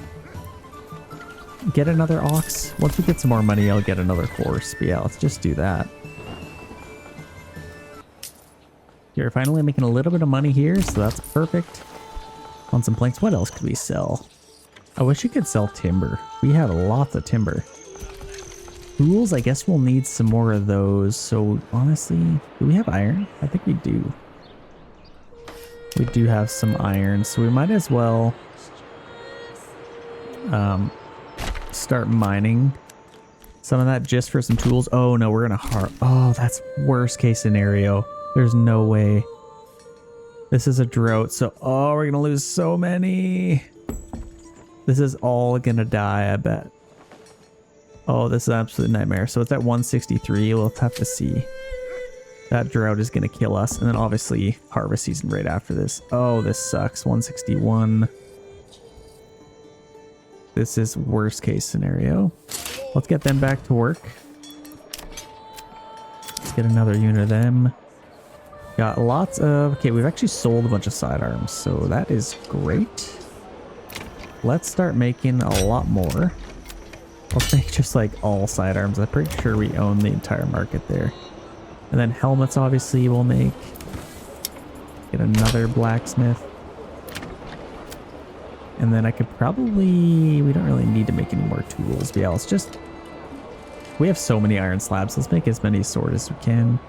get another ox. Once we get some more money, I'll get another horse. But yeah, let's just do that. You're finally making a little bit of money here, so that's perfect. On some planks, what else could we sell? I wish you could sell timber. We have lots of timber. Tools, I guess we'll need some more of those. So honestly, do we have iron? I think we do. We do have some iron, so we might as well start mining some of that just for some tools. Oh no, we're gonna oh, that's worst case scenario. There's no way. This is a drought, so oh, we're gonna lose so many. This is all gonna die, I bet. Oh, this is an absolute nightmare. So it's at 163. We'll have to see. That drought is gonna kill us, and then obviously harvest season right after this. Oh, this sucks. 161. This is worst case scenario. Let's get them back to work. Let's get another unit of them. Got lots of... Okay, we've actually sold a bunch of sidearms, so that is great. Let's start making a lot more. Let's make just like all sidearms. I'm pretty sure we own the entire market there. And then helmets, obviously, we'll make. Get another blacksmith. And then I could probably... We don't really need to make any more tools. But yeah, let's just... We have so many iron slabs. Let's make as many swords as we can.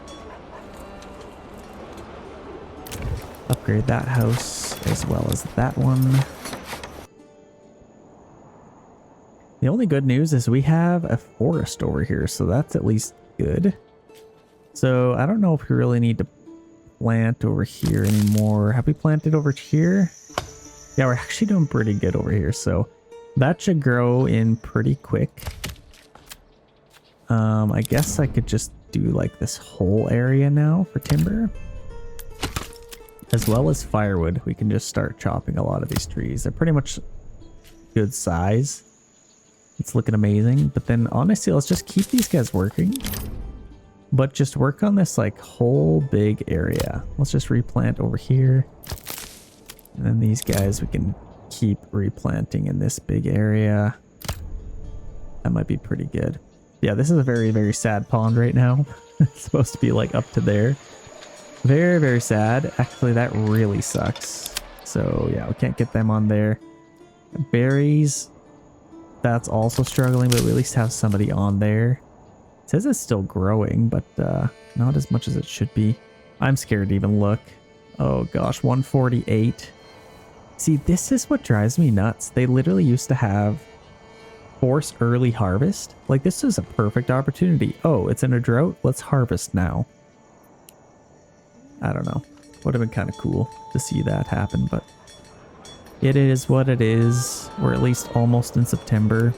Upgrade that house as well as that one. The only good news is we have a forest over here, so that's at least good. So I don't know if we really need to plant over here anymore. Have we planted over here? Yeah, we're actually doing pretty good over here, so that should grow in pretty quick. I guess I could just do like this whole area now for timber. As well as firewood. We can just start chopping a lot of these trees. They're pretty much good size. It's looking amazing. But then honestly, let's just keep these guys working. But just work on this like whole big area. Let's just replant over here. And then these guys we can keep replanting in this big area. That might be pretty good. Yeah, this is a very, very sad pond right now. It's supposed to be like up to there. Very, very sad. Actually, that really sucks. So yeah, we can't get them on there. Berries, that's also struggling, but we at least have somebody on there. It says it's still growing, but not as much as it should be. I'm scared to even look. Oh gosh, 148. See, this is what drives me nuts. They literally used to have force early harvest. Like, this is a perfect opportunity. Oh, it's in a drought? Let's harvest now. I don't know. Would have been kind of cool to see that happen, but it is what it is. We're at least almost in September.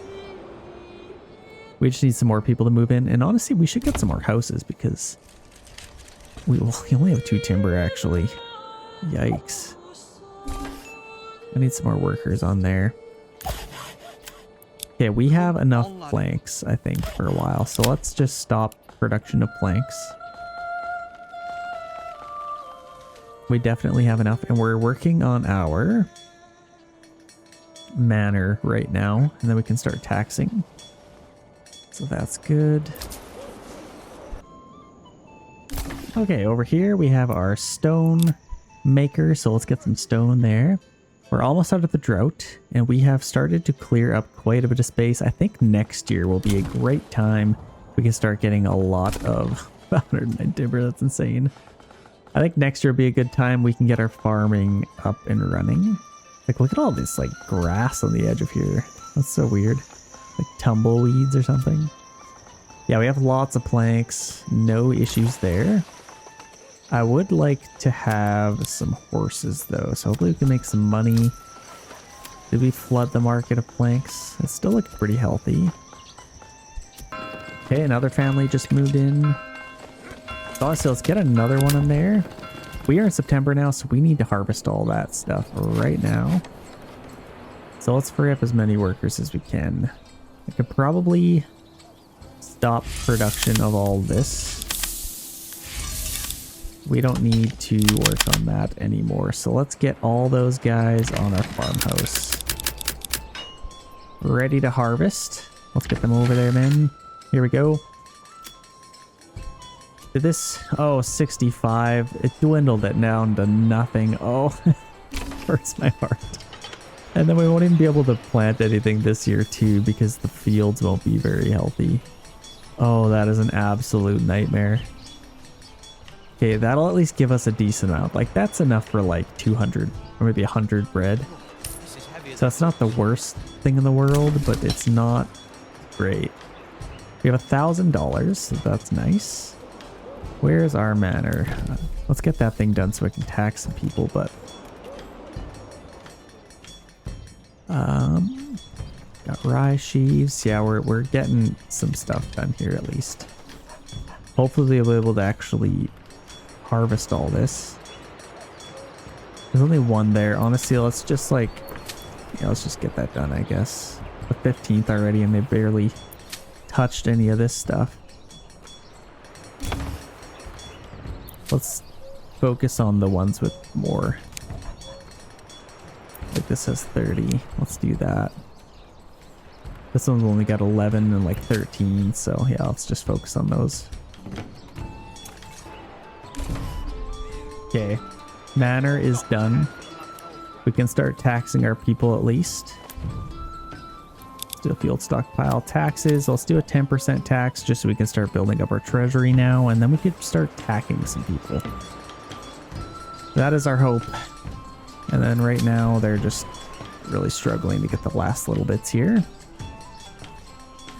We just need some more people to move in. And honestly, we should get some more houses because we only have 2 timber, actually. Yikes. I need some more workers on there. Okay, we have enough planks, I think, for a while. So let's just stop production of planks. We definitely have enough, and we're working on our manor right now, and then we can start taxing. So that's good. Okay, over here we have our stone maker, so let's get some stone there. We're almost out of the drought, and we have started to clear up quite a bit of space. I think next year will be a great time. We can start getting a lot of 109 timber. That's insane. I think next year will be a good time. We can get our farming up and running. Like, look at all this, like, grass on the edge of here. That's so weird. Like tumbleweeds or something. Yeah, we have lots of planks. No issues there. I would like to have some horses, though, so hopefully we can make some money. Did we flood the market of planks? It still looks pretty healthy. Okay, another family just moved in. So honestly, let's get another one in there. We are in September now, so we need to harvest all that stuff right now. So let's free up as many workers as we can. I could probably stop production of all this. We don't need to work on that anymore. So let's get all those guys on our farmhouse. Ready to harvest. Let's get them over there, man. Here we go. Did this... Oh, 65. It dwindled it down to nothing. Oh, hurts my heart. And then we won't even be able to plant anything this year too because the fields won't be very healthy. Oh, that is an absolute nightmare. Okay, that'll at least give us a decent amount. Like, that's enough for like 200 or maybe 100 bread. So that's not the worst thing in the world, but it's not great. We have $1,000, so that's nice. Where's our manor? Let's get that thing done so I can tax some people, but... got rye sheaves. Yeah, we're getting some stuff done here at least. Hopefully we'll be able to actually harvest all this. There's only one there. Honestly, let's just like... Yeah, let's just get that done, I guess. The 15th already, and they barely touched any of this stuff. Let's focus on the ones with more. Like this has 30. Let's do that. This one's only got 11 and like 13, so yeah, let's just focus on those. Okay, manor is done. We can start taxing our people at least. Let's do a field stockpile. Taxes, let's do a 10% tax just so we can start building up our treasury now, and then we could start taxing some people. That is our hope. And then right now they're just really struggling to get the last little bits here.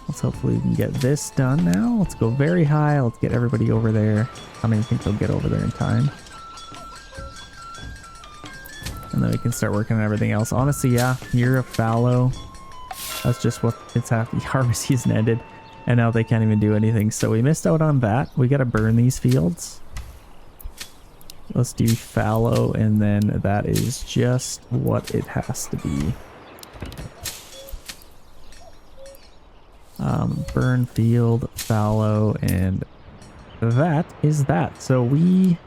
Let's hopefully we can get this done now. Let's go very high. Let's get everybody over there. I don't even think they'll get over there in time. And then we can start working on everything else. Honestly, yeah, year of fallow. That's just what it's happening. Harvest season ended, and now they can't even do anything. So we missed out on that. We got to burn these fields. Let's do fallow, and then that is just what it has to be. Burn field, fallow, and that is that. So we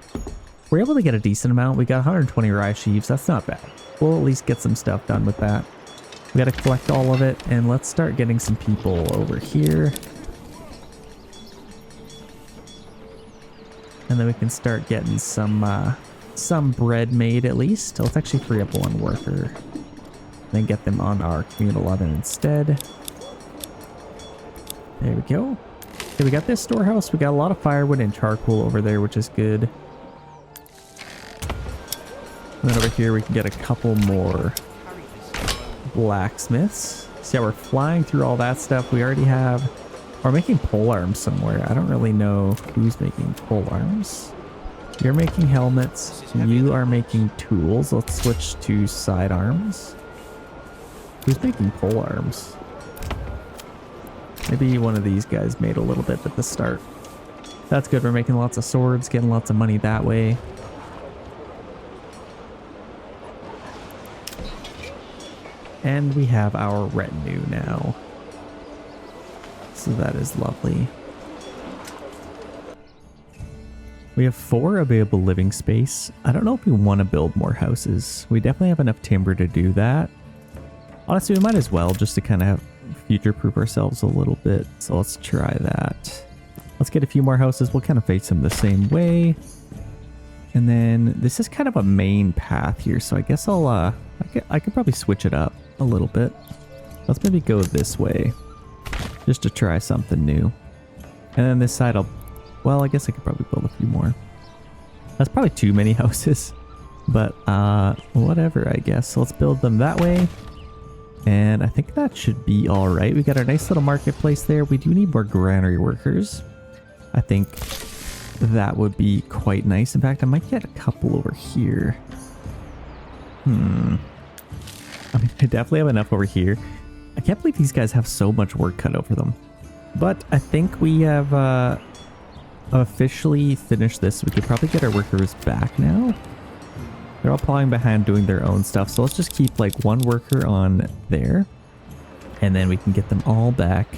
we're able to get a decent amount. We got 120 rye sheaves. That's not bad. We'll at least get some stuff done with that. We got to collect all of it, and let's start getting some people over here. And then we can start getting some bread made at least. Let's actually free up one worker. Then get them on our Commune 11 instead. There we go. Okay, we got this storehouse. We got a lot of firewood and charcoal over there, which is good. And then over here we can get a couple more blacksmiths. So yeah, we're flying through all that stuff. We already have... We're making pole arms somewhere. I don't really know who's making pole arms. You're making helmets. You are making tools. Let's switch to sidearms. Who's making pole arms? Maybe one of these guys made a little bit at the start. That's good. We're making lots of swords, getting lots of money that way. And we have our retinue now. So that is lovely. We have 4 available living space. I don't know if we want to build more houses. We definitely have enough timber to do that. Honestly, we might as well, just to kind of future-proof ourselves a little bit. So let's try that. Let's get a few more houses. We'll kind of face them the same way. And then this is kind of a main path here. So I guess I could probably switch it up a little bit. Let's maybe go this way, just to try something new. And then this side well, I guess I could probably build a few more. That's probably too many houses, but whatever, I guess. So let's build them that way. And I think that should be all right. We got our nice little marketplace there. We do need more granary workers. I think that would be quite nice. In fact, I might get a couple over here. I mean, I definitely have enough over here. I can't believe these guys have so much work cut out for them. But I think we have officially finished this. We could probably get our workers back now. They're all plowing behind doing their own stuff. So let's just keep like one worker on there. And then we can get them all back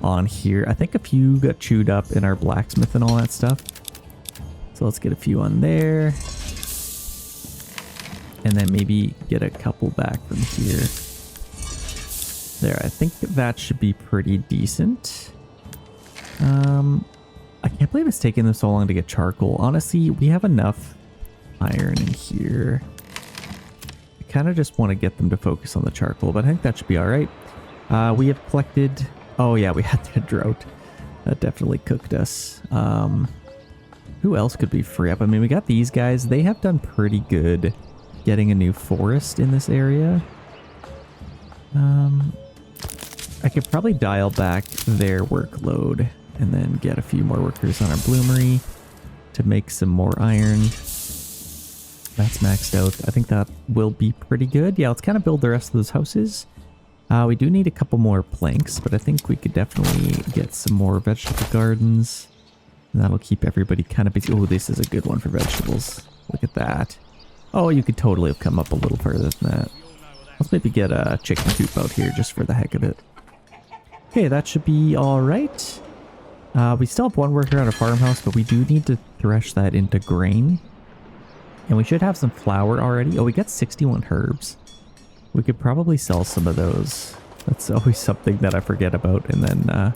on here. I think a few got chewed up in our blacksmith and all that stuff. So let's get a few on there. And then maybe get a couple back from here. There, I think that should be pretty decent. I can't believe it's taking them so long to get charcoal. Honestly, we have enough iron in here. I kind of just want to get them to focus on the charcoal, but I think that should be all right. We have collected... Oh yeah, we had that drought. That definitely cooked us. Who else could we free up? I mean, we got these guys. They have done pretty good getting a new forest in this area. I could probably dial back their workload and then get a few more workers on our bloomery to make some more iron. That's maxed out. I think that will be pretty good. Yeah, let's kind of build the rest of those houses. We do need a couple more planks, but I think we could definitely get some more vegetable gardens. And that'll keep everybody kind of busy. Oh, this is a good one for vegetables. Look at that. Oh, you could totally have come up a little further than that. Let's maybe get a chicken coop out here just for the heck of it. Okay, that should be all right. We still have one worker at a farmhouse, but we do need to thresh that into grain. And we should have some flour already. Oh, we got 61 herbs. We could probably sell some of those. That's always something that I forget about. And then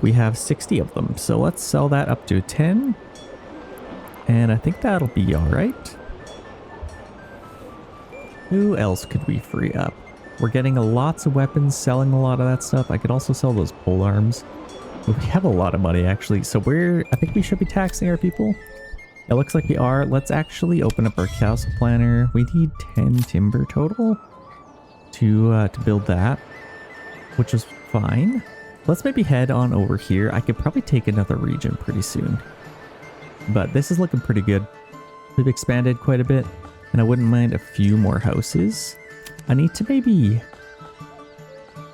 we have 60 of them. So let's sell that up to 10. And I think that'll be all right. Who else could we free up? We're getting lots of weapons, selling a lot of that stuff. I could also sell those pole arms. We have a lot of money, actually. So I think we should be taxing our people. It looks like we are. Let's actually open up our castle planner. We need 10 timber total to build that, which is fine. Let's maybe head on over here. I could probably take another region pretty soon. But this is looking pretty good. We've expanded quite a bit, and I wouldn't mind a few more houses. I need to maybe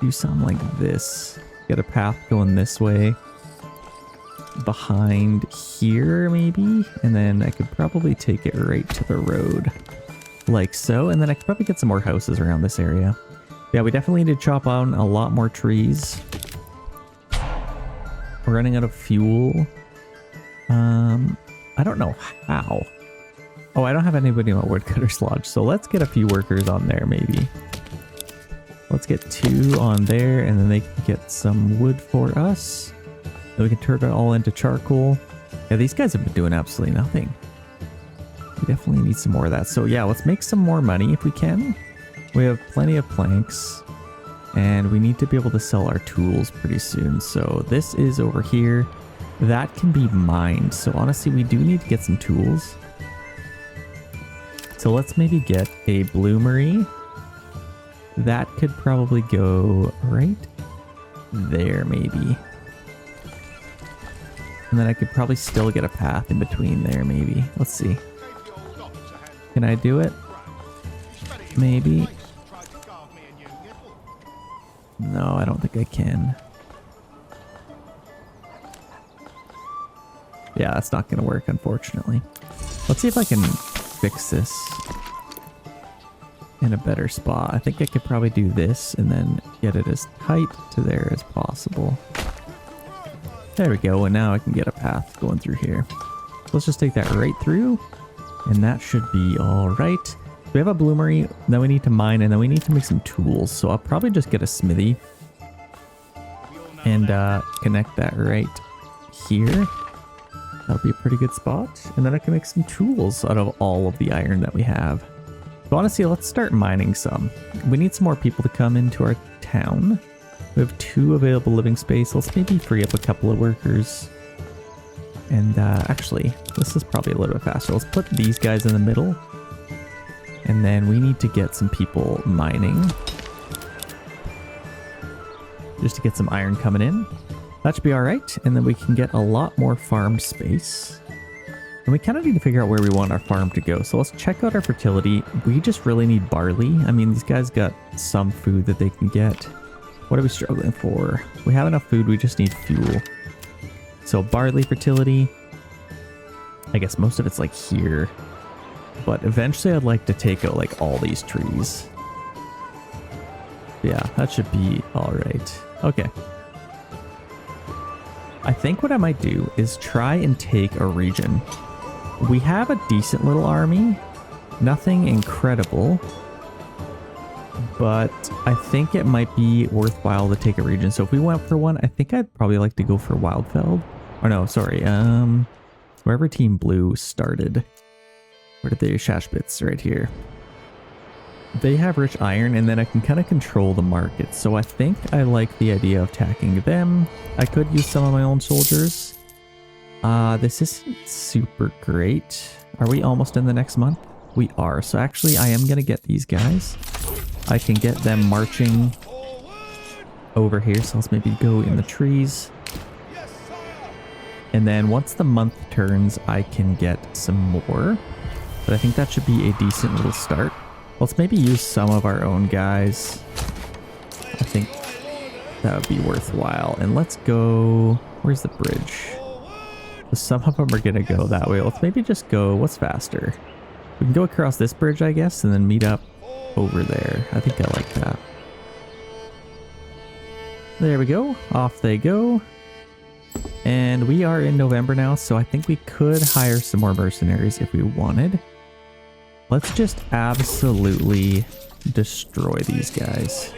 do something like this. Get a path going this way. Behind here, maybe? And then I could probably take it right to the road. Like so. And then I could probably get some more houses around this area. Yeah, we definitely need to chop down a lot more trees. We're running out of fuel. I don't know how. Oh, I don't have anybody on Woodcutter's Lodge, so let's get a few workers on there maybe. Let's get 2 on there, and then they can get some wood for us. Then we can turn it all into charcoal. Yeah, these guys have been doing absolutely nothing. We definitely need some more of that. So yeah, let's make some more money if we can. We have plenty of planks, and we need to be able to sell our tools pretty soon. So this is over here. That can be mined. So honestly, we do need to get some tools. So let's maybe get a bloomery. That could probably go right there maybe. And then I could probably still get a path in between there maybe. Let's see. Can I do it? Maybe. No, I don't think I can. Yeah, that's not going to work, unfortunately. Let's see if I can fix this in a better spot. I think I could probably do this and then get it as tight to there as possible. There we go, and now I can get a path going through here. Let's just take that right through, and that should be all right. We have a bloomery, then we need to mine, and then we need to make some tools. So I'll probably just get a smithy and connect that right here. That'll be a pretty good spot. And then I can make some tools out of all of the iron that we have. So honestly, let's start mining some. We need some more people to come into our town. We have 2 available living space. Let's maybe free up a couple of workers. And actually, this is probably a little bit faster. Let's put these guys in the middle. And then we need to get some people mining. Just to get some iron coming in. That should be alright. And then we can get a lot more farm space. And we kind of need to figure out where we want our farm to go. So let's check out our fertility. We just really need barley. I mean, these guys got some food that they can get. What are we struggling for? We have enough food, we just need fuel. So barley fertility. I guess most of it's like here. But eventually I'd like to take out like all these trees. Yeah, that should be alright. Okay. I think what I might do is try and take a region. We have a decent little army. Nothing incredible. But I think it might be worthwhile to take a region. So if we went for one, I think I'd probably like to go for Wildfeld. Or no, sorry. Wherever Team Blue started. Where did they? Shashbits right here. They have rich iron, and then I can kind of control the market. So I think I like the idea of attacking them. I could use some of my own soldiers. This isn't super great. Are we almost in the next month? We are. So actually, I am going to get these guys. I can get them marching over here. So let's maybe go in the trees. And then once the month turns, I can get some more. But I think that should be a decent little start. Let's maybe use some of our own guys. I think that would be worthwhile. And let's go... Where's the bridge? So some of them are going to go that way. Let's maybe just go... What's faster? We can go across this bridge, I guess, and then meet up over there. I think I like that. There we go. Off they go. And we are in November now, so I think we could hire some more mercenaries if we wanted. Let's just absolutely destroy these guys.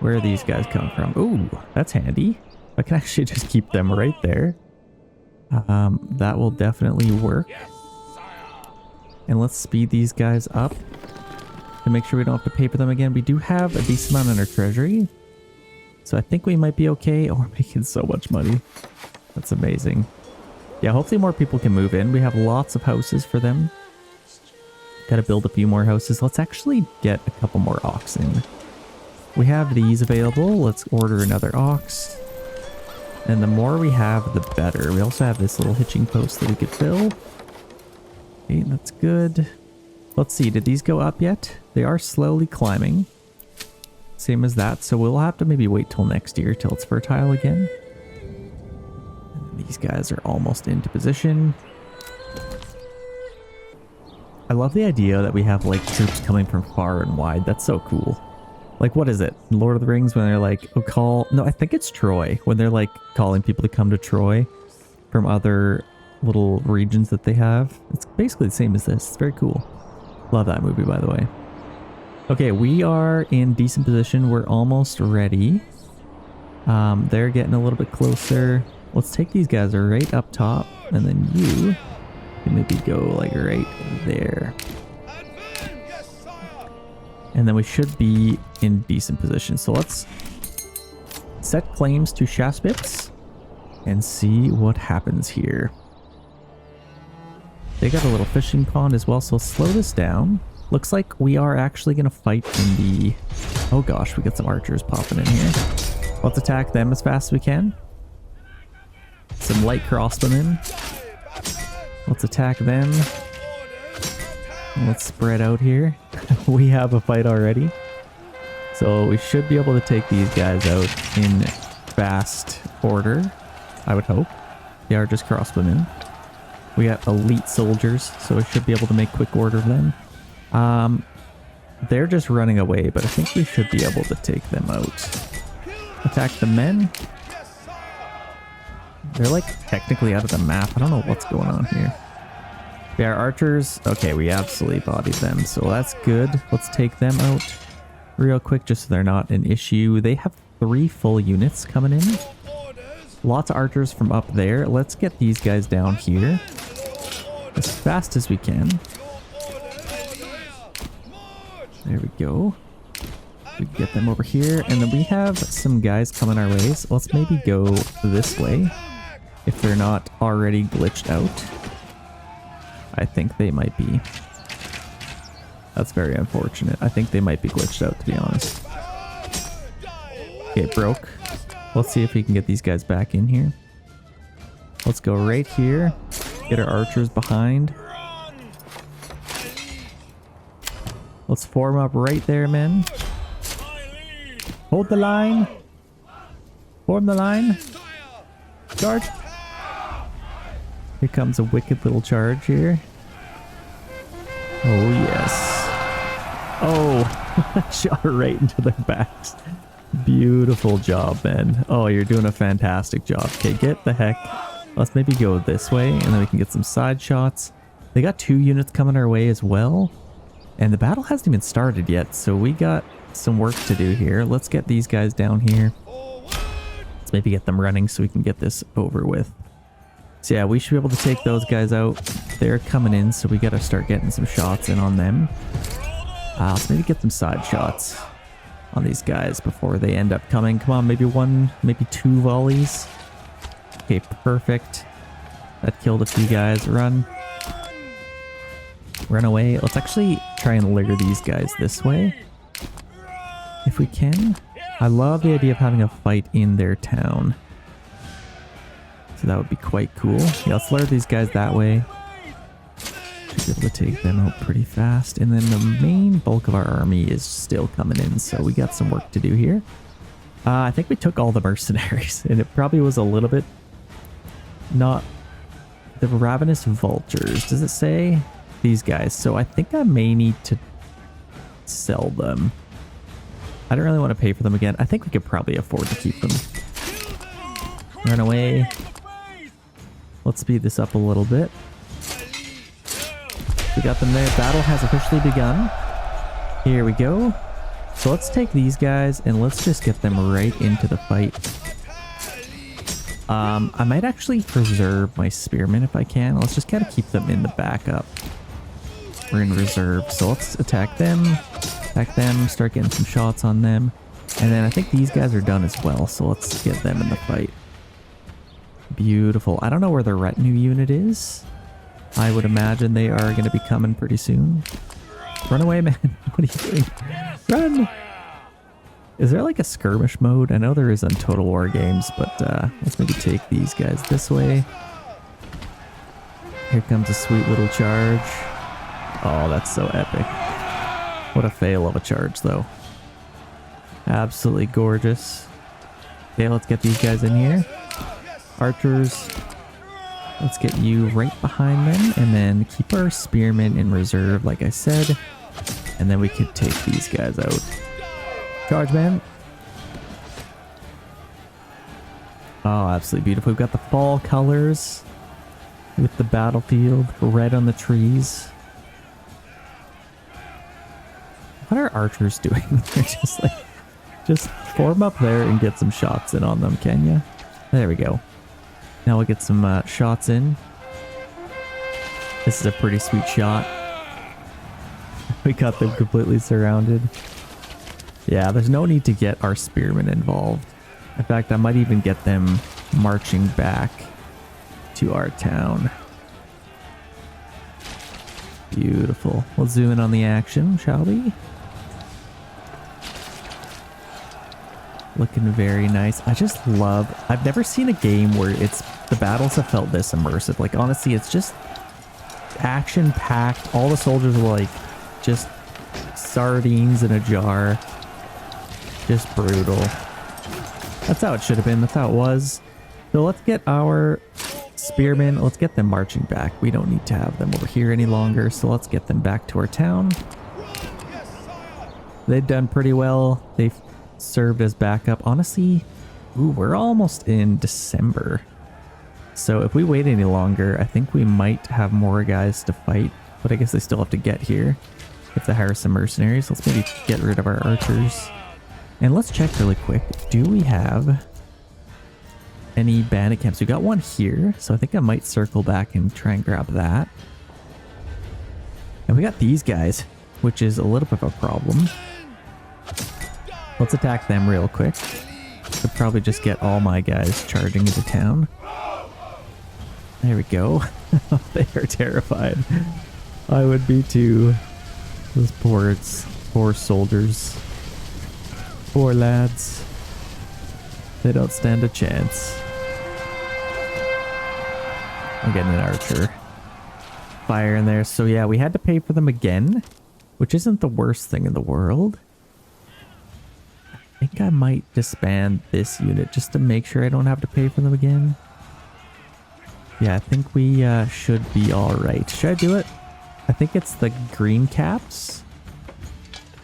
Where are these guys coming from? Ooh, that's handy. I can actually just keep them right there. That will definitely work. And let's speed these guys up to make sure we don't have to pay for them again. We do have a decent amount in our treasury. So I think we might be okay. Oh, we're making so much money. That's amazing. Yeah, hopefully more people can move in. We have lots of houses for them. Gotta build a few more houses. Let's actually get a couple more oxen. We have these available. Let's order another ox. And the more we have, the better. We also have this little hitching post that we could fill. Okay, that's good. Let's see, did these go up yet? They are slowly climbing. Same as that, so we'll have to maybe wait till next year till it's fertile again. And these guys are almost into position. I love the idea that we have like troops coming from far and wide. That's so cool. Like, what is it? Lord of the Rings when they're like, oh, call... No, I think it's Troy. When they're like calling people to come to Troy from other little regions that they have. It's basically the same as this. It's very cool. Love that movie, by the way. Okay, we are in decent position. We're almost ready. They're getting a little bit closer. Let's take these guys right up top, and then you can maybe go like right there. And then we should be in decent position. So let's set claims to Shaspits and see what happens here. They got a little fishing pond as well, so let's slow this down. Looks like we are actually going to fight in the... Oh gosh, we got some archers popping in here. Let's attack them as fast as we can. Some light crossbowmen. Let's attack them. Let's spread out here. We have a fight already. So we should be able to take these guys out in fast order, I would hope. They are just crossbowmen. We got elite soldiers, so we should be able to make quick work of them. They're just running away, but I think we should be able to take them out. Attack the men. They're like technically out of the map. I don't know what's going on here. They are archers. Okay, we absolutely bodied them, so that's good. Let's take them out real quick just so they're not an issue. They have 3 full units coming in. Lots of archers from up there. Let's get these guys down here as fast as we can. There we go. We can get them over here, and then we have some guys coming our way, so let's maybe go this way if they're not already glitched out. I think they might be. That's very unfortunate. I think they might be glitched out, to be honest. Okay, it broke. Let's see if we can get these guys back in here. Let's go right here. Get our archers behind. Let's form up right there, men. Hold the line. Form the line. Charge. Here comes a wicked little charge here. Oh, yes. Oh, shot right into their backs. Beautiful job, man. Oh, you're doing a fantastic job. Okay, get the heck. Let's maybe go this way, and then we can get some side shots. They got 2 units coming our way as well. And the battle hasn't even started yet, so we got some work to do here. Let's get these guys down here. Let's maybe get them running so we can get this over with. So yeah, we should be able to take those guys out. They're coming in, so we got to start getting some shots in on them. Let's maybe get some side shots on these guys before they end up coming. Come on, maybe 1, maybe 2 volleys. Okay, perfect. That killed a few guys. Run. Run away. Let's actually try and lure these guys this way, if we can. I love the idea of having a fight in their town. So that would be quite cool. Yeah, let's lure these guys that way. Should be able to take them out pretty fast. And then the main bulk of our army is still coming in, so we got some work to do here. I think we took all the mercenaries, and it probably was a little bit not... The ravenous vultures, does it say? These guys. So I think I may need to sell them. I don't really want to pay for them again. I think we could probably afford to keep them. Run away. Let's speed this up a little bit. We got them there. Battle has officially begun. Here we go. So let's take these guys and let's just get them right into the fight. I might actually preserve my spearmen if I can. Let's just kind of keep them in the backup. We're in reserve, so let's attack them. Attack them, start getting some shots on them. And then I think these guys are done as well, so let's get them in the fight. Beautiful. I don't know where the retinue unit is. I would imagine they are going to be coming pretty soon. Run away, man. What are you doing? Run! Is there like a skirmish mode? I know there is on Total War games, but let's maybe take these guys this way. Here comes a sweet little charge. Oh, that's so epic. What a fail of a charge, though. Absolutely gorgeous. Okay, let's get these guys in here. Archers. Let's get you right behind them, and then keep our spearmen in reserve, like I said. And then we could take these guys out. Charge, man. Oh, absolutely beautiful. We've got the fall colors. with the battlefield, red on the trees. What are archers doing? They're just like, just form up there and get some shots in on them, can ya? There we go. Now we'll get some shots in. This is a pretty sweet shot. We got them completely surrounded. Yeah, there's no need to get our spearmen involved. In fact, I might even get them marching back to our town. Beautiful. We'll zoom in on the action, shall we? Looking very nice. I just love... I've never seen a game where the battles have felt this immersive. Like, honestly, it's just action-packed. All the soldiers are like just sardines in a jar. Just brutal. That's how it should have been. That's how it was. So let's get our spearmen. Let's get them marching back. We don't need to have them over here any longer. So let's get them back to our town. They've done pretty well. They've served as backup. Honestly, ooh, we're almost in December. So if we wait any longer, I think we might have more guys to fight. But I guess they still have to get here. If they hire some mercenaries, let's maybe get rid of our archers. And let's check really quick. Do we have any bandit camps? We got one here, so I think I might circle back and try and grab that. And we got these guys, which is a little bit of a problem. Let's attack them real quick. Could probably just get all my guys charging into town. There we go. They are terrified. I would be too. Those poor soldiers. Poor lads. They don't stand a chance. I'm getting an archer. Fire in there. So yeah, we had to pay for them again, which isn't the worst thing in the world. I think I might disband this unit just to make sure I don't have to pay for them again. Yeah, I think we should be alright. Should I do it? I think it's the green caps.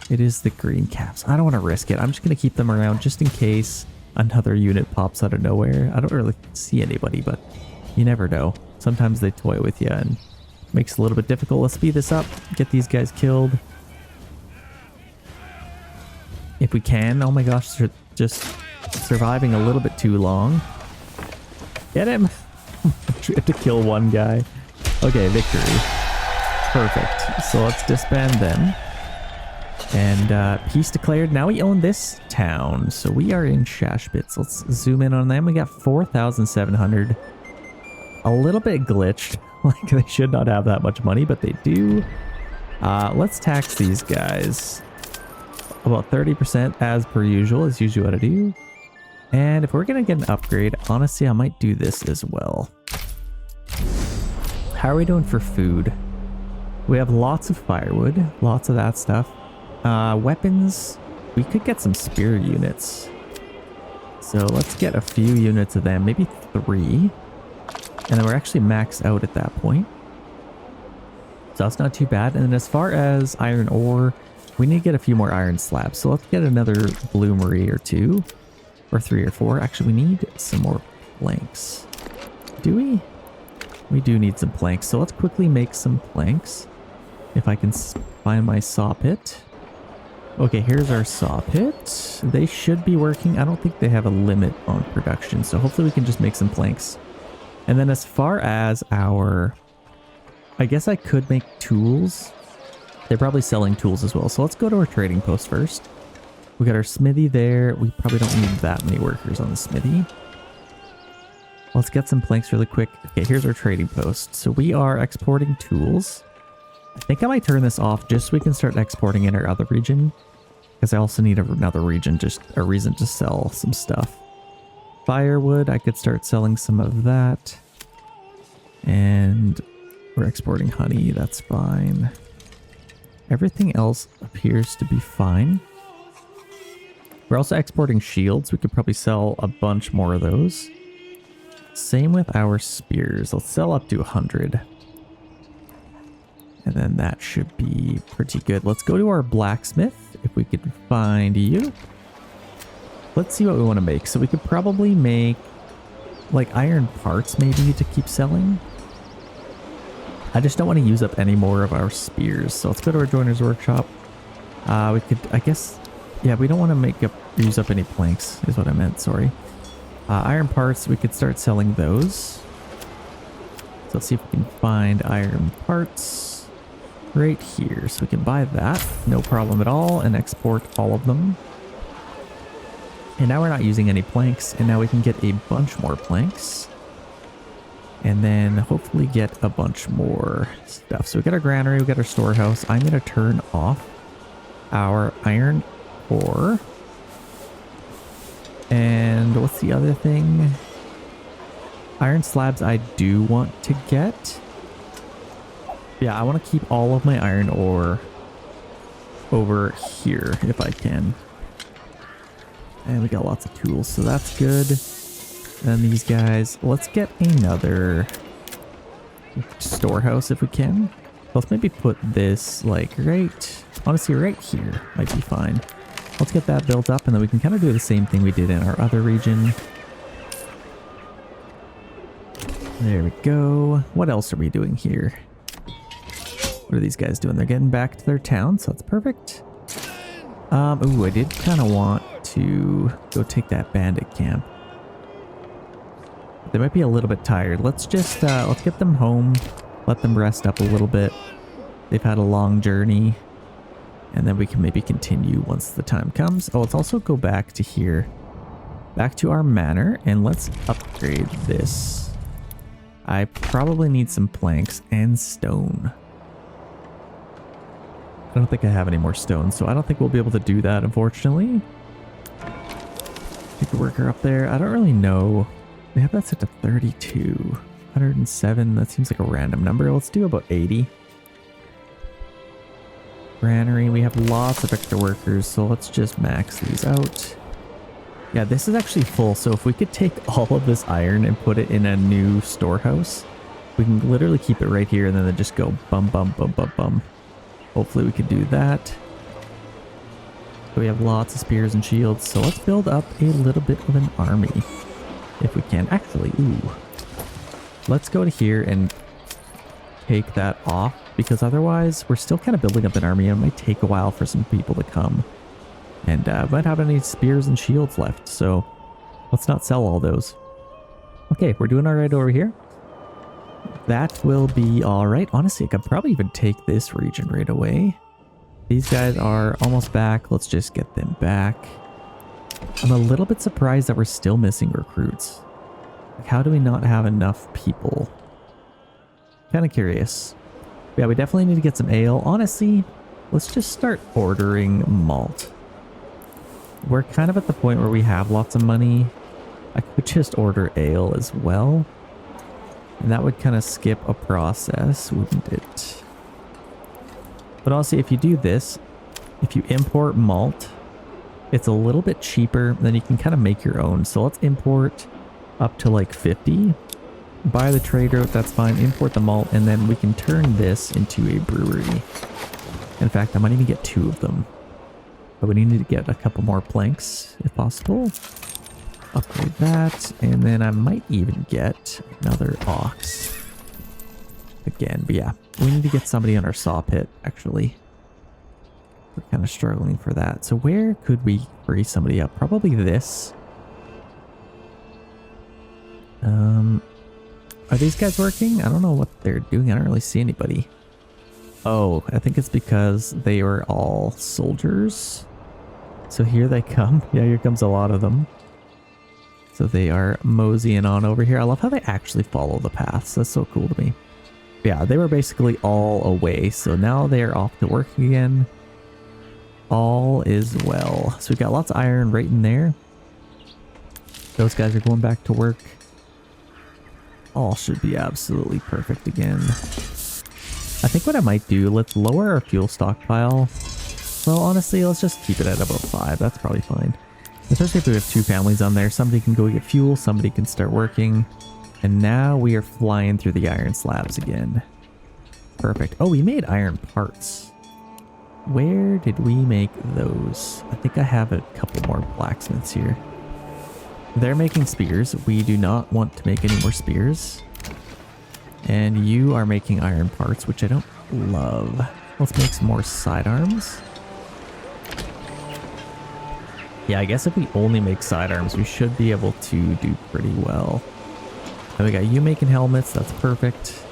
It is the green caps. I don't want to risk it. I'm just going to keep them around just in case another unit pops out of nowhere. I don't really see anybody, but you never know. Sometimes they toy with you and makes it a little bit difficult. Let's speed this up. Get these guys killed. If we can. Oh my gosh, they're just surviving a little bit too long. Get him! We have to kill one guy. Okay, victory. Perfect. So let's disband them. And peace declared. Now we own this town. So we are in Shashbits. Let's zoom in on them. We got 4,700. A little bit glitched. Like they should not have that much money, but they do. Let's tax these guys. About 30% as per usual. Is usually what I do. And if we're going to get an upgrade, honestly, I might do this as well. How are we doing for food? We have lots of firewood. Lots of that stuff. Weapons. We could get some spear units. So let's get a few units of them. Maybe 3. And then we're actually maxed out at that point. So that's not too bad. And then as far as iron ore, we need to get a few more iron slabs. So let's get another bloomery or 2. Or 3 or 4. Actually, we need some more planks. Do we? We do need some planks. So let's quickly make some planks. If I can find my saw pit. Okay, here's our saw pit. They should be working. I don't think they have a limit on production. So hopefully we can just make some planks. And then as far as our... I guess I could make tools. They're probably selling tools as well. So let's go to our trading post first. We got our smithy there. We probably don't need that many workers on the smithy. Let's get some planks really quick. Okay, here's our trading post. So we are exporting tools. I think I might turn this off just so we can start exporting in our other region. Because I also need another region, just a reason to sell some stuff. Firewood, I could start selling some of that. And we're exporting honey, that's fine. Everything else appears to be fine. We're also exporting shields. We could probably sell a bunch more of those. Same with our spears. Let's sell up to 100. And then that should be pretty good. Let's go to our blacksmith if we could find you. Let's see what we want to make. So we could probably make like iron parts maybe to keep selling. I just don't want to use up any more of our spears. So let's go to our joiner's workshop. We could, I guess, yeah, we don't want to use up any planks is what I meant, sorry. Iron parts, we could start selling those. So let's see if we can find iron parts right here. So we can buy that, no problem at all, and export all of them. And now we're not using any planks, and now we can get a bunch more planks. And then hopefully get a bunch more stuff. So we got our granary, we got our storehouse. I'm going to turn off our iron ore. And what's the other thing? Iron slabs I do want to get. Yeah, I want to keep all of my iron ore over here if I can. And we got lots of tools, so that's good. And these guys, let's get another storehouse if we can. Let's maybe put this like honestly right here might be fine. Let's get that built up and then we can kind of do the same thing we did in our other region. There we go. What else are we doing here? What are these guys doing? They're getting back to their town, so that's perfect. Ooh, I did kind of want to go take that bandit camp. They might be a little bit tired. Let's just, let's get them home. Let them rest up a little bit. They've had a long journey. And then we can maybe continue once the time comes. Oh, let's also go back to here. Back to our manor. And let's upgrade this. I probably need some planks and stone. I don't think I have any more stone, so I don't think we'll be able to do that, unfortunately. Take the worker up there. I don't really know. We have that set to 32. 107. That seems like a random number. Let's do about 80. Granary. We have lots of extra workers, so let's just max these out. Yeah, this is actually full, so if we could take all of this iron and put it in a new storehouse, we can literally keep it right here and then just go bum, bum, bum, bum, bum. Hopefully we can do that. We have lots of spears and shields, so let's build up a little bit of an army. If we can. Actually, ooh. Let's go to here and take that off, because otherwise we're still kind of building up an army and it might take a while for some people to come. And might have any spears and shields left, so let's not sell all those. Okay, we're doing alright over here. That will be alright. Honestly, I could probably even take this region right away. These guys are almost back. Let's just get them back. I'm a little bit surprised that we're still missing recruits. Like, how do we not have enough people? Kind of curious. Yeah, we definitely need to get some ale. Honestly, let's just start ordering malt. We're kind of at the point where we have lots of money. I could just order ale as well. And that would kind of skip a process, wouldn't it? But also, if you do this, if you import malt, it's a little bit cheaper, then you can kind of make your own. So let's import up to like 50. Buy the trade route, that's fine. Import the malt, and then we can turn this into a brewery. In fact, I might even get 2 of them. But we need to get a couple more planks, if possible. Upgrade that, and then I might even get another ox. Again, but yeah, we need to get somebody on our saw pit, actually. We're kind of struggling for that. So where could we free somebody up? Probably this. Are these guys working? I don't know what they're doing. I don't really see anybody. Oh, I think it's because they are all soldiers. So here they come. Yeah, here comes a lot of them. So they are moseying on over here. I love how they actually follow the paths. That's so cool to me. Yeah, they were basically all away. So now they're off to work again. All is well. So we've got lots of iron right in there. Those guys are going back to work. All should be absolutely perfect again. I think what I might do, let's lower our fuel stockpile. Well, honestly, let's just keep it at about 5. That's probably fine. Especially if we have 2 families on there. Somebody can go get fuel, somebody can start working. And now we are flying through the iron slabs again. Perfect. Oh, we made iron parts. Where did we make those? I think I have a couple more blacksmiths here. They're making spears. We do not want to make any more spears. And you are making iron parts, which I don't love. Let's make some more sidearms. Yeah, I guess if we only make sidearms, we should be able to do pretty well. And we got you making helmets. That's perfect.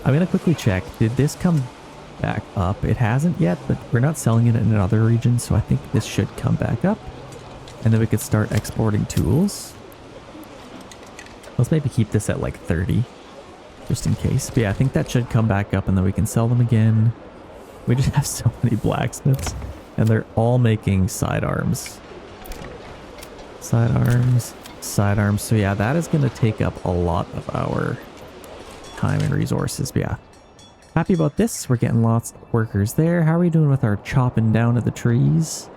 I'm going to quickly check. Did this come back up? It hasn't yet, but we're not selling it in other regions, so I think this should come back up. And then we could start exporting tools. Let's maybe keep this at like 30, just in case. But yeah, I think that should come back up, and then we can sell them again. We just have so many blacksmiths, and they're all making sidearms. Sidearms, sidearms. So yeah, that is going to take up a lot of our time and resources. But yeah, happy about this. We're getting lots of workers there. How are we doing with our chopping down of the trees?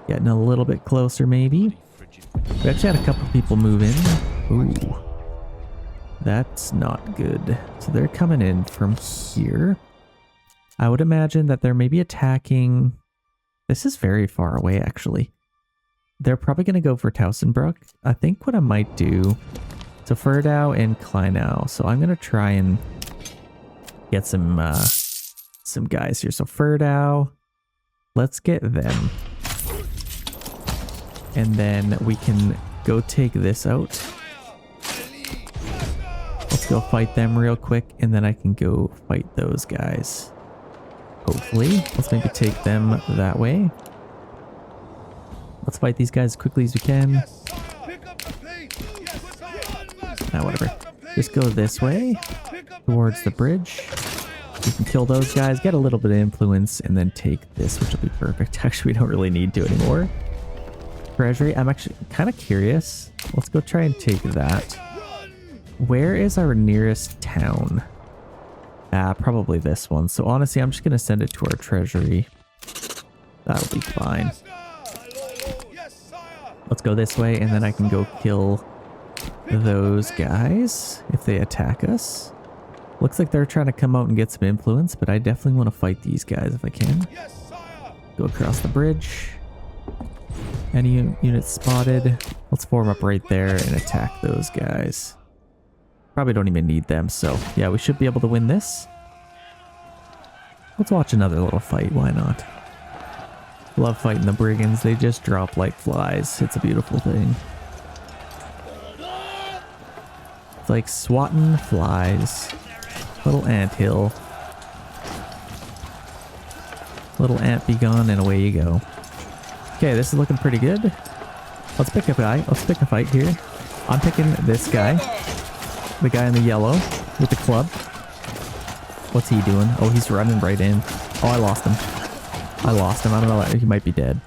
Getting a little bit closer, maybe. We actually had a couple people move in. Ooh, that's not good. So they're coming in from here. I would imagine that they're maybe attacking. This is very far away, actually. They're probably going to go for Tausenbrook. I think what I might do. So Ferdau and Kleinau. So I'm going to try and get some guys here. So Ferdau, let's get them. And then we can go take this out. Let's go fight them real quick, and then I can go fight those guys. Hopefully. Let's maybe take them that way. Let's fight these guys as quickly as we can. Nah, whatever. Just go this way towards the bridge. We can kill those guys, get a little bit of influence, and then take this, which will be perfect. Actually, we don't really need to anymore. Treasury, I'm actually kind of curious. Let's go try and take that. Where is our nearest town? Probably this one. So honestly, I'm just going to send it to our treasury. That'll be fine. Let's go this way, and then I can go kill those guys if they attack us. Looks like they're trying to come out and get some influence, but I definitely want to fight these guys if I can. Go across the bridge. Any units spotted? Let's form up right there and attack those guys. Probably don't even need them, so yeah, we should be able to win this. Let's watch another little fight, why not? Love fighting the brigands, they just drop like flies. It's a beautiful thing. It's like swatting flies. Little anthill. Little ant be gone and away you go. Okay, this is looking pretty good. Let's pick a guy. Let's pick a fight here. I'm picking this guy. The guy in the yellow with the club. What's he doing? Oh, he's running right in. Oh, I lost him. I lost him. I don't know. He might be dead.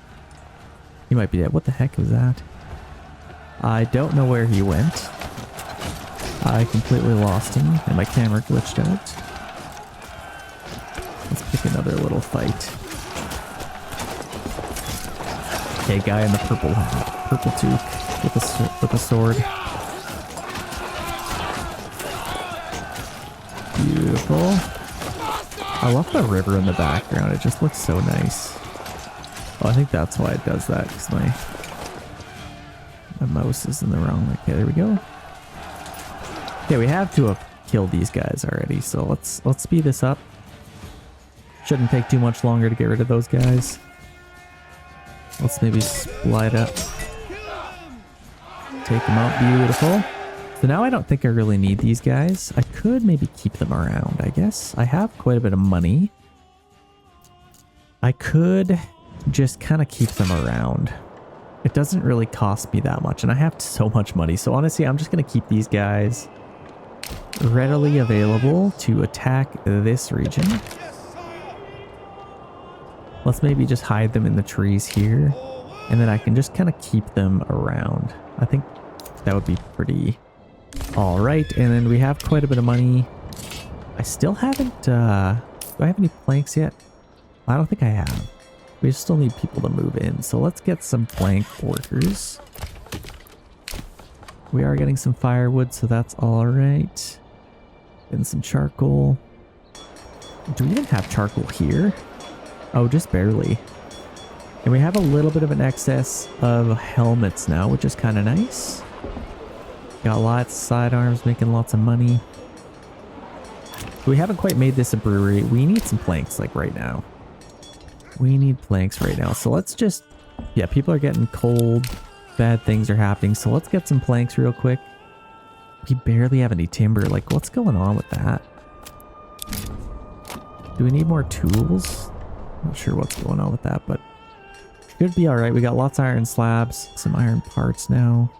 He might be dead. What the heck was that? I don't know where he went. I completely lost him and my camera glitched out. Let's pick another little fight. Okay, guy in the purple tooth with a sword. Beautiful. I love the river in the background. It just looks so nice. Oh, I think that's why it does that, because my mouse is in the wrong way. Okay, there we go. Okay, we have to have killed these guys already, so let's speed this up. Shouldn't take too much longer to get rid of those guys. Let's maybe split up. Take them out. Beautiful. So now I don't think I really need these guys. I could maybe keep them around, I guess. I have quite a bit of money. I could just kind of keep them around. It doesn't really cost me that much, and I have so much money. So honestly, I'm just going to keep these guys readily available to attack this region. Let's maybe just hide them in the trees here, and then I can just kind of keep them around. I think that would be pretty all right. And then we have quite a bit of money. I still haven't, do I have any planks yet? I don't think I have. We still need people to move in. So let's get some plank workers. We are getting some firewood, so that's all right. And some charcoal. Do we even have charcoal here? Oh, just barely. And we have a little bit of an excess of helmets now, which is kind of nice. Got lots of sidearms, making lots of money. We haven't quite made this a brewery. We need some planks like right now. We need planks right now. So let's just, yeah, people are getting cold. Bad things are happening. So let's get some planks real quick. We barely have any timber. Like, what's going on with that? Do we need more tools? Not sure what's going on with that, but should be all right. We got lots of iron slabs, some iron parts now.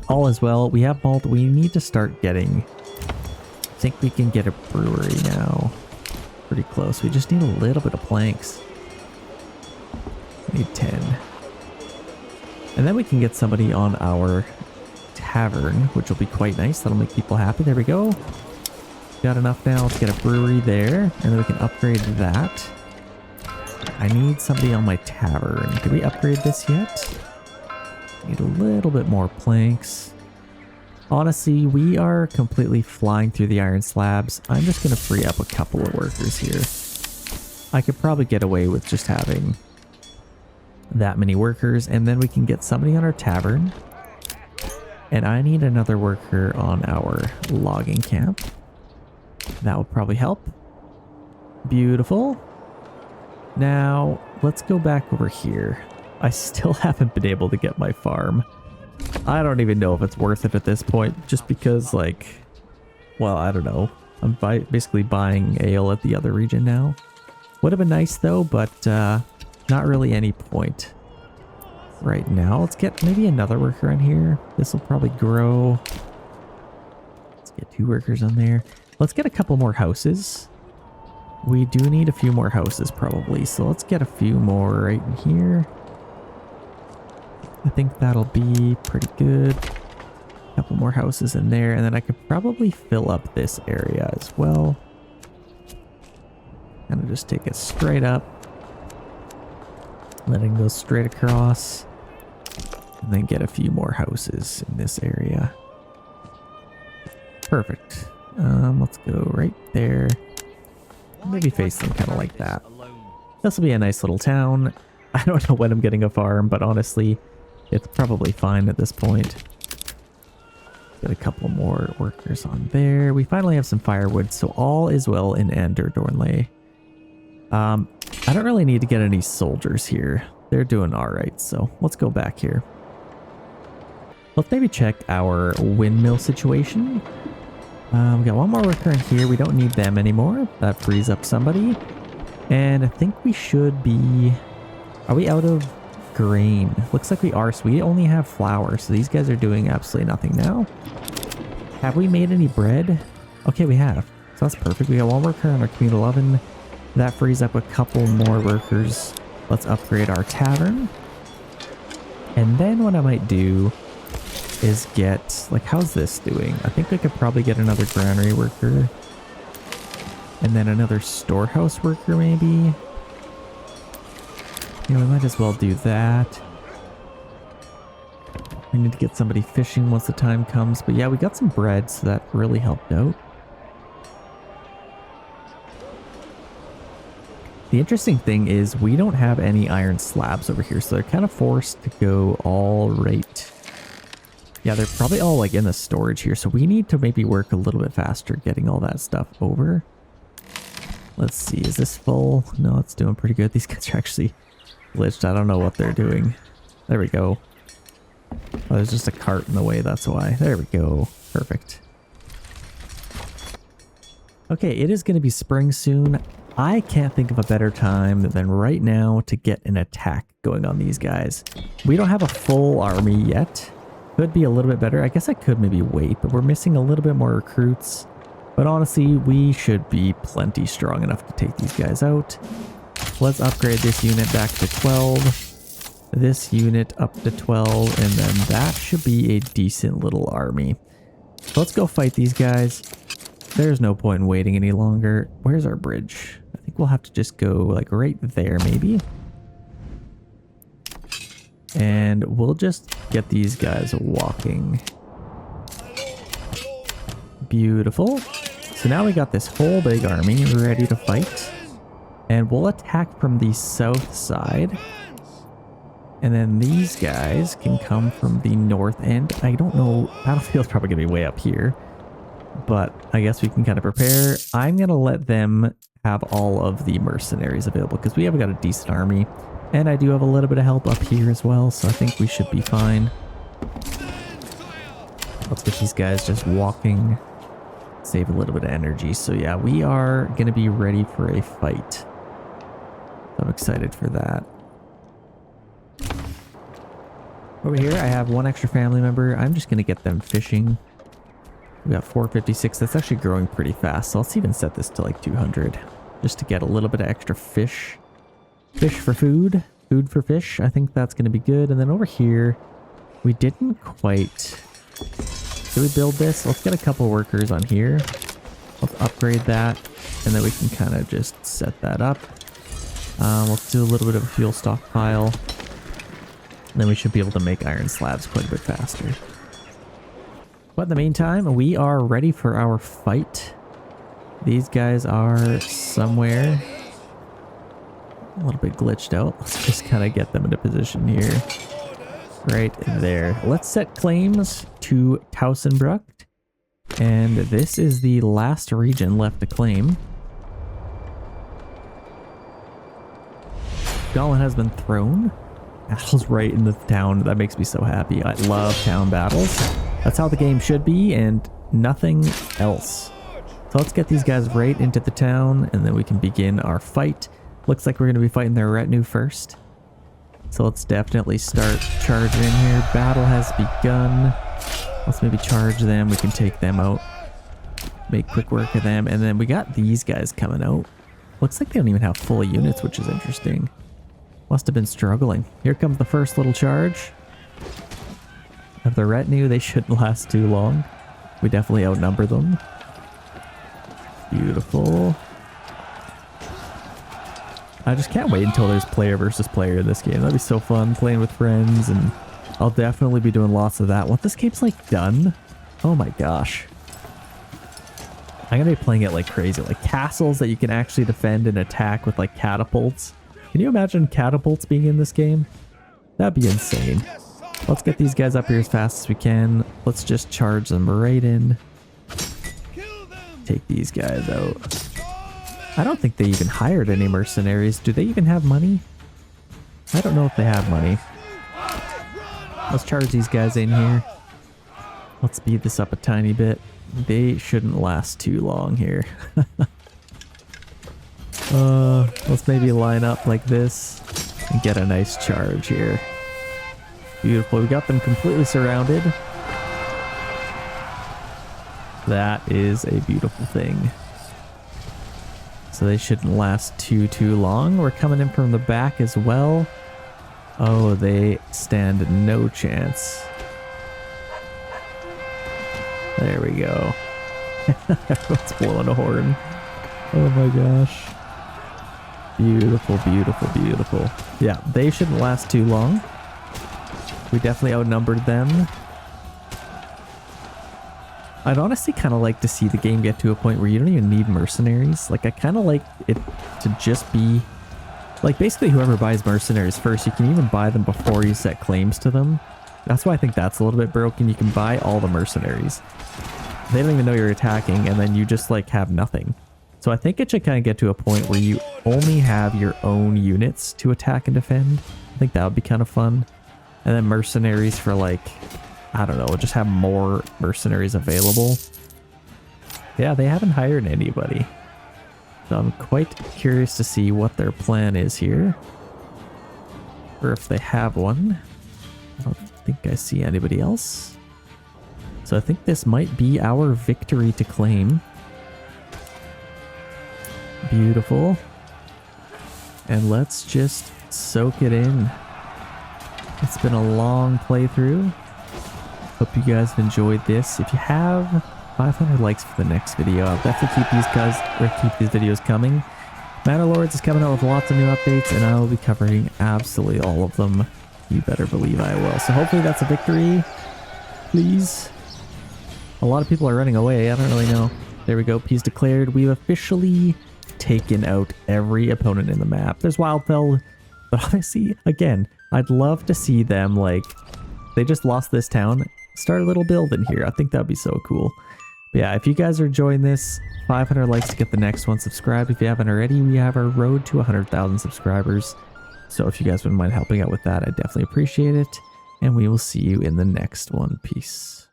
All is well. We have malt. We need to start getting, I think we can get a brewery now. Pretty close. We just need a little bit of planks. We need 10. And then we can get somebody on our tavern, which will be quite nice. That'll make people happy. There we go. Got enough now. Let's get a brewery there, and then we can upgrade that. I need somebody on my tavern. Did we upgrade this yet? Need a little bit more planks. Honestly, we are completely flying through the iron slabs. I'm just going to free up a couple of workers here. I could probably get away with just having that many workers, and then we can get somebody on our tavern. And I need another worker on our logging camp. That would probably help. Beautiful. Now, let's go back over here. I still haven't been able to get my farm. I don't even know if it's worth it at this point, just because, like, well, I don't know. I'm basically buying ale at the other region now. Would have been nice, though, but not really any point right now. Let's get maybe another worker on here. This will probably grow. Let's get 2 workers on there. Let's get a couple more houses. We do need a few more houses, probably. So let's get a few more right in here. I think that'll be pretty good. A couple more houses in there, and then I could probably fill up this area as well. Kind of just take it straight up. Letting go straight across. And then get a few more houses in this area. Perfect. Let's go right there. Maybe face them kind of like that. This will be a nice little town. I don't know when I'm getting a farm, but honestly, it's probably fine at this point. Get a couple more workers on there. We finally have some firewood, so all is well in Dornley. I don't really need to get any soldiers here. They're doing all right, so let's go back here. Let's maybe check our windmill situation. We got one more worker in here. We don't need them anymore. That frees up somebody. And I think we should be... Are we out of grain? Looks like we are. So we only have flour. So these guys are doing absolutely nothing now. Have we made any bread? Okay, we have. So that's perfect. We got one worker on our communal oven. That frees up a couple more workers. Let's upgrade our tavern. And then what I might do is get, like, how's this doing? I think I could probably get another granary worker. And then another storehouse worker, maybe. Yeah, we might as well do that. We need to get somebody fishing once the time comes. But yeah, we got some bread, so that really helped out. The interesting thing is we don't have any iron slabs over here, so they're kind of forced to go all right. Yeah, they're probably all like in the storage here, so we need to maybe work a little bit faster getting all that stuff over. Let's see, is this full? No, it's doing pretty good. These guys are actually glitched. I don't know what they're doing. There we go. Oh, there's just a cart in the way, that's why. There we go. Perfect. Okay, it is going to be spring soon. I can't think of a better time than right now to get an attack going on these guys. We don't have a full army yet. Could be a little bit better. I guess I could maybe wait, but we're missing a little bit more recruits. But honestly, we should be plenty strong enough to take these guys out. Let's upgrade this unit back to 12. This unit up to 12, and then that should be a decent little army. So let's go fight these guys. There's no point in waiting any longer. Where's our bridge? I think we'll have to just go like right there maybe. And we'll just get these guys walking. Beautiful. So now we got this whole big army ready to fight. And we'll attack from the south side. And then these guys can come from the north end. I don't know. Battlefield's probably going to be way up here. But I guess we can kind of prepare. I'm going to let them have all of the mercenaries available because we have got a decent army. And I do have a little bit of help up here as well. So I think we should be fine. Let's get these guys just walking. Save a little bit of energy. So yeah, we are going to be ready for a fight. I'm excited for that. Over here, I have one extra family member. I'm just going to get them fishing. We got 456. That's actually growing pretty fast. So let's even set this to like 200 just to get a little bit of extra fish. Fish for food. Food for fish. I think that's going to be good. And then over here, we didn't quite... Did we build this? Let's get a couple workers on here. Let's upgrade that. And then we can kind of just set that up. Let's do a little bit of a fuel stockpile. And then we should be able to make iron slabs quite a bit faster. But in the meantime, we are ready for our fight. These guys are somewhere a little bit glitched out. Let's just kind of get them into position here. Right there. Let's set claims to Tausenbruck. And this is the last region left to claim. Gauntlet has been thrown. Battles right in the town. That makes me so happy. I love town battles. That's how the game should be and nothing else. So let's get these guys right into the town and then we can begin our fight. Looks like we're going to be fighting their retinue first. So let's definitely start charging in here. Battle has begun. Let's maybe charge them. We can take them out. Make quick work of them. And then we got these guys coming out. Looks like they don't even have full units, which is interesting. Must have been struggling. Here comes the first little charge of the retinue. They shouldn't last too long. We definitely outnumber them. Beautiful. I just can't wait until there's player versus player in this game. That'd be so fun playing with friends, and I'll definitely be doing lots of that. Once this game's like done, oh my gosh. I'm gonna be playing it like crazy. Like castles that you can actually defend and attack with like catapults. Can you imagine catapults being in this game? That'd be insane. Let's get these guys up here as fast as we can. Let's just charge them right in. Take these guys out. I don't think they even hired any mercenaries. Do they even have money? I don't know if they have money. Let's charge these guys in here. Let's speed this up a tiny bit. They shouldn't last too long here. Let's maybe line up like this and get a nice charge here. Beautiful. We got them completely surrounded. That is a beautiful thing. So they shouldn't last too long. We're coming in from the back as well. Oh, they stand no chance. There we go. Everyone's blowing a horn. Oh my gosh. Beautiful, beautiful, beautiful. Yeah, they shouldn't last too long. We definitely outnumbered them. I'd honestly kind of like to see the game get to a point where you don't even need mercenaries. Like, I kind of like it to just be... Like, basically whoever buys mercenaries first, you can even buy them before you set claims to them. That's why I think that's a little bit broken. You can buy all the mercenaries. They don't even know you're attacking, and then you just, like, have nothing. So I think it should kind of get to a point where you only have your own units to attack and defend. I think that would be kind of fun. And then mercenaries for, like, I don't know, just have more mercenaries available. Yeah, they haven't hired anybody. So I'm quite curious to see what their plan is here. Or if they have one. I don't think I see anybody else. So I think this might be our victory to claim. Beautiful. And let's just soak it in. It's been a long playthrough. Hope you guys have enjoyed this. If you have 500 likes for the next video, I'll definitely keep these videos coming. Manor Lords is coming out with lots of new updates, and I will be covering absolutely all of them. You better believe I will. So hopefully that's a victory. Please. A lot of people are running away. I don't really know. There we go. Peace declared. We've officially taken out every opponent in the map. There's Wildfell, but honestly, again, I'd love to see them, like, they just lost this town, start a little build in here. I think that'd be so cool. But yeah, if you guys are enjoying this, 500 likes to get the next one. Subscribe if you haven't already. We have our road to 100,000 subscribers. So if you guys wouldn't mind helping out with that, I'd definitely appreciate it. And we will see you in the next one. Peace.